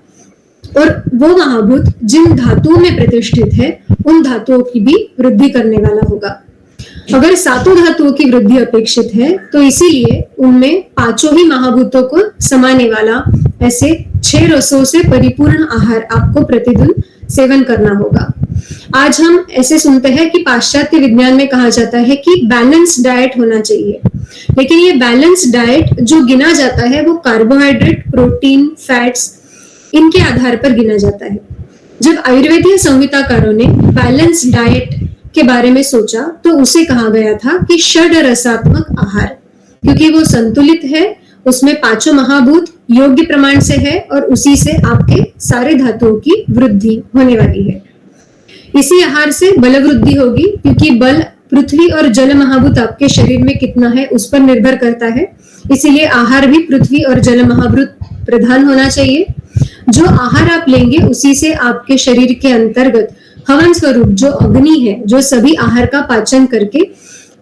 और वो महाभूत जिन धातुओं में प्रतिष्ठित है उन धातुओं की भी वृद्धि करने वाला होगा। अगर 7 धातुओं की वृद्धि अपेक्षित है तो इसीलिए उनमें 5 ही महाभूतों को समाने वाला ऐसे 6 रसों से परिपूर्ण आहार आपको प्रतिदिन सेवन करना होगा। आज हम ऐसे सुनते हैं कि पाश्चात्य विज्ञान में कहा जाता है कि बैलेंस डाइट होना चाहिए, लेकिन ये बैलेंस डाइट जो गिना जाता है वो कार्बोहाइड्रेट, प्रोटीन, फैट्स इनके आधार पर गिना जाता है। जब आयुर्वेदीय संहिताकारों ने बैलेंस डाइट के बारे में सोचा तो उसे कहा गया था कि षड रसात्मक आहार, क्योंकि वो संतुलित है, उसमें 5 महाभूत योग्य प्रमाण से है और उसी से आपके सारे धातुओं की वृद्धि होने वाली है। इसी आहार से बल वृद्धि होगी, क्योंकि बल पृथ्वी और जल महाभूत आपके शरीर में कितना है उस पर निर्भर करता है। इसीलिए आहार भी पृथ्वी और जल महाभूत प्रधान होना चाहिए। जो आहार आप लेंगे उसी से आपके शरीर के अंतर्गत हवन स्वरूप जो अग्नि है, जो सभी आहार का पाचन करके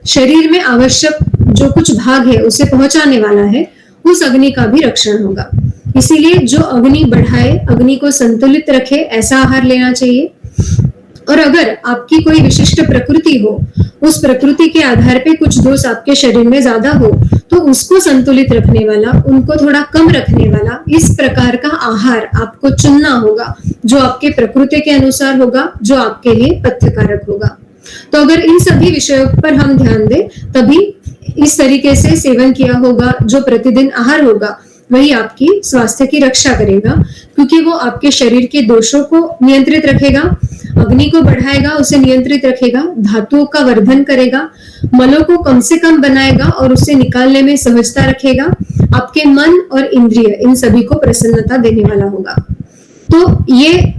शरीर में आवश्यक जो कुछ भाग है उसे पहुंचाने वाला है, उस अग्नि का भी रक्षण होगा। इसीलिए जो अग्नि बढ़ाए, अग्नि को संतुलित रखे, ऐसा आहार लेना चाहिए। और अगर आपकी कोई विशिष्ट प्रकृति हो, उस प्रकृति के आधार पे कुछ दोष आपके शरीर में ज्यादा हो, तो उसको संतुलित रखने वाला, उनको थोड़ा कम रखने वाला, इस प्रकार का आहार आपको चुनना होगा, जो आपके प्रकृति के अनुसार होगा, जो आपके लिए पथ्यकारक होगा। तो अगर इन सभी विषयों पर हम ध्यान दें, तभी इस तरीके से सेवन किया होगा, जो प्रतिदिन आहार होगा वही आपकी स्वास्थ्य की रक्षा करेगा, क्योंकि वो आपके शरीर के दोषों को नियंत्रित रखेगा, अग्नि को बढ़ाएगा, उसे नियंत्रित रखेगा, धातुओं का वर्धन करेगा, मलों को कम से कम बनाएगा और उसे निकालने में सहजता रखेगा, आपके मन और इंद्रिय इन सभी को प्रसन्नता देने वाला होगा। तो ये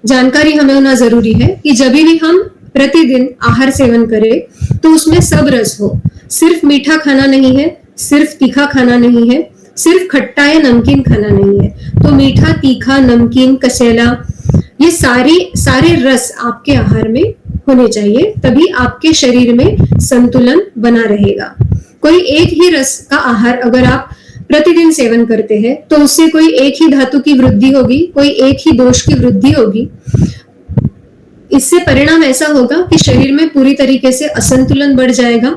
जानकारी हमें होना जरूरी है कि जब भी हम प्रतिदिन आहार सेवन करें तो उसमें सब रस हो, सिर्फ मीठा खाना नहीं है, सिर्फ तीखा खाना नहीं है, सिर्फ खट्टा या नमकीन खाना नहीं है। तो मीठा, तीखा, नमकीन, कसेला, ये सारे रस आपके आहार में होने चाहिए, तभी आपके शरीर में संतुलन बना रहेगा। कोई एक ही रस का आहार अगर आप प्रतिदिन सेवन करते हैं तो उससे कोई एक ही धातु की वृद्धि होगी, कोई एक ही दोष की वृद्धि होगी। इससे परिणाम ऐसा होगा कि शरीर में पूरी तरीके से असंतुलन बढ़ जाएगा,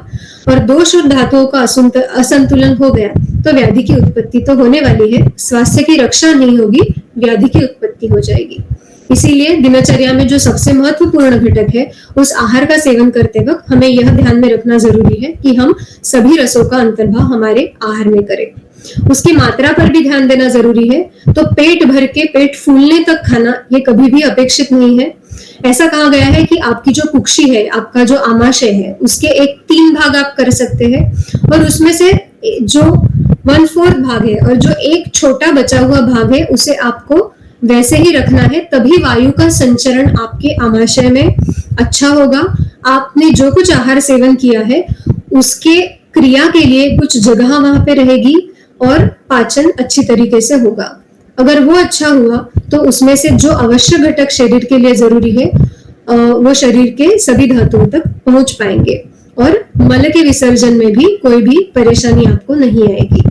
और दोष और धातुओं का असंतुलन हो गया तो व्याधि की उत्पत्ति तो होने वाली है, स्वास्थ्य की रक्षा नहीं होगी, व्याधि की उत्पत्ति हो जाएगी। इसीलिए दिनचर्या में जो सबसे महत्वपूर्ण घटक है, उस आहार का सेवन करते वक्त हमें यह ध्यान में रखना जरूरी है कि हम सभी रसों का अंतर्भाव हमारे आहार में करें। उसकी मात्रा पर भी ध्यान देना जरूरी है। तो पेट भर के, पेट फूलने तक खाना ये कभी भी अपेक्षित नहीं है। ऐसा कहा गया है कि आपकी जो कुक्षी है, आपका जो आमाशय है, उसके 3 भाग आप कर सकते हैं, और उसमें से जो 1/4 भाग है और जो एक छोटा बचा हुआ भाग है उसे आपको वैसे ही रखना है, तभी वायु का संचरण आपके आमाशय में अच्छा होगा। आपने जो कुछ आहार सेवन किया है उसके क्रिया के लिए कुछ जगह वहां पे रहेगी और पाचन अच्छी तरीके से होगा। अगर वो अच्छा हुआ तो उसमें से जो आवश्यक घटक शरीर के लिए जरूरी है वो शरीर के सभी धातुओं तक पहुंच पाएंगे, और मल के विसर्जन में भी कोई भी परेशानी आपको नहीं आएगी।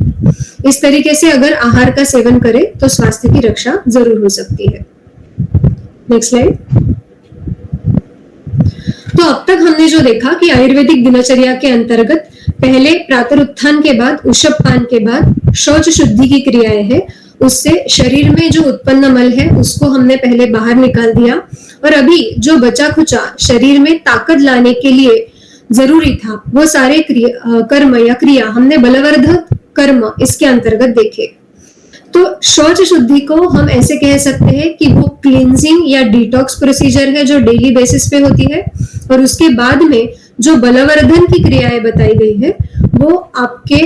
इस तरीके से अगर आहार का सेवन करें तो स्वास्थ्य की रक्षा जरूर हो सकती है। Next slide. तो अब तक हमने जो देखा कि आयुर्वेदिक दिनचर्या के अंतर्गत पहले प्रातरुत्थान के बाद, उषपान के बाद शौच शुद्धि की क्रियाएं हैं, उससे शरीर में जो उत्पन्न मल है उसको हमने पहले बाहर निकाल दिया, और अभी जो बचा खुचा शरीर में ताकत लाने के लिए जरूरी था वो सारे कर्म या क्रिया हमने बलवर्धक कर्म इसके अंतर्गत देखे। तो शौच शुद्धि को हम ऐसे कह सकते हैं कि वो क्लींजिंग या डिटॉक्स प्रोसीजर है जो डेली बेसिस पे होती है, और उसके बाद में जो बलवर्धन की क्रियाएं बताई गई है वो आपके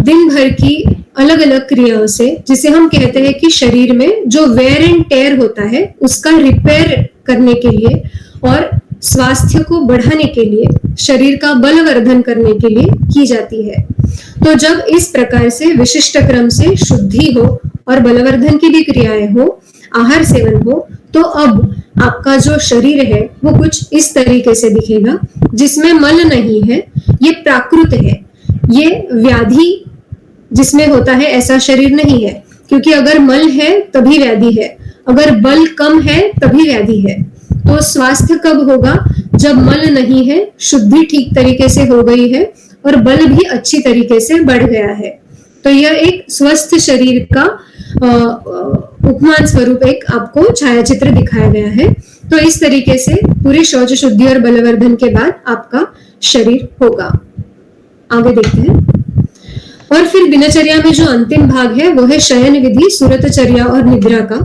दिन भर की अलग अलग क्रियाओं से, जिसे हम कहते हैं कि शरीर में जो वेयर एंड टेयर होता है उसका रिपेयर करने के लिए और स्वास्थ्य को बढ़ाने के लिए, शरीर का बलवर्धन करने के लिए की जाती है। तो जब इस प्रकार से विशिष्ट क्रम से शुद्धि हो और बलवर्धन की भी क्रियाएं हो, आहार सेवन हो, तो अब आपका जो शरीर है वो कुछ इस तरीके से दिखेगा, जिसमें मल नहीं है, ये प्राकृत है। ये व्याधि जिसमें होता है ऐसा शरीर नहीं है, क्योंकि अगर मल है तभी व्याधि है, अगर बल कम है तभी व्याधि है। तो स्वास्थ्य कब होगा? जब मल नहीं है, शुद्धि ठीक तरीके से हो गई है और बल भी अच्छी तरीके से बढ़ गया है। तो यह एक स्वस्थ शरीर का उपमान स्वरूप एक आपको छायाचित्र दिखाया गया है। तो इस तरीके से पूरी शौच शुद्धि और बलवर्धन के बाद आपका शरीर होगा। आगे देखते हैं। और फिर दिनचर्या में जो अंतिम भाग है वो है शयन विधि, सुरतचर्या और निद्रा का।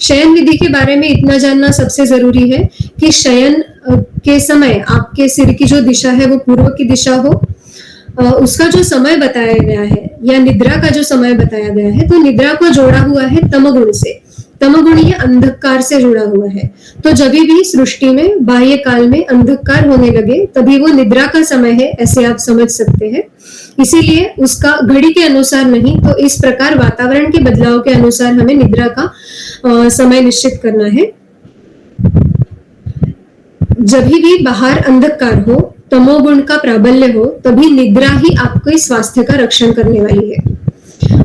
शयन विधि के बारे में इतना जानना सबसे जरूरी है कि शयन के समय आपके सिर की जो दिशा है वो पूर्व की दिशा हो। उसका जो समय बताया गया है या निद्रा का जो समय बताया गया है, तो निद्रा को जोड़ा हुआ है तमगुण से। तमोगुण ये अंधकार से जुड़ा हुआ है। तो जब भी सृष्टि में बाह्य काल में अंधकार होने लगे तभी वो निद्रा का समय है, ऐसे आप समझ सकते हैं। इसीलिए उसका घड़ी के अनुसार नहीं, तो इस प्रकार वातावरण के बदलाव के अनुसार हमें निद्रा का समय निश्चित करना है। जब भी बाहर अंधकार हो, तमोगुण का प्राबल्य हो, तभी निद्रा ही आपके स्वास्थ्य का रक्षण करने वाली है।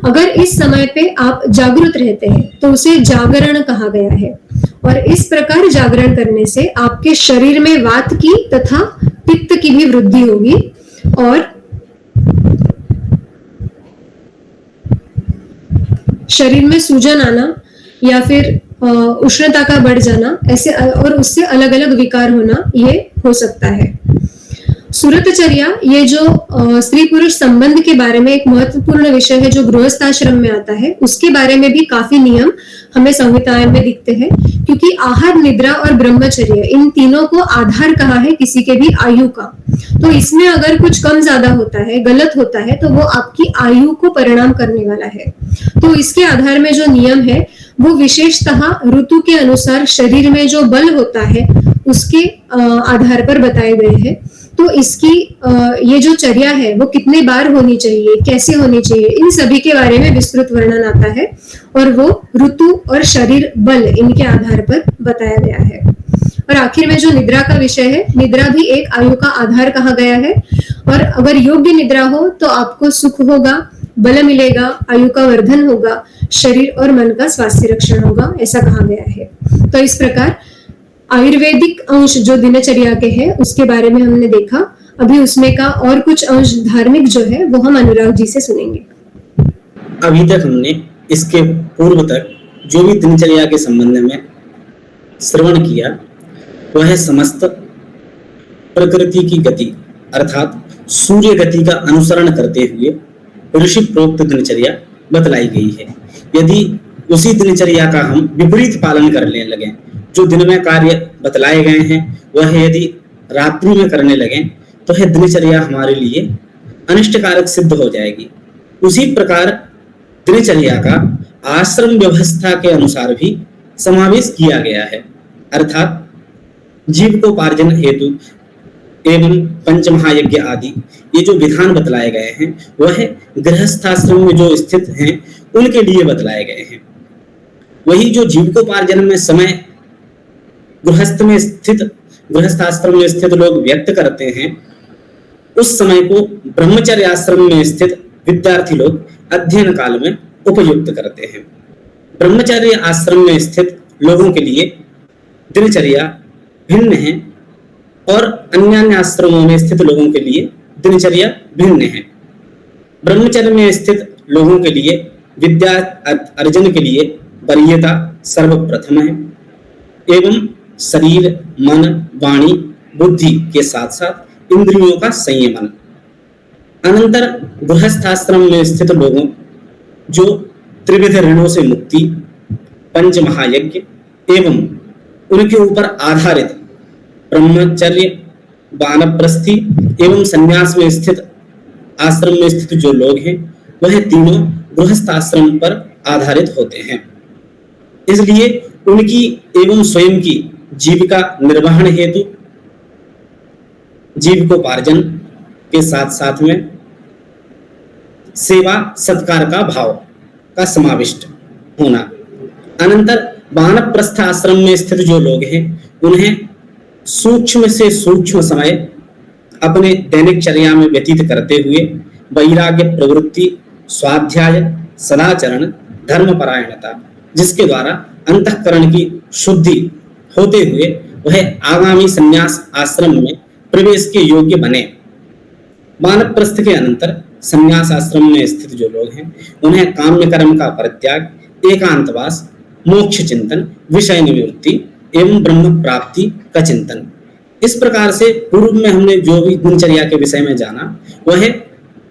अगर इस समय पे आप जागृत रहते हैं तो उसे जागरण कहा गया है, और इस प्रकार जागरण करने से आपके शरीर में वात की तथा पित्त की भी वृद्धि होगी, और शरीर में सूजन आना या फिर उष्णता का बढ़ जाना, ऐसे और उससे अलग अलग विकार होना ये हो सकता है। सुरतचर्या ये जो स्त्री पुरुष संबंध के बारे में एक महत्वपूर्ण विषय है जो गृहस्थाश्रम में आता है, उसके बारे में भी काफी नियम हमें संहिताएं में दिखते हैं, क्योंकि आहार, निद्रा और ब्रह्मचर्य इन तीनों को आधार कहा है किसी के भी आयु का। तो इसमें अगर कुछ कम ज्यादा होता है, गलत होता है, तो वो आपकी आयु को परिणाम करने वाला है। तो इसके आधार में जो नियम है वो विशेषतः ऋतु के अनुसार शरीर में जो बल होता है उसके आधार पर बताए गए हैं। तो इसकी ये जो चर्या है वो कितने बार होनी चाहिए, कैसे होनी चाहिए, इन सभी के बारे में विस्तृत वर्णन आता है, और वो ऋतु और शरीर बल इनके आधार पर बताया गया है। और आखिर में जो निद्रा का विषय है, निद्रा भी एक आयु का आधार कहा गया है, और अगर योग्य निद्रा हो तो आपको सुख होगा, बल मिलेगा, आयु का वर्धन होगा, शरीर और मन का स्वास्थ्य रक्षण होगा, ऐसा कहा गया है। तो इस प्रकार आयुर्वेदिक अंश जो दिनचर्या के हैं उसके बारे में हमने देखा। अभी उसमें का और कुछ अंश धार्मिक जो है वो हम अनुराग जी से सुनेंगे। अभी तक हमने इसके पूर्व तक जो भी दिनचर्या के संबंध में श्रवण किया वह समस्त प्रकृति की गति अर्थात सूर्य गति का अनुसरण करते हुए ऋषि प्रोक्त दिनचर्या बतलाई गई है। यदि उसी दिनचर्या का हम विपरीत पालन करने लगे, जो दिन में कार्य बतलाए गए हैं वह यदि रात्रि में करने लगे तो यह दिनचर्या हमारे लिए अनिष्टकारक सिद्ध हो जाएगी। उसी प्रकार दिनचर्या का आश्रम व्यवस्था के अनुसार भी समावेश किया गया है, अर्थात जीविकोपार्जन हेतु एवं पंचमहायज्ञ आदि ये जो विधान बतलाए गए हैं वह गृहस्थाश्रम में जो स्थित हैं उनके लिए बतलाए गए हैं। वही जो जीविकोपार्जन में समय गृहस्थाश्रम में स्थित लोग व्यक्त करते हैं, उस समय को ब्रह्मचर्य आश्रम में स्थित विद्यार्थी लोग अध्ययन काल में उपयुक्त करते हैं। ब्रह्मचर्य आश्रम में स्थित लोगों के लिए दिनचर्या भिन्न है और अन्य आश्रमों में स्थित लोगों के लिए दिनचर्या भिन्न है। ब्रह्मचर्य में स्थित लोगों के लिए विद्या अर्जन के लिए वरीयता सर्वप्रथम है एवं शरीर, मन, वाणी, बुद्धि के साथ साथ इंद्रियों का संयमन। अनंतर गृहस्थाश्रम में स्थित लोगों जो त्रिविध ऋणों से मुक्ति, पंच महायज्ञ एवं उनके ऊपर आधारित ब्रह्मचर्य, वानप्रस्थी एवं संन्यास में स्थित आश्रम में स्थित जो लोग हैं वह तीनों गृहस्थाश्रम पर आधारित होते हैं। इसलिए उनकी एवं स्वयं की जीविका निर्वहन हेतु जीविकोपार्जन के साथ साथ में सेवा सत्कार का भाव का समाविष्ट होना। अनंतर वानप्रस्थ आश्रम में स्थित जो लोग हैं उन्हें सूक्ष्म से सूक्ष्म समय अपने दैनिक चर्या में व्यतीत करते हुए वैराग्य प्रवृत्ति, स्वाध्याय, सदाचरण, धर्मपरायणता जिसके द्वारा अंतःकरण की शुद्धि होते हुए वह आगामी संन्यास आश्रम में प्रवेश के योग्य बने। वानप्रस्थ के अनंतर संन्यास आश्रम में स्थित जो लोग हैं उन्हें काम्य कर्म का परित्याग, एकांतवास, मोक्ष चिंतन, विषय निवृत्ति एवं ब्रह्म प्राप्ति का चिंतन। इस प्रकार से पूर्व में हमने जो भी दिनचर्या के विषय में जाना वह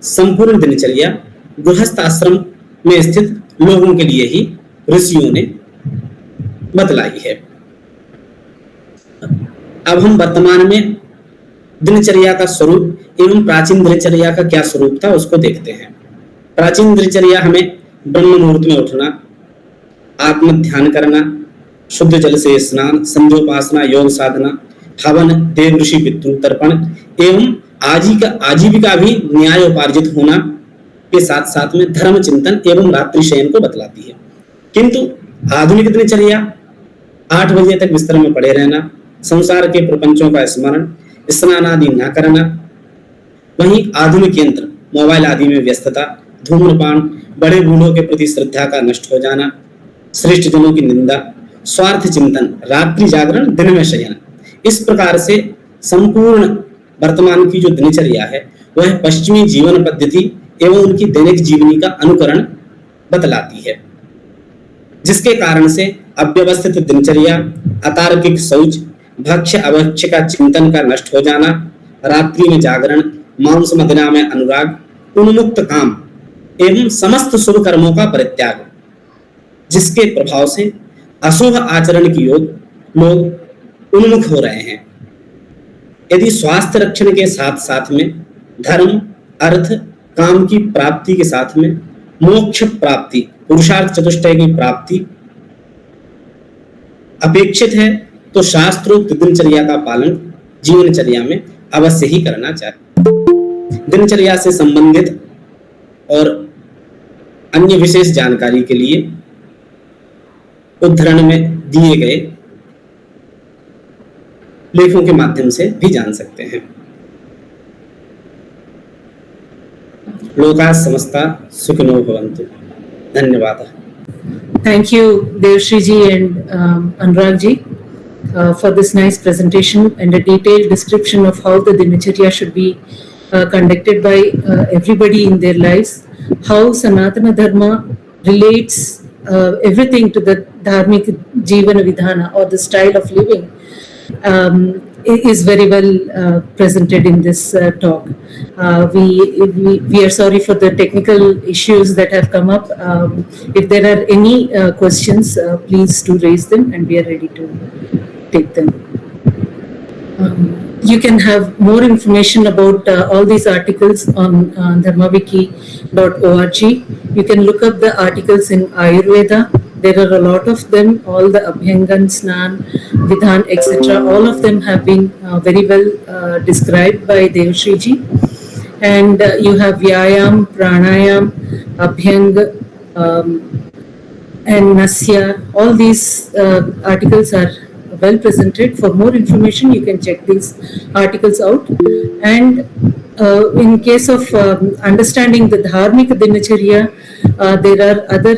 संपूर्ण दिनचर्या गृहस्थ आश्रम में स्थित लोगों के लिए ही ऋषियों ने बतलाई है। अब हम वर्तमान में दिनचर्या का स्वरूप एवं प्राचीन दिनचर्या का क्या स्वरूप था उसको देखते हैं। प्राचीन दिनचर्या हमें ब्रह्म मुहूर्त में उठना, आत्म ध्यान करना, शुद्ध जल से स्नान, संध्योपासना, योग साधना, हवन, देव ऋषि पितृ तर्पण एवं आजीविका भी न्यायोपार्जित होना के साथ साथ में धर्म चिंतन एवं रात्रि शयन को बतलाती है। किंतु आधुनिक दिनचर्या 8 बजे तक बिस्तर में पड़े रहना, संसार के प्रपंचों का स्मरण, स्नान आदि न करना, वहीं आधुनिक यंत्र मोबाइल आदि में व्यस्तता, धूम्रपान, बड़े बूढ़ों के प्रति श्रद्धा का नष्ट हो जाना, श्रेष्ठ जनों की निंदा, स्वार्थ चिंतन, रात्रि जागरण, दिन में शयन, इस प्रकार से संपूर्ण वर्तमान की जो दिनचर्या है वह पश्चिमी जीवन पद्धति एवं उनकी दैनिक जीवनी का अनुकरण बतलाती है, जिसके कारण से अव्यवस्थित दिनचर्या, अतार्किक शौच, भक्ष्य अभक्ष्य का चिंतन का नष्ट हो जाना, रात्रि में जागरण, मांस मदिरा में अनुराग, उन्मुक्त काम एवं समस्त शुभ कर्मों का परित्याग, जिसके प्रभाव से अशुभ आचरण की ओर लोग उन्मुख हो रहे हैं। यदि स्वास्थ्य रक्षण के साथ साथ में धर्म, अर्थ, काम की प्राप्ति के साथ में मोक्ष प्राप्ति, पुरुषार्थ चतुष्टय की प्राप्ति अपेक्षित है तो शास्त्रोक्त दिनचर्या का पालन जीवनचर्या में अवश्य ही करना चाहिए। दिनचर्या से संबंधित और अन्य विशेष जानकारी के लिए उद्धरण में दिए गए लेखों के माध्यम से भी जान सकते हैं। लोकाः समस्ता सुखिनो भवन्तु। धन्यवाद। Thank you, Devshri ji and Anurag ji, for this nice presentation and a detailed description of how the Dinacharya should be conducted by everybody in their lives, how Sanatana Dharma relates everything to the Dharmic Jivana Vidhana or the style of living. Is very well presented in this talk. We are sorry for the technical issues that have come up. If there are any questions, please do raise them and we are ready to take them. You can have more information about all these articles on dharmawiki.org. You can look up the articles in Ayurveda. There are a lot of them, all the Abhyangan, Snan, Vidhan, etc. All of them have been very well described by Devshri ji. And you have Vyayam, Pranayam, Abhyang, and Nasya. All these articles are well presented. For more information, you can check these articles out. And in case of understanding the Dharmika Dinacharya, there are other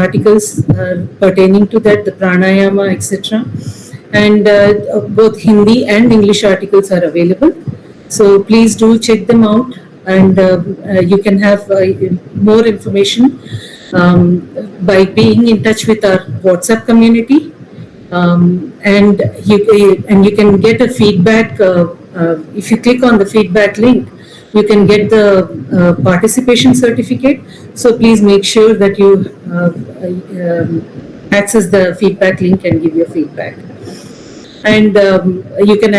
articles pertaining to that, the pranayama, etc. And both Hindi and English articles are available. So please do check them out, and you can have more information by being in touch with our WhatsApp community. And you can get a feedback. If you click on the feedback link, you can get the participation certificate. So please make sure that you access the feedback link and give your feedback. And you can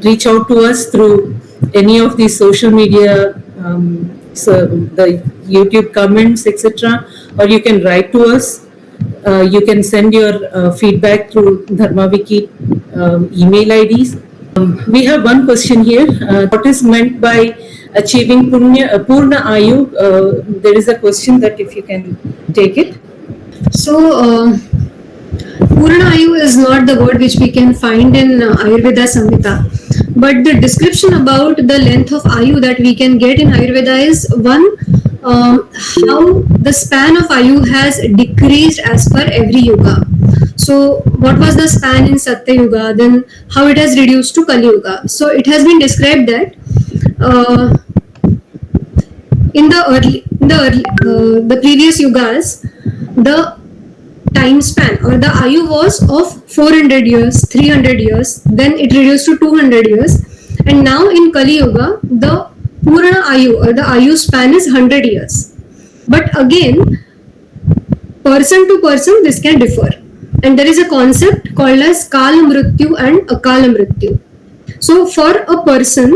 reach out to us through any of these social media, so the YouTube comments, etc. Or you can write to us. You can send your feedback through Dharmawiki email IDs. We have one question here. What is meant by achieving Purna Ayu? There is a question that if you can take it. So, Purna Ayu is not the word which we can find in Ayurveda Samhita, but the description about the length of Ayu that we can get in Ayurveda is one, how the span of Ayu has decreased as per every yuga. So what was the span in Satya Yuga, then how it has reduced to Kali Yuga. So it has been described that in the previous yugas, the time span or the Ayu was of 400 years, 300 years, then it reduced to 200 years, and now in Kali Yuga, the Purna Ayu or the Ayu span is 100 years. But again, person to person this can differ. And there is a concept called as Kala Mrityu and Akala Mrityu. So for a person,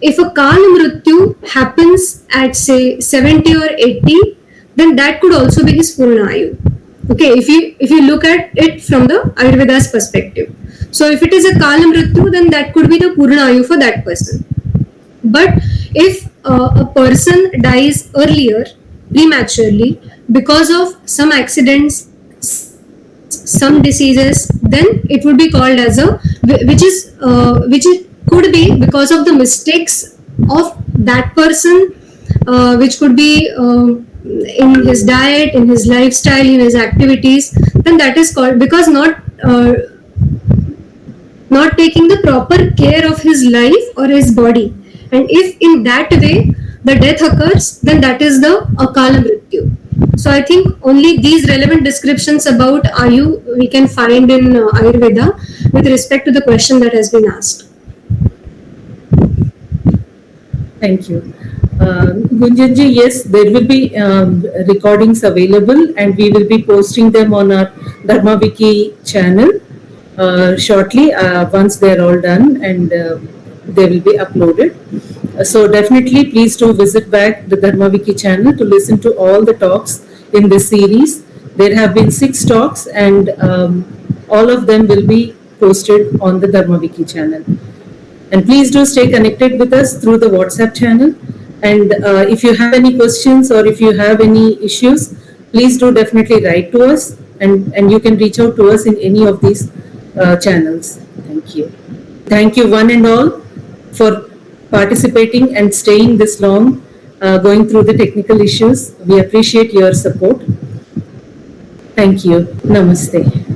if a Kala Mrityu happens at say 70 or 80, then that could also be his Purna Ayu. Okay, if you look at it from the Ayurveda's perspective. So if it is a Kala Mrityu, then that could be the Purna Ayu for that person. But if a person dies earlier, prematurely, because of some accidents, some diseases, then it would be called as a, which could be because of the mistakes of that person, which could be in his diet, in his lifestyle, in his activities, then that is called, because not taking the proper care of his life or his body. And if in that way the death occurs, then that is the Akala Mrityu. So I think only these relevant descriptions about Ayu we can find in Ayurveda with respect to the question that has been asked. Thank you. Gunjanji, yes, there will be recordings available and we will be posting them on our Dharmaviki channel shortly once they're all done, and they will be uploaded. So definitely please do visit back the Dharmaviki channel to listen to all the talks in this series. There have been 6 talks and all of them will be posted on the Dharmaviki channel. And please do stay connected with us through the WhatsApp channel. And if you have any questions or if you have any issues, please do definitely write to us, and you can reach out to us in any of these channels. Thank you. Thank you one and all for participating and staying this long, going through the technical issues. We appreciate your support. Thank you. Namaste.